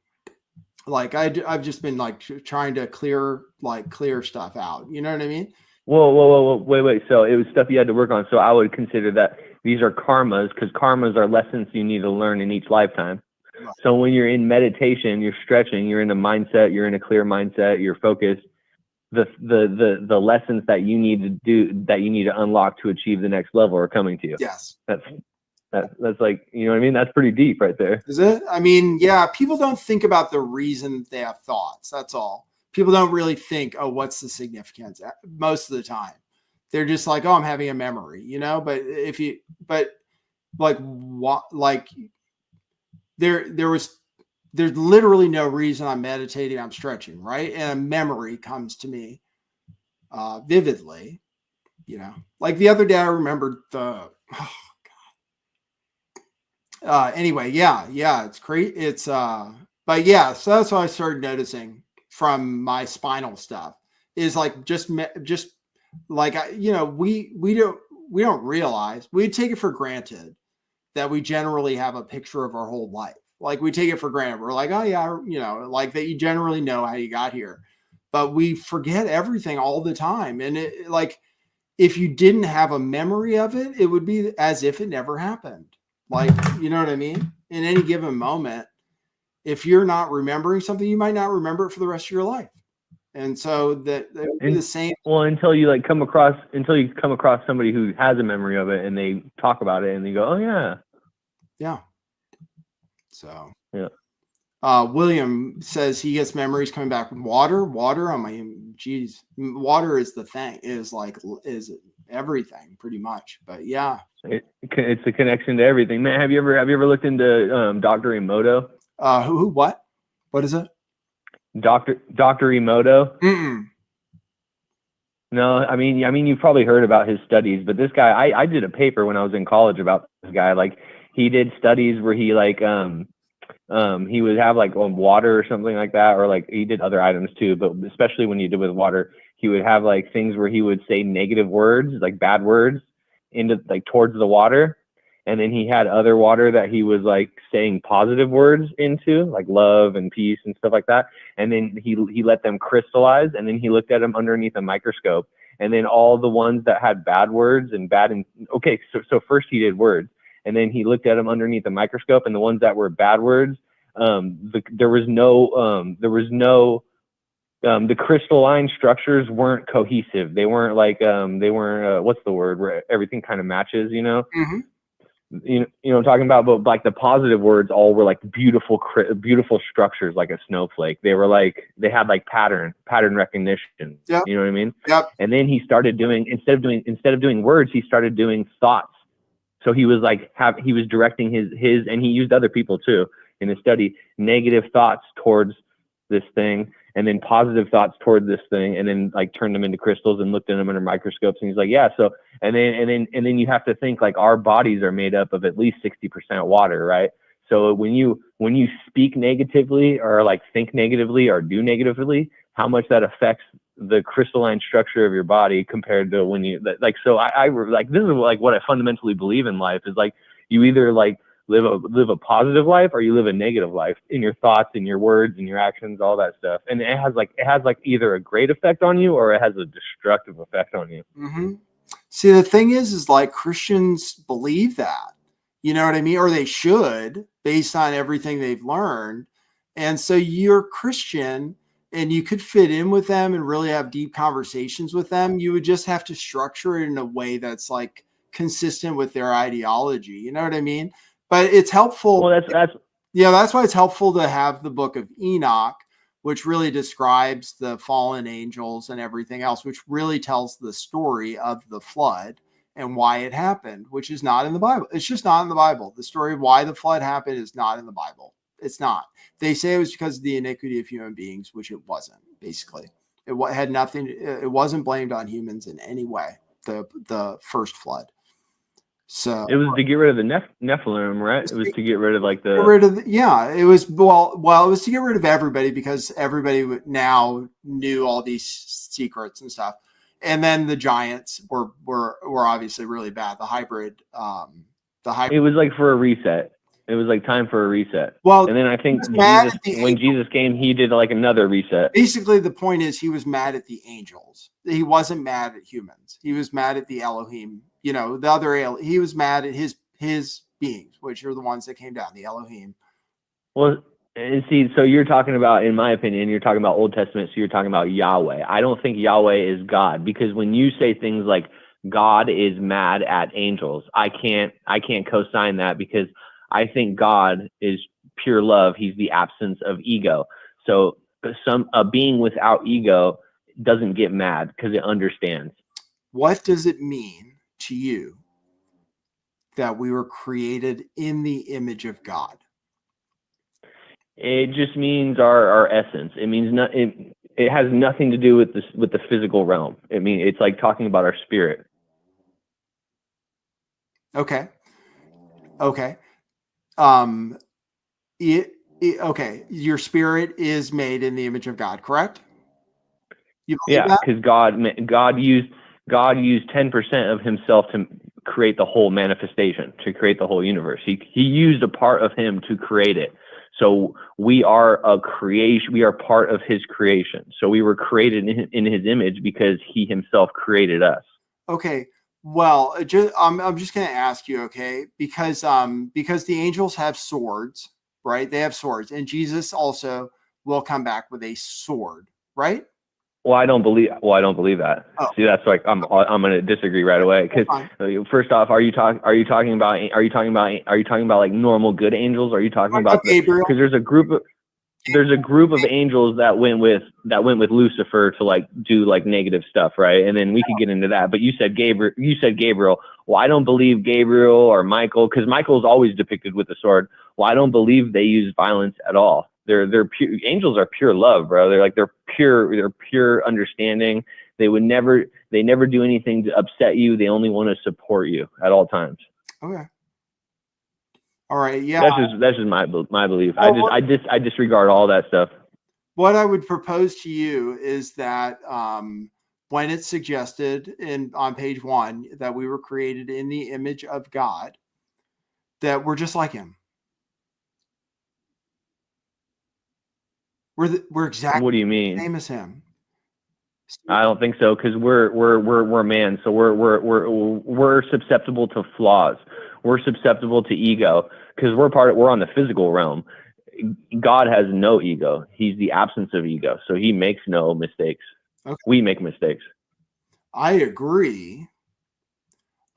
Like I've just been like trying to clear stuff out. You know what I mean? Whoa, wait. So it was stuff you had to work on. So I would consider that these are karmas because karmas are lessons you need to learn in each lifetime. Right. So when you're in meditation, you're stretching, you're in a mindset, you're in a clear mindset, you're focused. The lessons that you need to do, that you need to unlock to achieve the next level are coming to you. Yes. That's like, you know what I mean? That's pretty deep right there. Is it? I mean, yeah, people don't think about the reason they have thoughts. That's all. People don't really think, oh, what's the significance? Most of the time. They're just like, oh, I'm having a memory, you know? There's literally no reason I'm meditating, I'm stretching, right? And a memory comes to me vividly, you know? Like the other day, I remembered anyway, yeah, it's great. But yeah, so that's what I started noticing from my spinal stuff is like just like, you know, we don't realize, we take it for granted that we generally have a picture of our whole life. Like we take it for granted. We're like, oh yeah, you know, like that you generally know how you got here, but we forget everything all the time. And it, like, if you didn't have a memory of it, it would be as if it never happened. Like, you know what I mean? In any given moment, if you're not remembering something, you might not remember it for the rest of your life. And so that would be the same. Well, until you come across somebody who has a memory of it and they talk about it and they go, oh yeah. Yeah. So, yeah. William says he gets memories coming back with water. I mean, geez, water is the thing, is everything pretty much. But yeah. It's a connection to everything, man. Have you ever looked into Dr. Emoto? What is it? Dr. Emoto? Mm-mm. No, I mean you've probably heard about his studies, but this guy, I did a paper when I was in college about this guy. Like he did studies where he he would have like water or something like that, or like he did other items too, but especially when you did with water, he would have like things where he would say negative words, like bad words, into like towards the water, and then he had other water that he was like saying positive words into, like love and peace and stuff like that, and then he let them crystallize, and then he looked at them underneath a microscope, and then all the ones that had bad words and so first he did words, and then he looked at them underneath the microscope, and the ones that were bad words, there was no the crystalline structures weren't cohesive. They weren't like what's the word where everything kind of matches, you know? Mm-hmm. You know what I'm talking about? But like the positive words all were like beautiful structures, like a snowflake. They were like, they had like pattern recognition. Yep. You know what I mean? Yep. And then he started doing, instead of doing words, he started doing thoughts. So he was like, he was directing his, and he used other people too in his study, negative thoughts towards this thing, and then positive thoughts toward this thing, and then like turned them into crystals and looked at them under microscopes. And he's like, yeah. So, and then you have to think like our bodies are made up of at least 60% water, right? So when you speak negatively or like think negatively or do negatively, how much that affects the crystalline structure of your body compared to when you like, so I like, this is like what I fundamentally believe in life is like, you either like live a positive life or you live a negative life in your thoughts and your words and your actions, all that stuff. And it has like either a great effect on you or it has a destructive effect on you. Mm-hmm. See, the thing is like Christians believe that, you know what I mean? Or they should, based on everything they've learned. And so you're Christian and you could fit in with them and really have deep conversations with them. You would just have to structure it in a way that's like consistent with their ideology. You know what I mean? But it's helpful. Well, that's why it's helpful to have the book of Enoch, which really describes the fallen angels and everything else, which really tells the story of the flood and why it happened, which is not in the Bible. It's just not in the Bible. The story of why the flood happened is not in the Bible. It's not. They say it was because of the iniquity of human beings, which it wasn't, basically. It had nothing, it wasn't blamed on humans in any way, the first flood. So it was to get rid of the Nephilim, right? It was to get rid of like it was, it was to get rid of everybody, because everybody now knew all these secrets and stuff. And then the giants were obviously really bad. The hybrid. It was like for a reset. It was like time for a reset. Well, and then I think when Jesus came, he did like another reset. Basically, the point is he was mad at the angels. He wasn't mad at humans. He was mad at the Elohim. You know, the other. He was mad at his beings, which are the ones that came down, the Elohim. Well, and see, so you're talking about, in my opinion, you're talking about Old Testament. So you're talking about Yahweh. I don't think Yahweh is God, because when you say things like God is mad at angels, I can't co-sign that, because I think God is pure love. He's the absence of ego. So a being without ego doesn't get mad because it understands. What does it mean to you that we were created in the image of God? It just means our essence. It means it has nothing to do with the physical realm. I mean, it's like talking about our spirit. Okay. Your spirit is made in the image of God, correct? Because God used 10% of himself to create the whole manifestation, to create the whole universe. He used a part of him to create it. So we are a creation. We are part of his creation. So we were created in his image because he himself created us. Okay. Well, I'm just going to ask you, okay, because the angels have swords, right? They have swords, and Jesus also will come back with a sword, right? Well, I don't believe that. Oh. See, that's like I'm going to disagree right away, because first off, are you talking about like normal good angels? Or are you talking about Gabriel? Because there's a group of angels that went with Lucifer to like do like negative stuff, right? And then we could get into that. But you said Gabriel. Well, I don't believe Gabriel or Michael, because Michael is always depicted with a sword. Well, I don't believe they use violence at all. They're pure, angels are pure love, bro. They're pure understanding. They never do anything to upset you. They only want to support you at all times. Okay. All right. Yeah. That's just my belief. I disregard all that stuff. What I would propose to you is that when it's suggested on page 1 that we were created in the image of God, that we're just like him. We're exactly What do you mean? the same as him. I don't think so, because we're man, so we're susceptible to flaws. We're susceptible to ego, because we're on the physical realm. God has no ego. He's the absence of ego, so he makes no mistakes. Okay. We make mistakes. I agree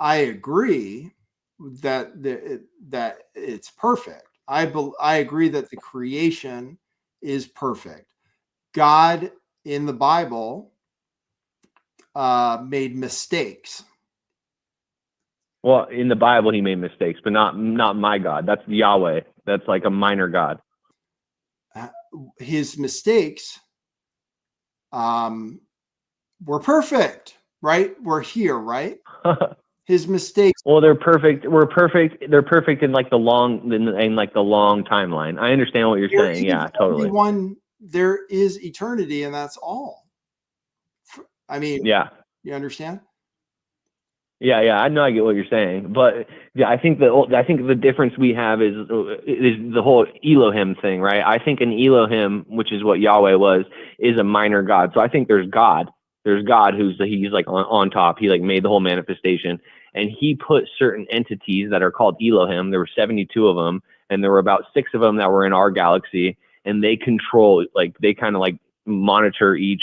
that it's perfect. I agree that the creation is perfect. God in the Bible made mistakes. Well, in the Bible, he made mistakes, but not my God. That's Yahweh. That's like a minor God. His mistakes were perfect, right? We're here, right? His mistakes. Well, they're perfect. We're perfect. They're perfect in like the long timeline. I understand what you're saying. Yeah, totally. There is eternity, and that's all. I mean, yeah. You understand? Yeah, I know, I get what you're saying, but yeah, I think the difference we have is the whole Elohim thing, right? I think an Elohim, which is what Yahweh was, is a minor God. So I think there's God he's like on top. He like made the whole manifestation, and he put certain entities that are called Elohim. There were 72 of them, and there were about 6 of them that were in our galaxy, and they control, like they kind of like monitor each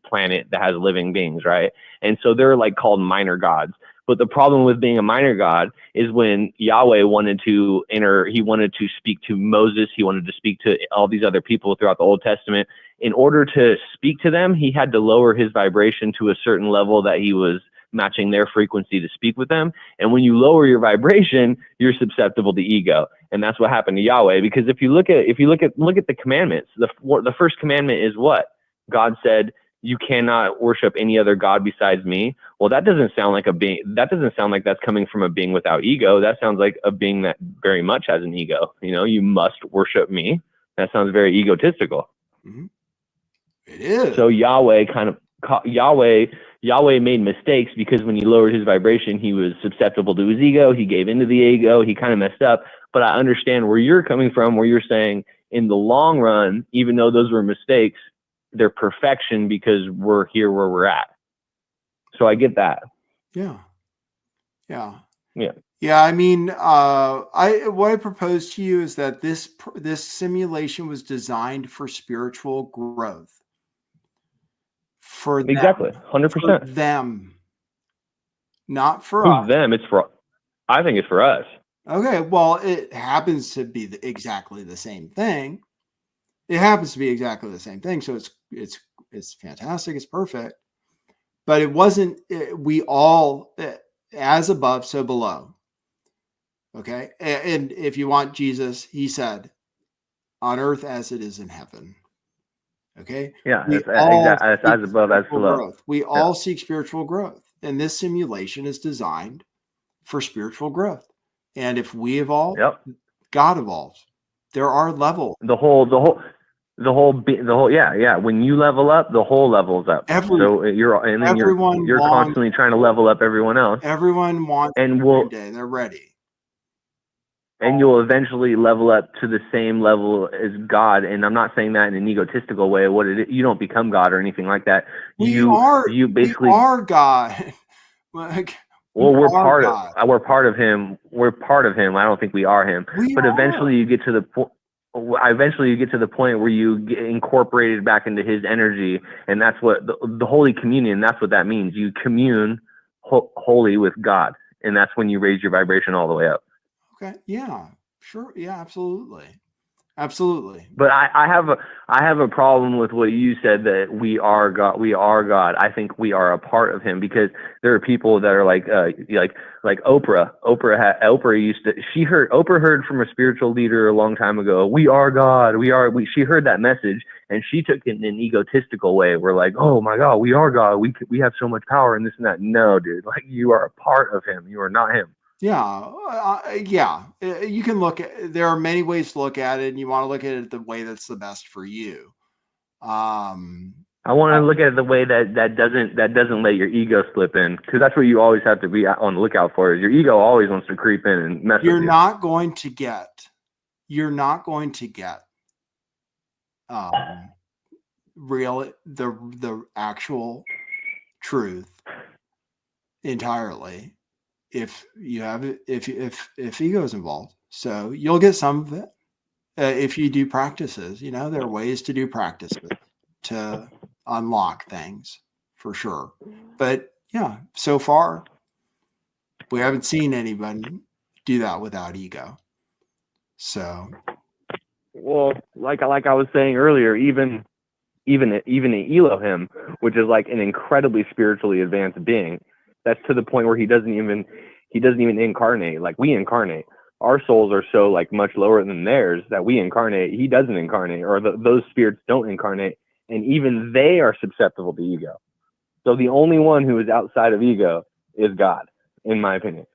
planet that has living beings, right? And so they're like called minor gods. But the problem with being a minor god is when Yahweh wanted to he wanted to speak to Moses, he wanted to speak to all these other people throughout the Old Testament. In order to speak to them, he had to lower his vibration to a certain level that he was matching their frequency to speak with them. And when you lower your vibration, you're susceptible to ego. And that's what happened to Yahweh. Because if you look at the commandments, the first commandment is what? God said, you cannot worship any other god besides me. Well, that doesn't sound like that's coming from a being without ego. That sounds like a being that very much has an ego. You must worship me. That sounds very egotistical. Mm-hmm. It is. So Yahweh made mistakes because when he lowered his vibration, he was susceptible to his ego. He gave into the ego. He kind of messed up. But I understand where you're coming from, where you're saying in the long run, even though those were mistakes, they're perfection because we're here where we're at. So I get that. Yeah. Yeah. I mean, what I propose to you is that this simulation was designed for spiritual growth. For them, exactly, 100%. For them, not for Who's us. Them? I think it's for us. Okay, well, it happens to be exactly the same thing. It happens to be exactly the same thing, so it's fantastic. It's perfect, but it wasn't. We all, as above, so below. Okay, and if you want Jesus, he said, "On earth as it is in heaven." Okay. Yeah, it's as above, as below. Growth. We all seek spiritual growth, and this simulation is designed for spiritual growth. And if we evolve, God evolves. There are levels. The whole, yeah. When you level up, the whole levels up. So you're constantly trying to level up everyone else. Everyone wants, and they're ready. And you'll eventually level up to the same level as God. And I'm not saying that in an egotistical way. You don't become God or anything like that. We are God. We're part of him. We're part of him. I don't think we are him. Eventually you get to the point. Eventually you get to the point where you get incorporated back into his energy, and that's what the Holy Communion. That's what that means. You commune wholly with God, and that's when you raise your vibration all the way up. Okay. Yeah. Sure. Yeah. Absolutely. But I have a problem with what you said, that we are God. We are God. I think we are a part of him, because there are people that are like Oprah. Oprah heard from a spiritual leader a long time ago. We are God. She heard that message, and she took it in an egotistical way. We're like, oh my God, we are God. We have so much power and this and that. No, dude. Like, you are a part of him. You are not him. Yeah. You can there are many ways to look at it, and you want to look at it the way that's the best for you. I want to look at it the way that doesn't let your ego slip in, because that's what you always have to be on the lookout for. Is your ego always wants to creep in and mess with you. You're not going to get the actual truth entirely if ego is involved. So you'll get some of it if you do practices. There are ways to do practices to unlock things, for sure. But yeah, so far we haven't seen anybody do that without ego. So, well, like I was saying earlier, even an Elohim, which is like an incredibly spiritually advanced being, that's to the point where he doesn't even incarnate like we incarnate. Our souls are so like much lower than theirs that we incarnate. He doesn't incarnate, or those spirits don't incarnate, and even they are susceptible to ego. So the only one who is outside of ego is God, in my opinion.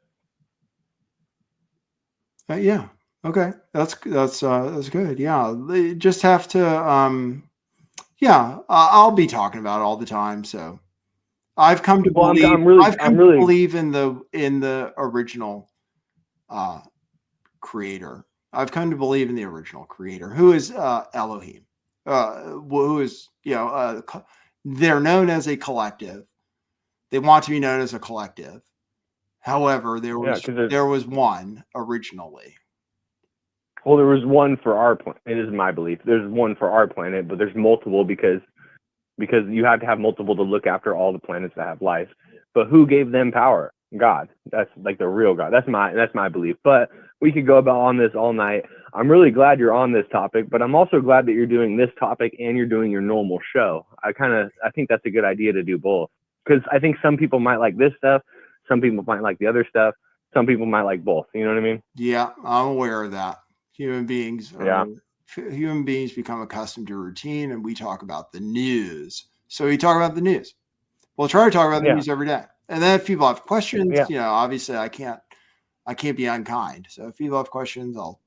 Yeah. Okay. That's good. Yeah. They just have to. I'll be talking about it all the time. So I've come to believe in the original creator. I've come to believe in the original creator, who is Elohim, who is they're known as a collective. They want to be known as a collective. However, there was one originally. Well, there was one for our planet. It is my belief. There's one for our planet, but there's multiple because you have to have multiple to look after all the planets that have life. But who gave them power? God. That's like the real God. That's my belief. But we could go about on this all night. I'm really glad you're on this topic, but I'm also glad that you're doing this topic and you're doing your normal show. I think that's a good idea to do both, because I think some people might like this stuff, some people might like the other stuff, some people might like both. You know what I mean? Yeah, I'm aware of that. Human beings become accustomed to routine, and we talk about the news. So we talk about the news. We'll try to talk about the news every day. And then if people have questions, obviously I can't be unkind. So if people have questions, I'll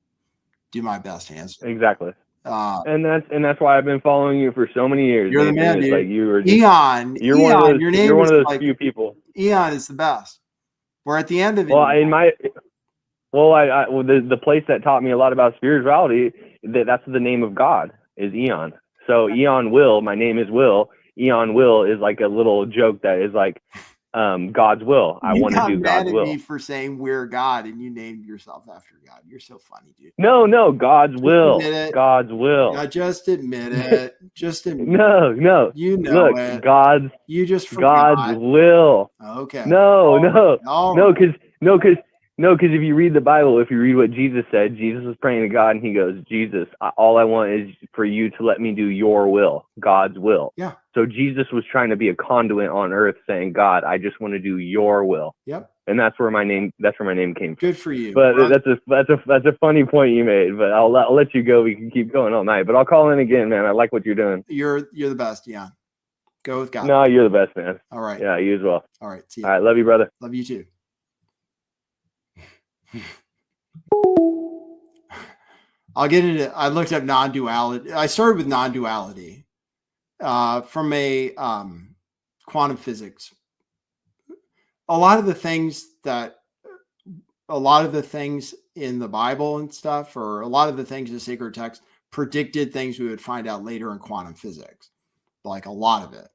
do my best to answer. Exactly. And that's why I've been following you for so many years. You're the man, dude. Like you are Eon. You're one of those. You're one of those few people. Eon is the best. We're at the end of it. The place that taught me a lot about spirituality, that's the name of God, is Eon. So Eon Will, my name is Will. Eon Will is like a little joke that is like God's will. I want to do God's will. You got mad at me for saying we're God and you named yourself after God. You're so funny, dude. No, God's will. God's will. Yeah, just admit it. Just admit No. You know Look, it. You just forgot. God's will. Okay. Because if you read the Bible, if you read what Jesus said, Jesus was praying to God and he goes, Jesus, all I want is for you to let me do your will, God's will. Yeah. So Jesus was trying to be a conduit on earth saying, God, I just want to do your will. Yep. And that's where my name came from. Good for you. But that's a funny point you made, but I'll let you go. We can keep going all night, but I'll call in again, man. I like what you're doing. You're the best, Jan. Go with God. No, you're the best, man. All right. Yeah, you as well. All right. See you. All right. Love you, brother. Love you too. I looked up non-duality. I started with non-duality from a quantum physics. A lot of the things in the Bible and stuff, or a lot of the things in sacred text, predicted things we would find out later in quantum physics, like a lot of it.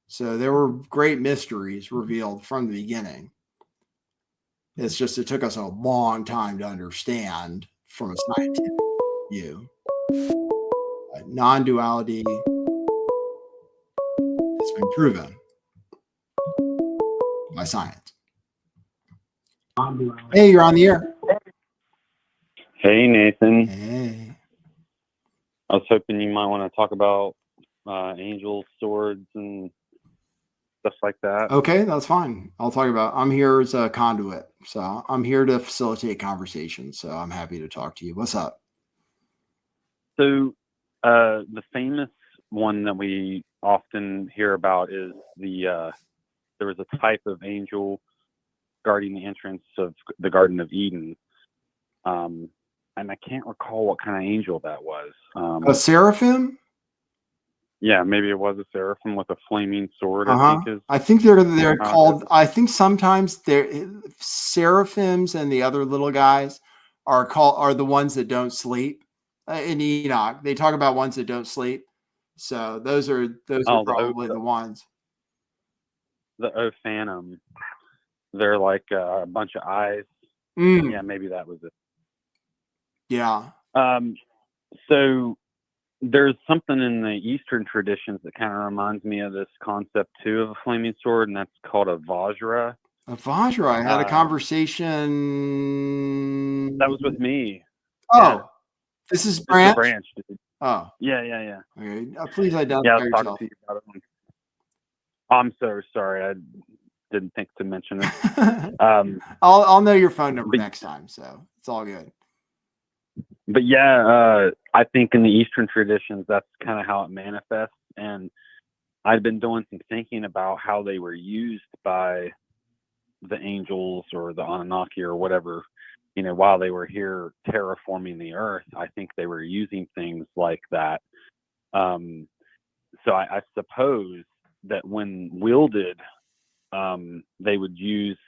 So there were great mysteries revealed from the beginning. It's just, it took us a long time to understand from a scientific view. Non-duality has been proven by science. Hey, you're on the air. Hey, Nathan. Hey. I was hoping you might want to talk about angels, swords, and stuff like that. Okay, that's fine. I'm here as a conduit. So I'm here to facilitate conversations. So I'm happy to talk to you. What's up? So the famous one that we often hear about is there was a type of angel guarding the entrance of the Garden of Eden. And I can't recall what kind of angel that was. A seraphim? Yeah, maybe it was a seraphim with a flaming sword. I think they're called. I think sometimes seraphims and the other little guys are the ones that don't sleep. In Enoch, they talk about ones that don't sleep. So those are probably the ones. The Phantom. They're like a bunch of eyes. Yeah, maybe that was it. Yeah. So there's something in the Eastern traditions that kind of reminds me of this concept too of a flaming sword, and that's called a Vajra. A Vajra. I had a conversation. That was with me. Oh, yeah. This is Branch. Branch, dude. Oh, yeah. Okay. Please identify yourself. Talking to you about it. I'm so sorry. I didn't think to mention it. I'll know your phone number next time, so it's all good. But yeah, I think in the Eastern traditions, that's kind of how it manifests. And I've been doing some thinking about how they were used by the angels or the Anunnaki or whatever, while they were here terraforming the earth. I think they were using things like that. So I suppose that when wielded, they would use,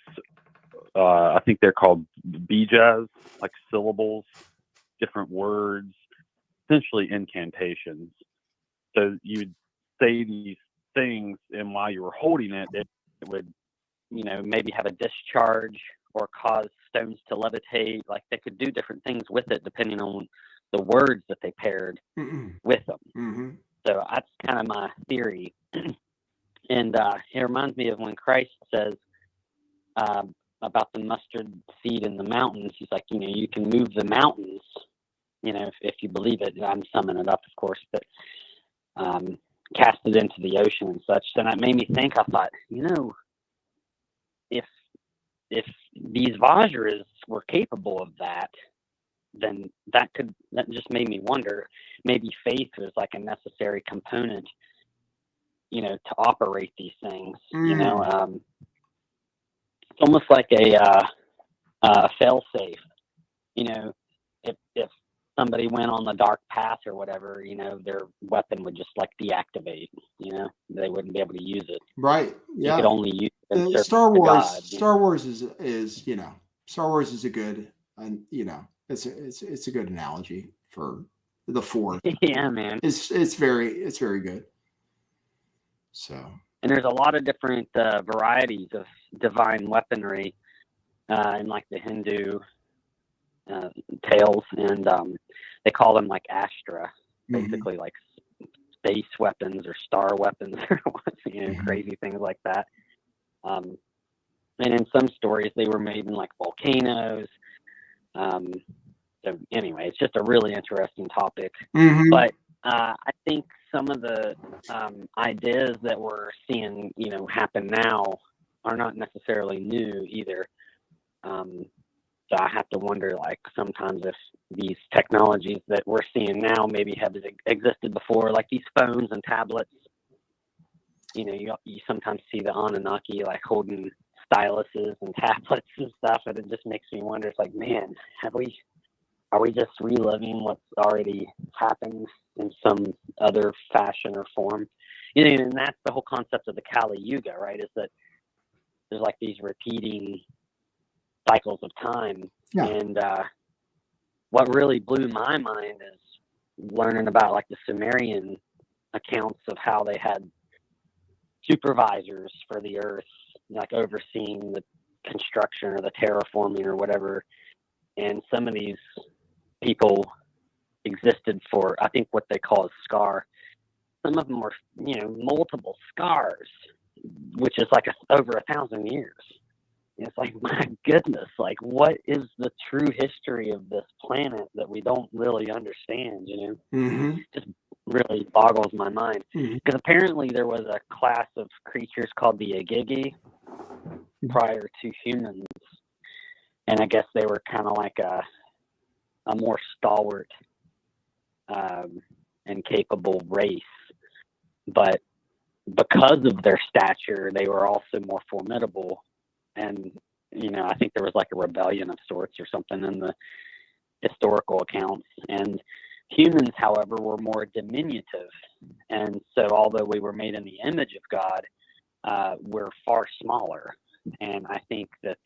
I think they're called bijas, like syllables, different words, essentially incantations. So you'd say these things, and while you were holding it, it would, maybe have a discharge or cause stones to levitate. Like they could do different things with it depending on the words that they paired with them. Mm-hmm. So that's kind of my theory. And it reminds me of when Christ says, about the mustard seed in the mountains. He's like, you can move the mountains, if you believe it. I'm summing it up, of course, but cast it into the ocean and such. And that made me think. I thought, if these Vajras were capable of that, then that just made me wonder. Maybe faith was like a necessary component, to operate these things. It's almost like a fail-safe. If somebody went on the dark path or whatever, their weapon would just like deactivate. They wouldn't be able to use it. Right. Yeah. You could only use it in service Star to Wars. God, Star Wars is Star Wars is a good, and it's a good analogy for the Force. Yeah, man. It's very good. So. And there's a lot of different varieties of divine weaponry in like the Hindu tales, and they call them like Astra, basically like space weapons or star weapons, or crazy things like that. And in some stories, they were made in like volcanoes. So anyway, it's just a really interesting topic. But I think some of the ideas that we're seeing, happen now are not necessarily new either. So I have to wonder, like, sometimes if these technologies that we're seeing now maybe have existed before, like these phones and tablets. You sometimes see the Anunnaki like holding styluses and tablets and stuff, and it just makes me wonder. It's like, man, are we just reliving what's already happened in some other fashion or form? And that's the whole concept of the Kali Yuga, right? Is that there's like these repeating cycles of time. Yeah. And what really blew my mind is learning about like the Sumerian accounts of how they had supervisors for the earth, like overseeing the construction or the terraforming or whatever. And some of these people existed for, I think, what they call a scar. Some of them were, multiple scars, which is like over 1,000 years. It's like, my goodness, like, what is the true history of this planet that we don't really understand, Just really boggles my mind. Because apparently there was a class of creatures called the Agigi prior to humans. And I guess they were kind of like a more stalwart and capable race. But because of their stature, they were also more formidable. And, I think there was like a rebellion of sorts or something in the historical accounts. And humans, however, were more diminutive. And so although we were made in the image of God, we're far smaller. And I think that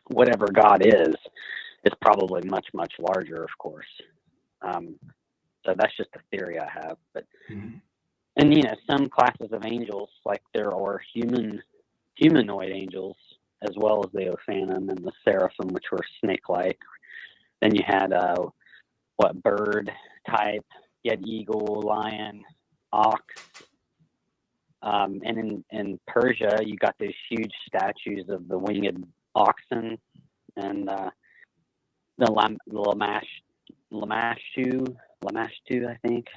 whatever God is probably much, much larger, of course. So that's just a theory I have. But and some classes of angels, like there are humanoid angels, as well as the Ophanim and the Seraphim, which were snake-like. Then you had bird type. You had eagle, lion, ox. And in Persia, you got those huge statues of the winged oxen and the Lamashtu, I think.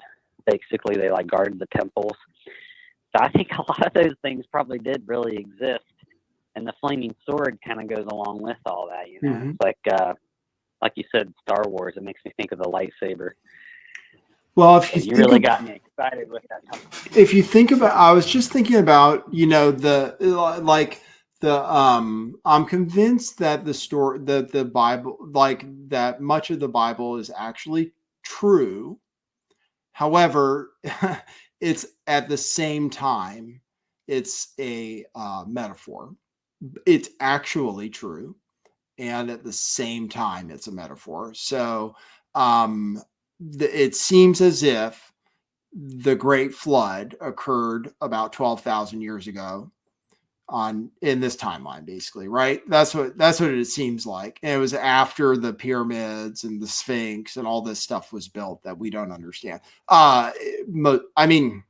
Basically, they like guarded the temples. So I think a lot of those things probably did really exist. And the flaming sword kind of goes along with all that, It's like you said, Star Wars. It makes me think of the lightsaber. Well, if you really got me excited with that topic. If you think about, I was just thinking about, I'm convinced that the story, that the Bible, like that much of the Bible is actually true. However, it's at the same time, it's a metaphor. It's actually true. And at the same time, it's a metaphor. So it seems as if the Great Flood occurred about 12,000 years ago in this timeline, basically, right? That's what it seems like. And it was after the pyramids and the Sphinx and all this stuff was built that we don't understand. I mean,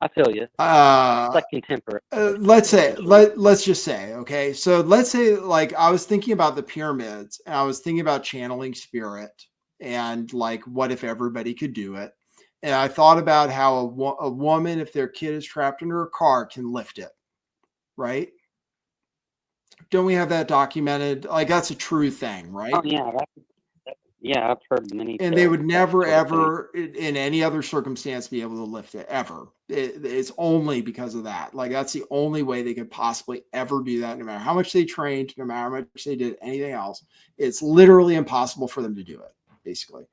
I feel you. It's like contemporary. Let's just say, okay, so let's say, like, I was thinking about the pyramids and I was thinking about channeling spirit and like, what if everybody could do it? And I thought about how a woman, if their kid is trapped under a car, can lift it, right? Don't we have that documented? Like, that's a true thing, right? Oh yeah, yeah, I've heard many. And they would never, ever, in any other circumstance, be able to lift it ever. It's only because of that. Like, that's the only way they could possibly ever do that, no matter how much they trained, no matter how much they did anything else. It's literally impossible for them to do it, basically.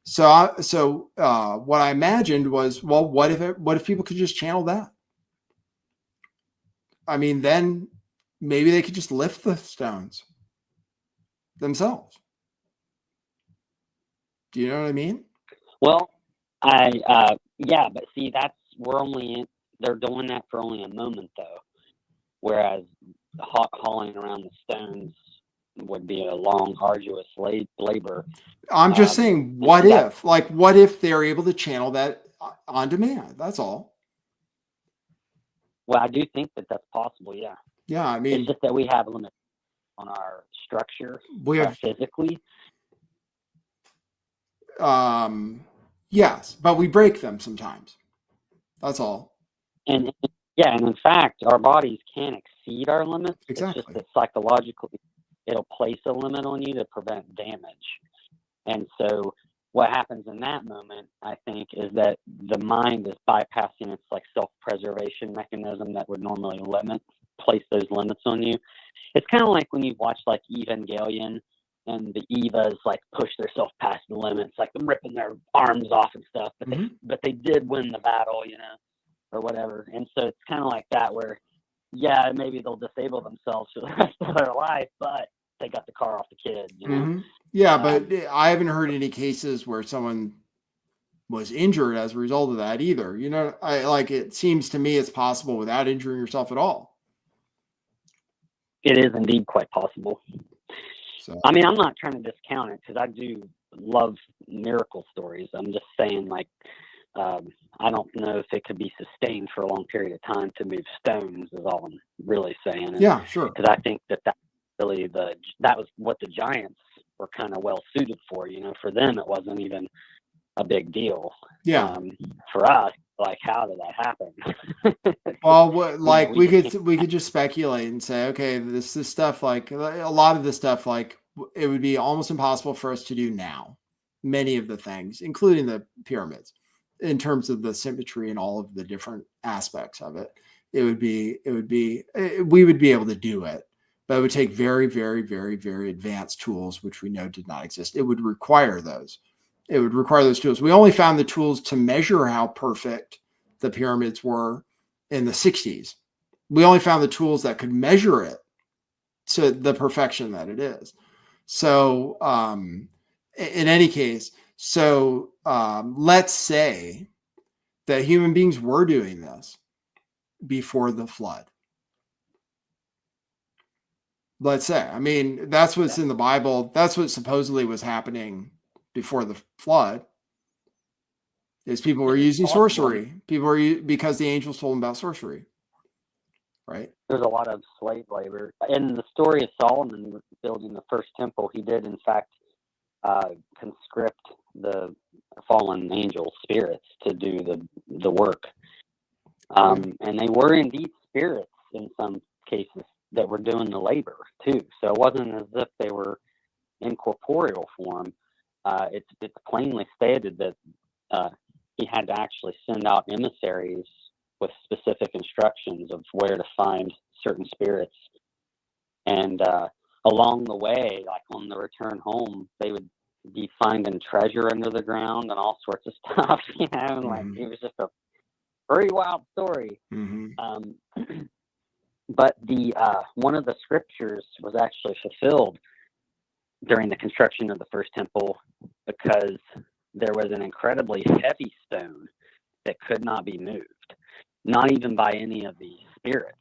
So what I imagined was, well, what if people could just channel that? I mean, then maybe they could just lift the stones themselves. Do you know what I mean? Well, yeah, but see, they're doing that for only a moment though, whereas hauling around the stones would be a long, arduous labor. I'm just saying, what if they're able to channel that on demand? That's all. Well, I do think that that's possible. Yeah. Yeah, I mean, it's just that we have limits on our structure. We have physically. Yes, but we break them sometimes. That's all. And in fact, our bodies can exceed our limits. Exactly. It's just that psychologically, it'll place a limit on you to prevent damage. And so what happens in that moment, I think, is that the mind is bypassing its like self-preservation mechanism that would normally place those limits on you. It's kind of like when you watch like Evangelion and the Evas like push themselves past the limits, like them ripping their arms off and stuff, but they did win the battle, or whatever. And so it's kind of like that where, yeah, maybe they'll disable themselves for the rest of their life, but they got the car off the kid, Yeah, but I haven't heard any cases where someone was injured as a result of that either. It seems to me it's possible without injuring yourself at all. It is indeed quite possible. So, I mean, I'm not trying to discount it because I do love miracle stories. I'm just saying, like, I don't know if it could be sustained for a long period of time to move stones is all I'm really saying. Yeah, sure. Because I think that really that was what the giants were kind of well suited for. For them, it wasn't even a big deal. Yeah. For us, like, how did that happen? Well, we could just speculate and say, okay, this stuff, like a lot of this stuff, like it would be almost impossible for us to do now. Many of the things, including the pyramids, in terms of the symmetry and all of the different aspects of it, we would be able to do it, but it would take very, very, very, very advanced tools, which we know did not exist. It would require those. It would require those tools. We only found the tools to measure how perfect the pyramids were in the 60s. We only found the tools that could measure it to the perfection that it is. So, in any case, let's say that human beings were doing this before the flood. Let's say, I mean, that's what's in the Bible. That's what supposedly was happening before the flood. Is people were using sorcery. People were because the angels told them about sorcery. Right. There's a lot of slave labor. In the story of Solomon building the first temple, he did in fact conscript the fallen angel spirits to do the work. And they were indeed spirits in some cases that were doing the labor too. So it wasn't as if they were in corporeal form. It's plainly stated that he had to actually send out emissaries with specific instructions of where to find certain spirits. And along the way, like on the return home, they would be finding treasure under the ground and all sorts of stuff, and like it was just a very wild story. But the one of the scriptures was actually fulfilled during the construction of the first temple, because there was an incredibly heavy stone that could not be moved, not even by any of the spirits,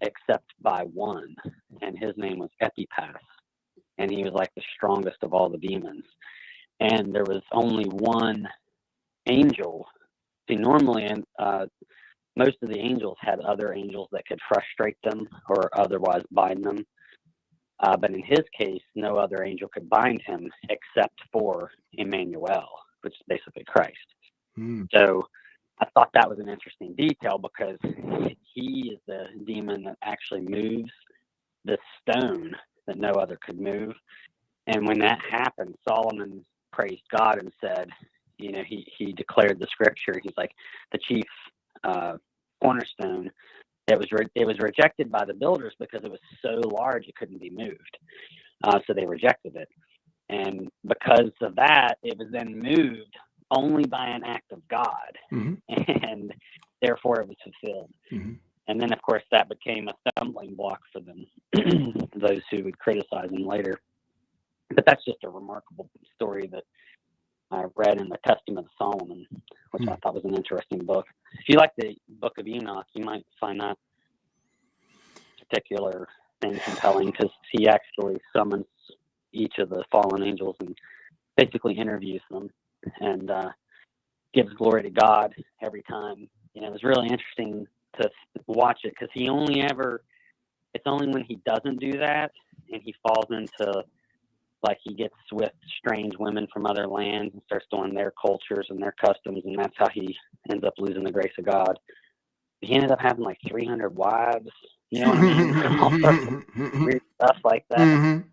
except by one, and his name was Epipas, and he was like the strongest of all the demons. And there was only one angel. See, normally most of the angels had other angels that could frustrate them or otherwise bind them. But in his case, no other angel could bind him except for Emmanuel, which is basically Christ. So I thought that was an interesting detail because he is the demon that actually moves the stone that no other could move. And when that happened, Solomon praised God and said, you know, he declared the scripture. He's like, the chief cornerstone. It was rejected by the builders because it was so large it couldn't be moved. So they rejected it. And because of that, it was then moved only by an act of God. And therefore it was fulfilled. And then, of course, that became a stumbling block for them, those who would criticize him later. But that's just a remarkable story that I read in the Testament of Solomon, which I thought was an interesting book. If you like the Book of Enoch, you might find that particular thing compelling because he actually summons each of the fallen angels and basically interviews them and gives glory to God every time. You know, it was really interesting to watch it because it's only when he doesn't do that and he falls into, like, he gets with strange women from other lands and starts doing their cultures and their customs, and that's how he ends up losing the grace of God. He ended up having like 300 wives, you know what I mean? All sorts of weird stuff like that.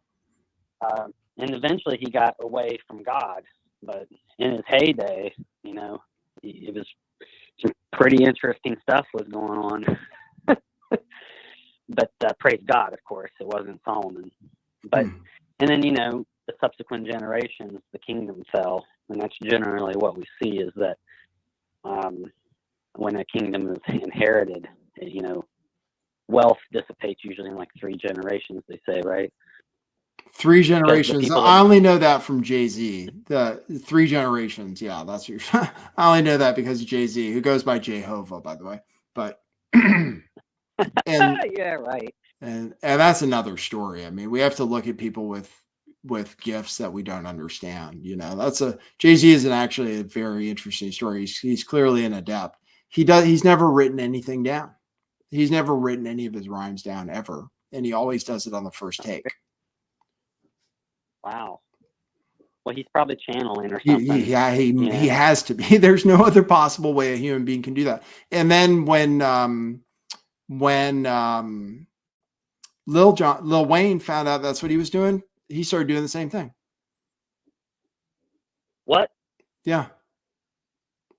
And eventually he got away from God, but in his heyday, you know, it was some pretty interesting stuff was going on. But praise God, of course, it wasn't Solomon. But and then, you know, the subsequent generations, the kingdom fell, and that's generally what we see is that when a kingdom is inherited, you know, wealth dissipates usually in like 3 generations, they say, right? 3 generations. I only know that from Jay-Z. The 3 generations. Yeah, that's your. I only know that because of Jay-Z, who goes by Jehovah, by the way. But and yeah, right. And that's another story. I mean, we have to look at people with gifts that we don't understand. You know, Jay-Z is actually a very interesting story. He's clearly an adept. He's never written anything down. He's never written any of his rhymes down ever, and he always does it on the first take. Wow. Well, he's probably channeling or something. He has to be. There's no other possible way a human being can do that. And then when Lil Wayne found out that's what he was doing, he started doing the same thing. What? Yeah.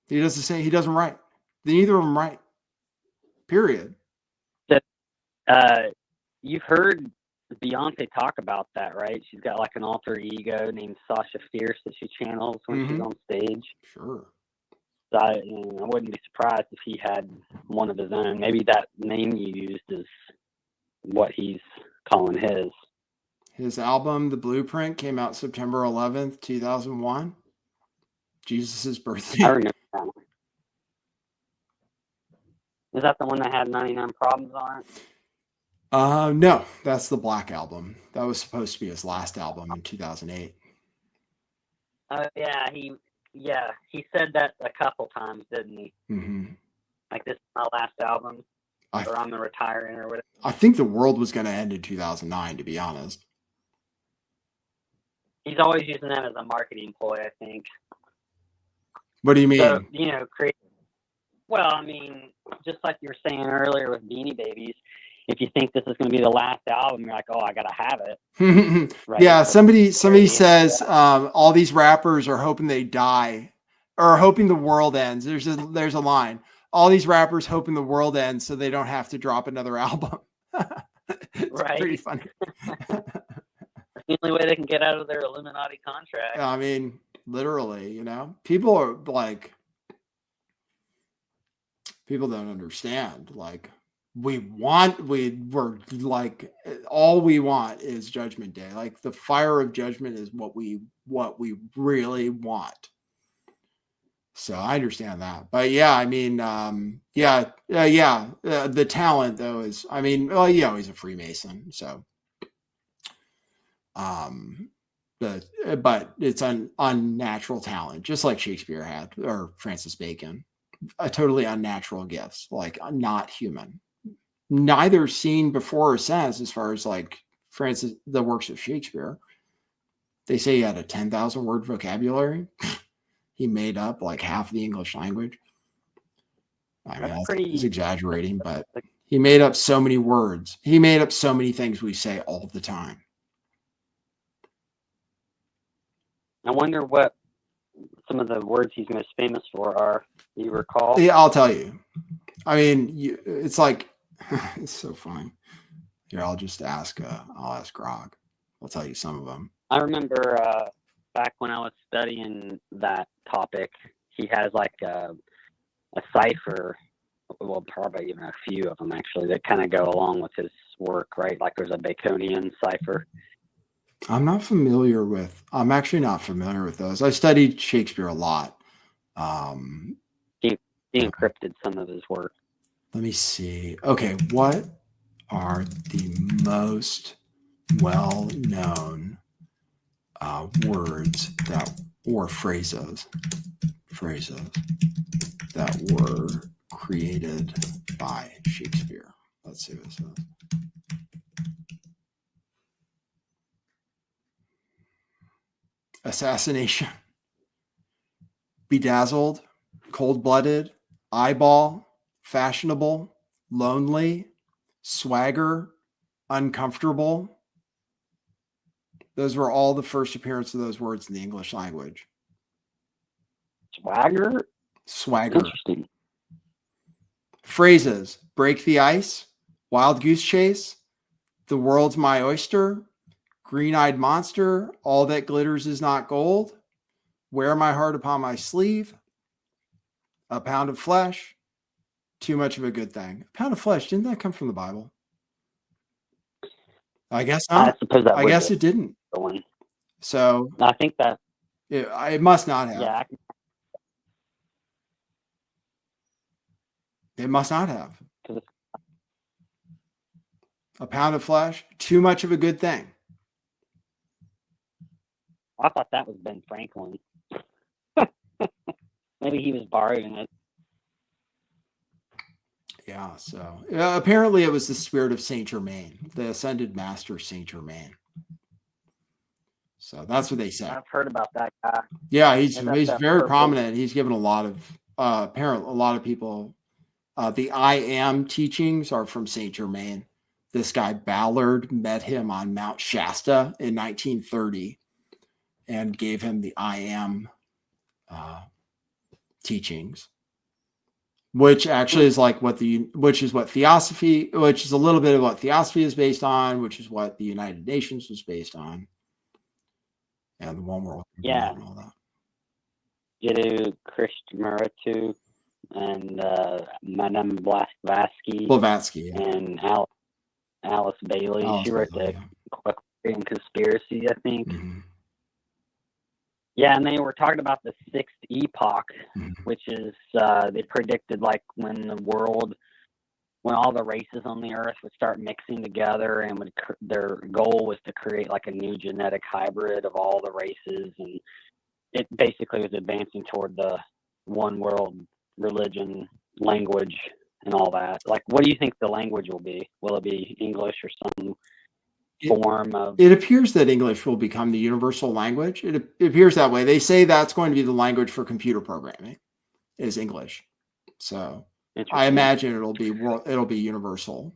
He does the same. He doesn't write. Neither of them write. Period. You've heard Beyonce talk about that, right? She's got like an alter ego named Sasha Fierce that she channels when she's on stage. Sure. So I wouldn't be surprised if he had one of his own. Maybe that name you used is what he's calling his. His album, The Blueprint, came out September 11th, 2001. Jesus' birthday. I remember that. Is that the one that had 99 Problems on it? No, that's the Black Album. That was supposed to be his last album in 2008. Yeah, he said that a couple times, didn't he? Like, this is my last album, or I'm retiring, or whatever. I think the world was going to end in 2009, to be honest. He's always using that as a marketing ploy, I think. What do you mean? So, you know, well, I mean, just like you were saying earlier with Beanie Babies, if you think this is going to be the last album, you're like, oh, I got to have it. Right? Yeah, somebody says all these rappers are hoping they die or hoping the world ends. There's a line. All these rappers hoping the world ends so they don't have to drop another album. Right. Pretty funny. The only way they can get out of their Illuminati contract. I mean, literally, you know, people are like, people don't understand. Like, we're like, all we want is Judgment Day. Like, the fire of judgment is what we really want. So I understand that. But yeah, I mean, the talent though is, I mean, well, he's a Freemason. So, but it's an unnatural talent, just like Shakespeare had, or Francis Bacon. totally unnatural gifts, like not human. Neither seen before or since, as far as like, for instance, the works of Shakespeare. They say he had a 10,000 word vocabulary. He made up like half the English language. I mean, that's exaggerating, but he made up so many words. He made up so many things we say all the time. I wonder what some of the words he's most famous for are. Do you recall? Yeah, I'll tell you. I mean, it's like, it's so funny. Here, I'll just ask, I'll ask Grog. I'll tell you some of them. I remember back when I was studying that topic, he has like a cipher, well, probably even a few of them actually, that kind of go along with his work, right? Like there's a Baconian cipher. I'm actually not familiar with those. I studied Shakespeare a lot. He encrypted some of his work. Let me see. Okay, what are the most well-known words or phrases that were created by Shakespeare? Let's see what it says. Assassination, bedazzled, cold-blooded, eyeball, fashionable, lonely, swagger, uncomfortable. Those were all the first appearance of those words in the English language. Swagger? Interesting. Phrases: break the ice, wild goose chase, the world's my oyster, green-eyed monster, all that glitters is not gold, wear my heart upon my sleeve, a pound of flesh, too much of a good thing. A pound of flesh, didn't that come from the Bible? I guess not. I guess it didn't. So I think that it must not have. Yeah. It must not have. A pound of flesh, too much of a good thing. I thought that was Ben Franklin. Maybe he was borrowing it. Yeah, so apparently it was the spirit of Saint Germain, the ascended master Saint Germain. So that's what they say. I've heard about that guy. Yeah, he's very prominent. He's given a lot of apparently a lot of people. The I Am teachings are from Saint Germain. This guy Ballard met him on Mount Shasta in 1930 and gave him the I Am teachings, which actually is like which is a little bit of what theosophy is based on, which is what the United Nations was based on, and the One World. Yeah. And all that. Jiddu Krishnamurti and Madame Blavatsky. Yeah. And Alice Bailey. She wrote the Aquarian Conspiracy, I think. Mm-hmm. Yeah, and they were talking about the sixth epoch, which is they predicted like when all the races on the earth would start mixing together, and their goal was to create like a new genetic hybrid of all the races, and it basically was advancing toward the one world religion, language, and all that. Like, what do you think the language will be? Will it be English or some form of? It appears that English will become the universal language. It appears that way. They say that's going to be the language for computer programming, is English. So I imagine it'll be universal.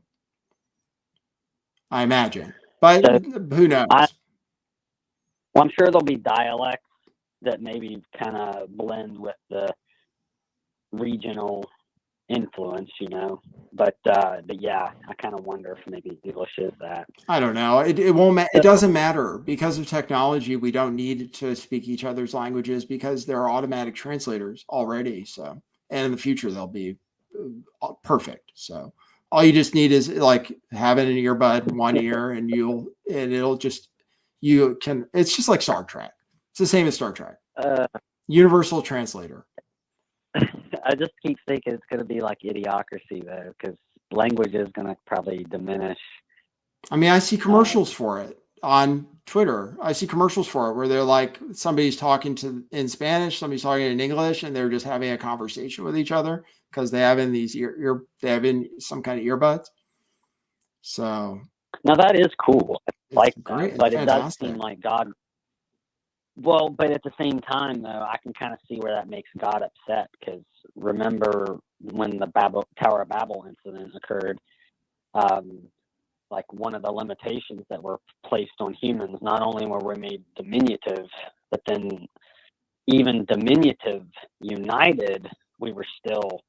I imagine, but who knows? Well, I'm sure there'll be dialects that maybe kind of blend with the regional influence, but yeah, I kind of wonder if maybe English is that. I don't know. It won't. It doesn't matter because of technology. We don't need to speak each other's languages because there are automatic translators already. So, and in the future they'll be perfect. So all you just need is like having an earbud in one ear, and it's just like Star Trek. It's the same as Star Trek. Universal translator. I just keep thinking it's going to be like Idiocracy, though, because language is going to probably diminish. I mean, I see commercials for it. on Twitter. I see commercials for it where they're like somebody's talking in Spanish, somebody's talking in English, and they're just having a conversation with each other because they have in these they have in some kind of earbuds. So Now that is cool. I like great, that, but it does fantastic. seem like God. Well, but at the same time, though, I can kind of see where that makes God upset, because remember when the Tower of Babel incident occurred, like one of the limitations that were placed on humans, not only were we made diminutive, but then even diminutive united, we were still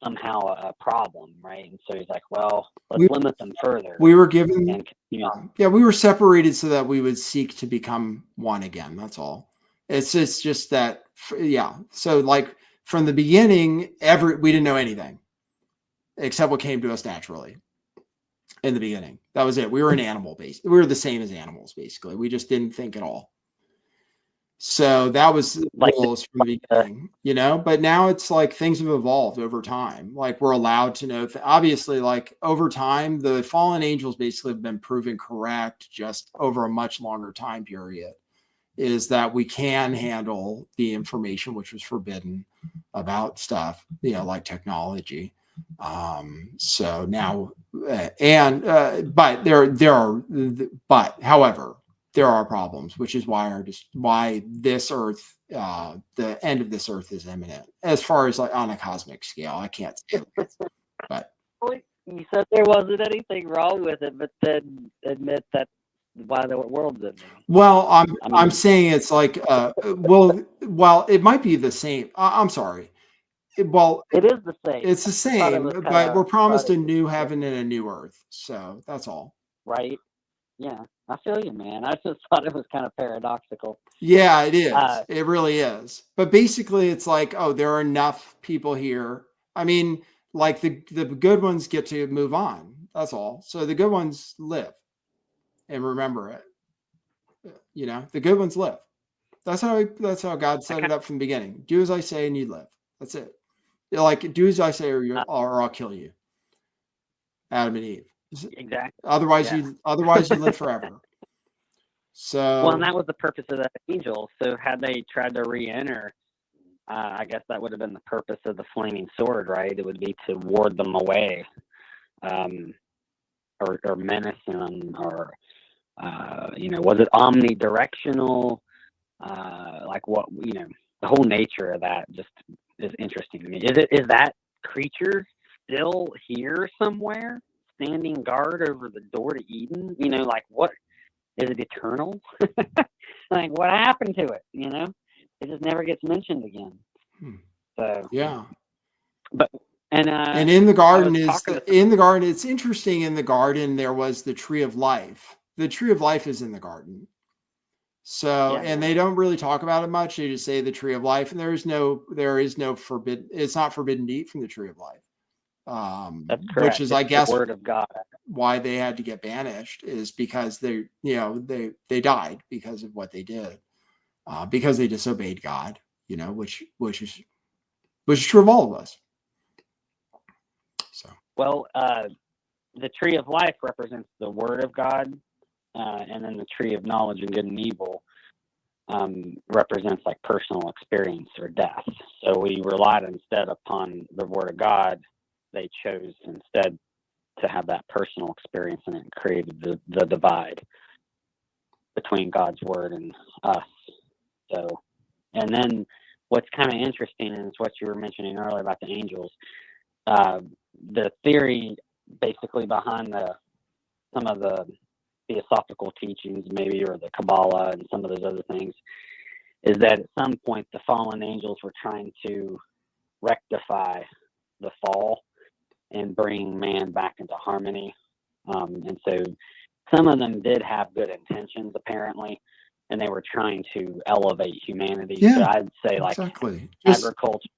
somehow a problem, right? And so he's like, well, let's limit them further. We were given, and, we were separated so that we would seek to become one again. That's all. It's just that, So like from the beginning, we didn't know anything except what came to us naturally. In the beginning, that was it. We were an animal based. We were the same as animals, basically. We just didn't think at all. So that was the rules from the beginning, but now it's like things have evolved over time. Like we're allowed to know, obviously, like over time, the fallen angels basically have been proven correct just over a much longer time period, is that we can handle the information which was forbidden about stuff, like technology. So now, however, there are problems, which is why this Earth, the end of this Earth is imminent. As far as like on a cosmic scale, I can't say it, but you said there wasn't anything wrong with it, but then admit that why the world's ending. Well, I'm saying it's like, well, it might be the same. I'm sorry. Well, it is the same. It's the same, but we're promised a new heaven and a new earth. So that's all. Right. Yeah, I feel you, man. I just thought it was kind of paradoxical. Yeah, it is. It really is. But basically, it's like, oh, there are enough people here. I mean, like the good ones get to move on. That's all. So the good ones live and remember it. The good ones live. That's how God set it up from the beginning. Do as I say and you live. That's it. Like, do as I say or I'll kill you. Adam and Eve. Exactly. Otherwise, you live forever. So, well, and that was the purpose of that angel. So, had they tried to re-enter, I guess that would have been the purpose of the flaming sword, right? It would be to ward them away, or menace them, or was it omnidirectional? Like what the whole nature of that just is interesting to me. Is that creature still here somewhere, standing guard over the door to Eden? Like what is it, eternal? Like what happened to it? It just never gets mentioned again. So yeah, but and in the garden it's interesting. In the garden there was the tree of life. The tree of life is in the garden. So, and they don't really talk about it much. They just say the tree of life, and there is no forbidden. It's not forbidden to eat from the tree of life. That's correct. Which is, I guess, the word of God. Why they had to get banished is because they died because of what they did, because they disobeyed God. Which is true of all of us. So, well, the tree of life represents the word of God. And then the tree of knowledge and good and evil represents like personal experience or death. So we relied instead upon the word of God. They chose instead to have that personal experience, and it created the divide between God's word and us. So, and then what's kind of interesting is what you were mentioning earlier about the angels. The theory basically behind some of the theosophical teachings, maybe, or the Kabbalah and some of those other things, is that at some point the fallen angels were trying to rectify the fall and bring man back into harmony. And so some of them did have good intentions, apparently, and they were trying to elevate humanity. Yeah, so I'd say like agriculture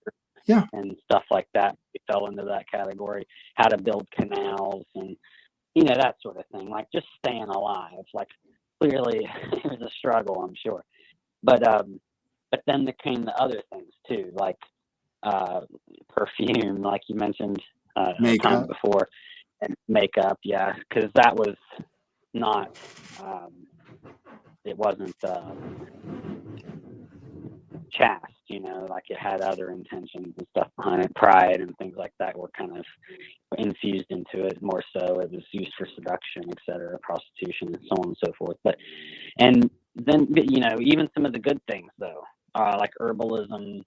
and stuff like that. We fell into that category. How to build canals and that sort of thing, like just staying alive. Like clearly it was a struggle, I'm sure. But then there came the other things too, like perfume, like you mentioned time before, and makeup, because that was not, it wasn't chaste, like it had other intentions and stuff behind it. Pride and things like that were kind of infused into it more so. It was used for seduction, etc., prostitution, and so on and so forth. And then, even some of the good things, though, like herbalism,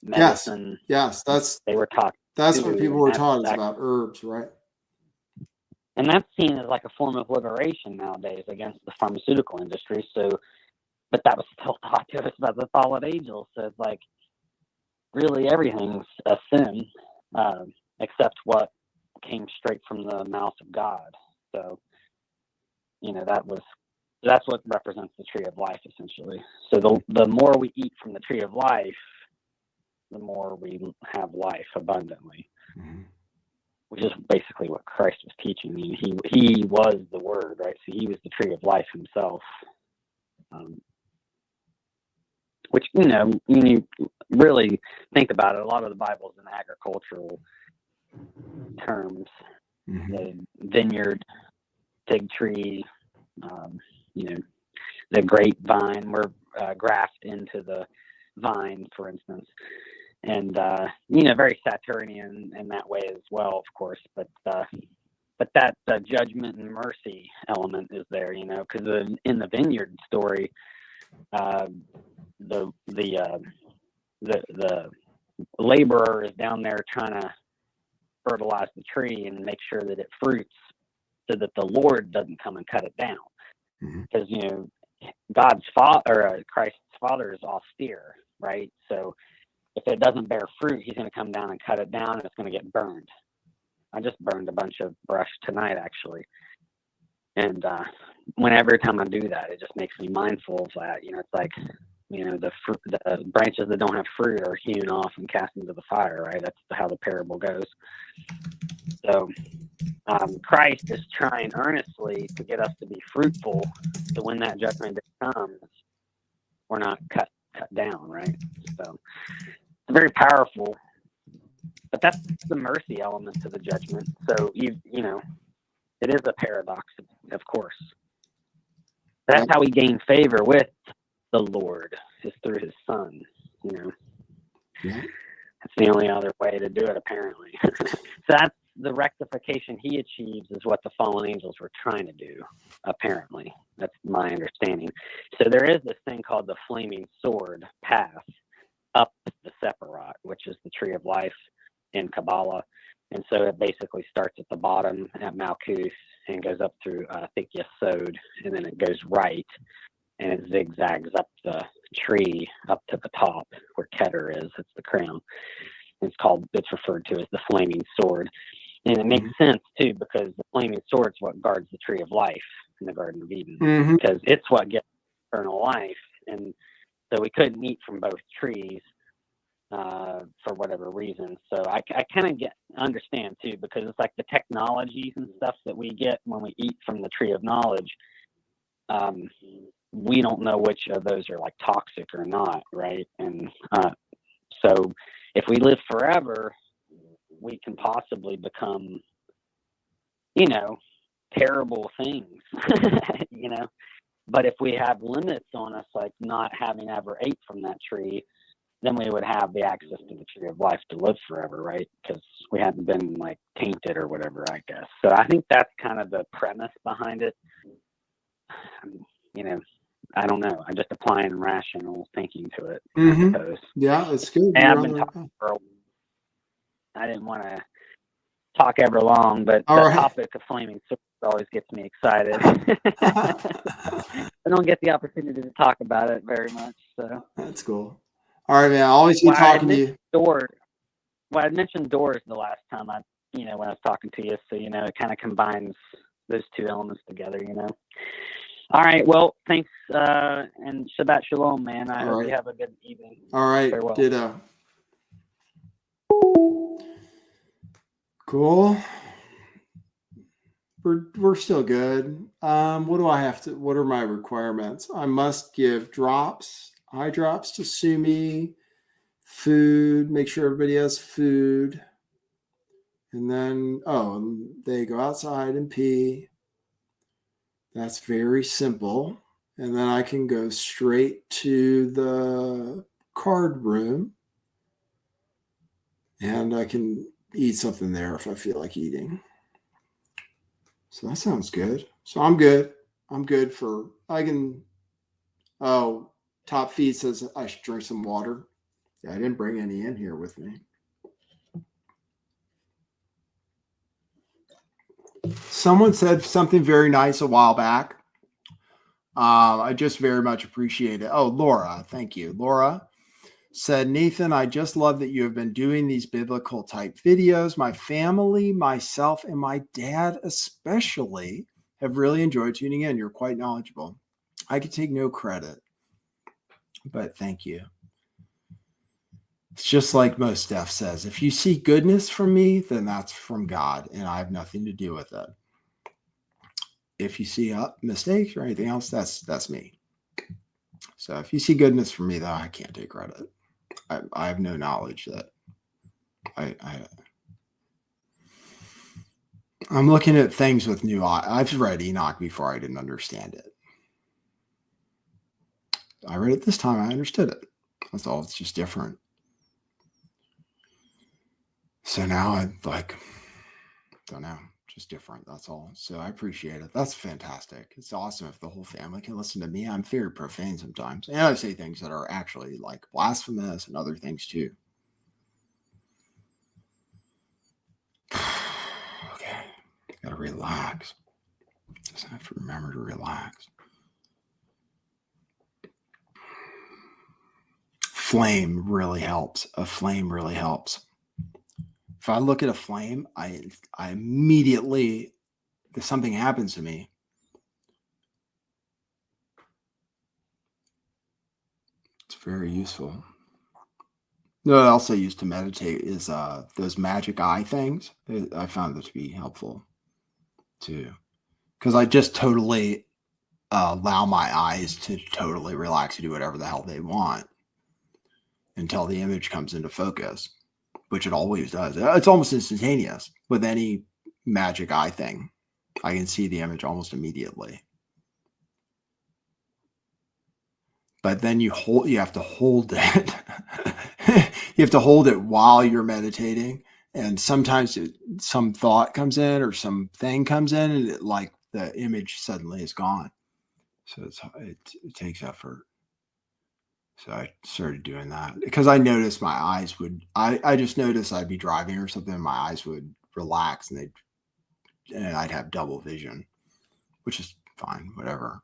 medicine. Yes, they were taught. That's what people were taught, is about herbs, right? And that's seen as like a form of liberation nowadays against the pharmaceutical industry. So, but that was still taught to us by the fallen angels. So it's like, really everything's a sin, except what came straight from the mouth of God. So, that's what represents the tree of life, essentially. So the more we eat from the tree of life, the more we have life abundantly. Mm-hmm. Which is basically what Christ was teaching. I mean, he was the Word, right? So he was the tree of life himself. Which, when you really think about it, a lot of the Bible's in agricultural terms. Mm-hmm. The vineyard, fig tree, the grapevine, we're graft into the vine, for instance. And, very Saturnian in that way as well, of course. But that judgment and mercy element is there, because in the vineyard story, the laborer is down there trying to fertilize the tree and make sure that it fruits, so that the Lord doesn't come and cut it down. Because God's father, or Christ's father, is austere, right? So if it doesn't bear fruit, he's going to come down and cut it down, and it's going to get burned. I just burned a bunch of brush tonight, actually. And every time I do that, it just makes me mindful of that. It's like, the branches that don't have fruit are hewn off and cast into the fire, right? That's how the parable goes. So Christ is trying earnestly to get us to be fruitful, so when that judgment day comes, we're not cut down, right? So it's very powerful. But that's the mercy element to the judgment. So it is a paradox, of course. That's how we gain favor with the Lord, is through his Son. Yeah. That's the only other way to do it, apparently. So that's the rectification he achieves, is what the fallen angels were trying to do, apparently. That's my understanding. So there is this thing called the flaming sword path up the Sephiroth, which is the tree of life in Kabbalah. And so it basically starts at the bottom at Malkuth and goes up through, I think, Yesod, and then it goes right, and it zigzags up the tree up to the top where Keter is. It's the crown. It's referred to as the flaming sword. And it makes sense, too, because the flaming sword is what guards the tree of life in the Garden of Eden, because it's what gets eternal life. And so we couldn't eat from both trees for whatever reason. So I kind of understand, too, because it's like the technologies and stuff that we get when we eat from the tree of knowledge. We don't know which of those are like toxic or not, right? And so if we live forever, we can possibly become, terrible things, But if we have limits on us, like not having ever ate from that tree, then we would have the access to the tree of life to live forever, right? Because we hadn't been like tainted or whatever, I guess. So I think that's kind of the premise behind it. I don't know. I'm just applying rational thinking to it, I suppose. Yeah, it's good. And I've been talking for a while. I didn't want to talk ever long, but the topic of flaming swords always gets me excited. I don't get the opportunity to talk about it very much. So that's cool. All right, man. I'll always be talking to you. I mentioned doors the last time when I was talking to you. So, it kind of combines those two elements together, All right. Well, thanks. And Shabbat Shalom, man. I hope you have a good evening. All right. Farewell. Ditto. Cool. We're still good. What are my requirements? I must give eye drops to Sumi, food, make sure everybody has food. And then, they go outside and pee. That's very simple. And then I can go straight to the card room. And I can eat something there if I feel like eating. So that sounds good. So I'm good. I'm good for, I can, oh, Top Feed says I should drink some water. Yeah, I didn't bring any in here with me. Someone said something very nice a while back. I just very much appreciate it. Oh, Laura, thank you. Laura said, Nathan, I just love that you have been doing these biblical type videos. My family, myself, and my dad especially have really enjoyed tuning in. You're quite knowledgeable. I could take no credit, but thank you. It's just like most Steph says, if you see goodness from me, then that's from God, and I have nothing to do with it. If you see mistakes or anything else, that's me. So if you see goodness from me, though, I can't take credit. I have no knowledge that I'm looking at things with new eyes. I've read Enoch before. I didn't understand it. I read it this time. I understood it. That's all. It's just different. So now I don't know, just different. That's all. So I appreciate it. That's fantastic. It's awesome if the whole family can listen to me. I'm very profane sometimes. And I say things that are actually like blasphemous and other things too. Okay. Gotta relax. Just have to remember to relax. Flame really helps. A flame really helps. If I look at a flame, I immediately, if something happens to me, it's very useful. What I also use to meditate is those magic eye things. I found that to be helpful too, because I just totally allow my eyes to totally relax to do whatever the hell they want until the image comes into focus, which it always does. It's almost instantaneous with any magic eye thing. I can see the image almost immediately. But then you have to hold it. You have to hold it while you're meditating. And sometimes some thought comes in or something comes in and the image suddenly is gone. So it takes effort. So I started doing that because I noticed my eyes I just noticed I'd be driving or something and my eyes would relax and I'd have double vision, which is fine, whatever.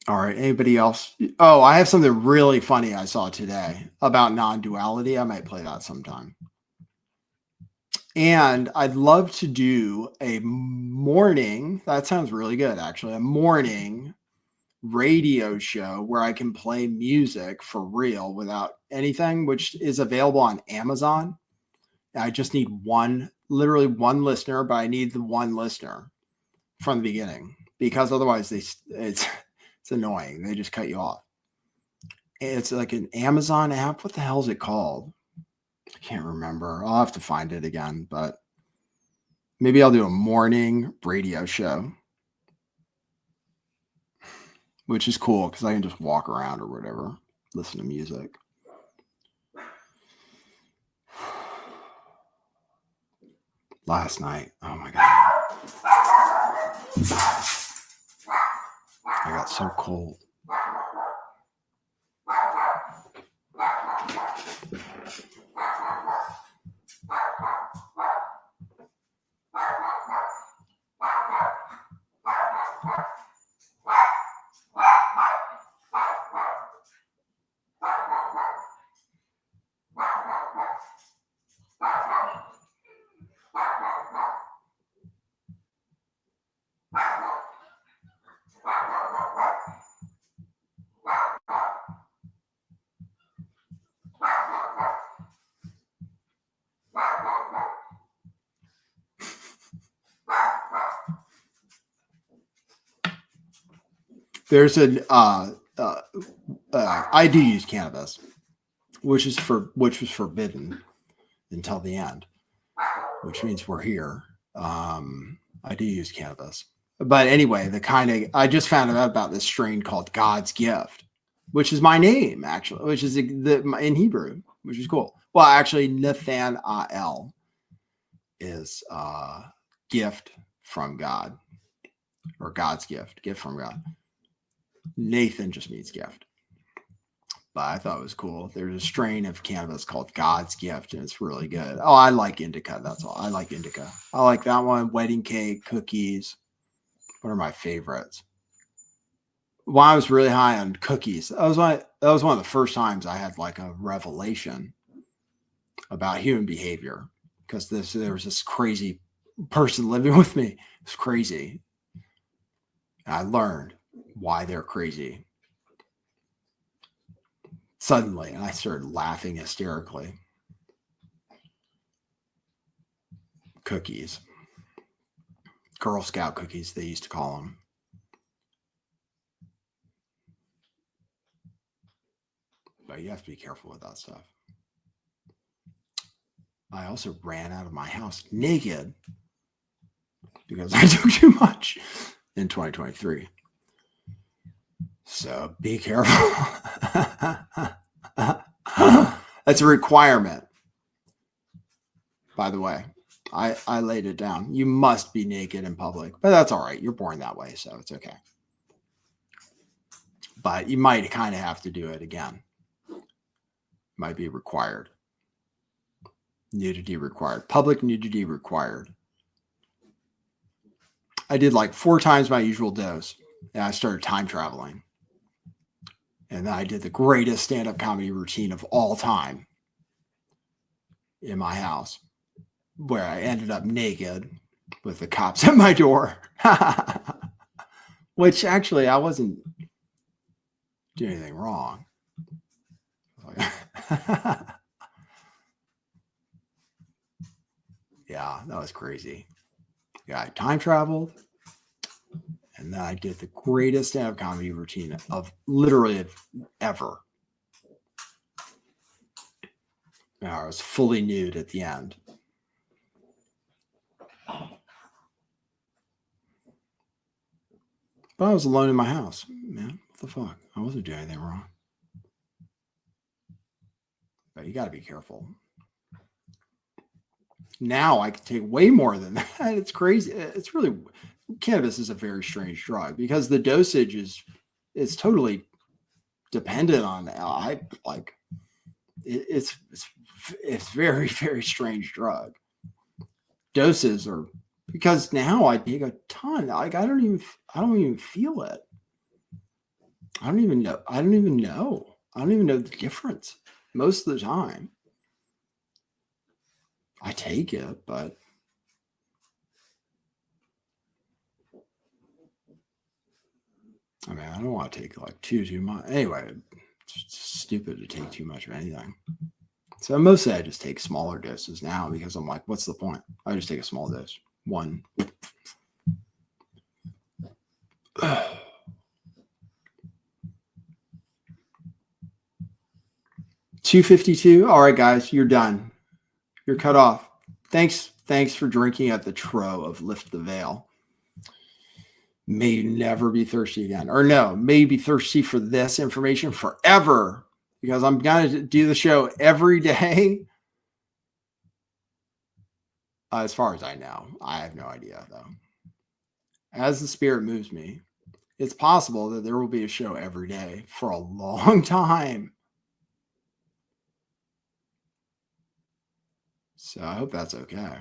All right. Anybody else? Oh, I have something really funny I saw today about non-duality. I might play that sometime. And I'd love to do a morning. That sounds really good, actually. A morning radio show where I can play music for real without anything, which is available on Amazon. I just need literally one listener, but I need the one listener from the beginning because otherwise it's annoying. They just cut you off. It's like an Amazon app. What the hell is it called? I can't remember. I'll have to find it again, but maybe I'll do a morning radio show, which is cool because I can just walk around or whatever, listen to music. Last night, oh my God. I got so cold. There's I do use cannabis, which was forbidden until the end, which means we're here. I do use cannabis. But anyway, I just found out about this strain called God's Gift, which is my name, actually, which is in Hebrew, which is cool. Well, actually, Nathanael is gift from God, or God's gift from God. Nathan just means gift. But I thought it was cool. There's a strain of cannabis called God's Gift, and it's really good. Oh, I like indica. That's all. I like indica. I like that one. Wedding cake, cookies. What are my favorites? When I was really high on cookies, that was one of the first times I had like a revelation about human behavior, because there was this crazy person living with me. It's crazy. And I learned why they're crazy. Suddenly, and I started laughing hysterically. Cookies. Girl Scout cookies, they used to call them. But you have to be careful with that stuff. I also ran out of my house naked because I took too much in 2023. So be careful. That's a requirement. By the way, I laid it down. You must be naked in public, but that's all right. You're born that way, so it's okay. But you might kind of have to do it again. Might be required. Nudity required. Public nudity required. I did like 4 times my usual dose, and I started time traveling. And then I did the greatest stand-up comedy routine of all time in my house, where I ended up naked with the cops at my door. Which actually, I wasn't doing anything wrong. Yeah, that was crazy. Yeah, I time traveled, and then I did the greatest stand-up comedy routine of literally ever. Yeah, I was fully nude at the end. But I was alone in my house. Man, what the fuck? I wasn't doing anything wrong. But you got to be careful. Now I can take way more than that. It's crazy. It's really, cannabis is a very strange drug because the dosage is totally dependent on, it's very, very strange drug. Doses are, because now I take a ton. Like I don't even feel it. I don't even know. I don't even know the difference most of the time. I take it, but I mean, I don't want to take like too much. Anyway, it's stupid to take too much of anything. So mostly I just take smaller doses now because I'm like, what's the point? I just take a small dose. One. 252. All right, guys, you're done. You're cut off. Thanks for drinking at the Tro of Lift the Veil. May you never be thirsty again. Or no, may you be thirsty for this information forever, because I'm going to do the show every day. As far as I know. I have no idea, though. As the spirit moves me, it's possible that there will be a show every day for a long time. So I hope that's okay.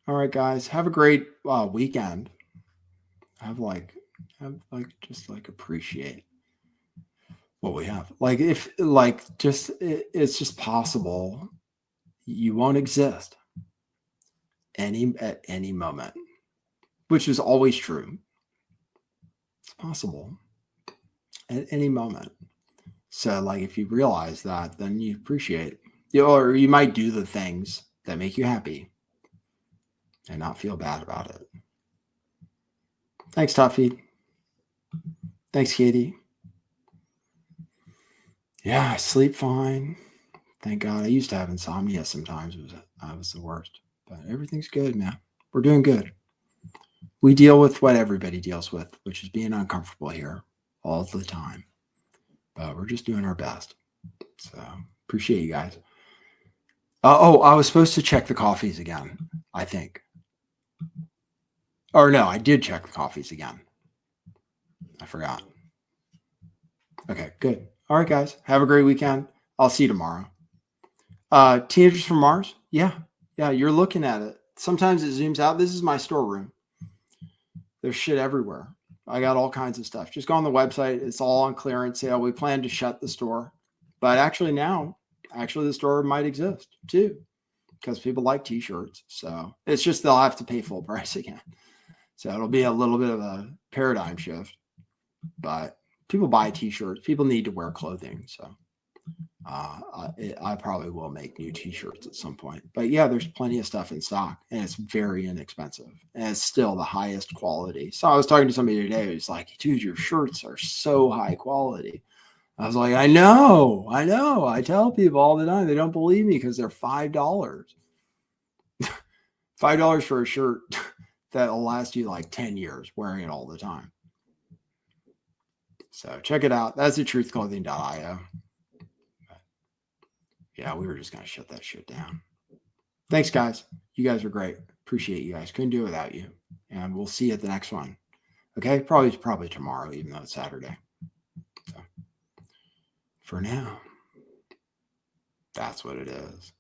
All right, guys, have a great weekend. Just appreciate what we have. It's just possible you won't exist at any moment, which is always true. It's possible at any moment. So if you realize that, then you appreciate, or you might do the things that make you happy and not feel bad about it. Thanks, Tuffy. Thanks, Katie. Yeah, I sleep fine. Thank God. I used to have insomnia sometimes. I was the worst. But everything's good, man. We're doing good. We deal with what everybody deals with, which is being uncomfortable here all the time. But we're just doing our best. So appreciate you guys. I was supposed to check the coffees again, I think. Or no, I did check the coffees again. I forgot. Okay, good. All right, guys. Have a great weekend. I'll see you tomorrow. Teenagers from Mars? Yeah, you're looking at it. Sometimes it zooms out. This is my storeroom. There's shit everywhere. I got all kinds of stuff. Just go on the website. It's all on clearance sale. We plan to shut the store. But actually the store might exist too, because people like t-shirts. So it's just they'll have to pay full price again. So it'll be a little bit of a paradigm shift. But people buy t-shirts. People need to wear clothing. So I probably will make new t-shirts at some point. But yeah, there's plenty of stuff in stock, and it's very inexpensive, and it's still the highest quality. So I was talking to somebody today who's like, dude, your shirts are so high quality. I was like, I know. I tell people all the time. They don't believe me because they're $5. $5 for a shirt that'll last you like 10 years wearing it all the time. So check it out. That's thetruthclothing.io. Yeah, we were just going to shut that shit down. Thanks, guys. You guys are great. Appreciate you guys. Couldn't do it without you. And we'll see you at the next one. Okay? Probably tomorrow, even though it's Saturday. So, for now, that's what it is.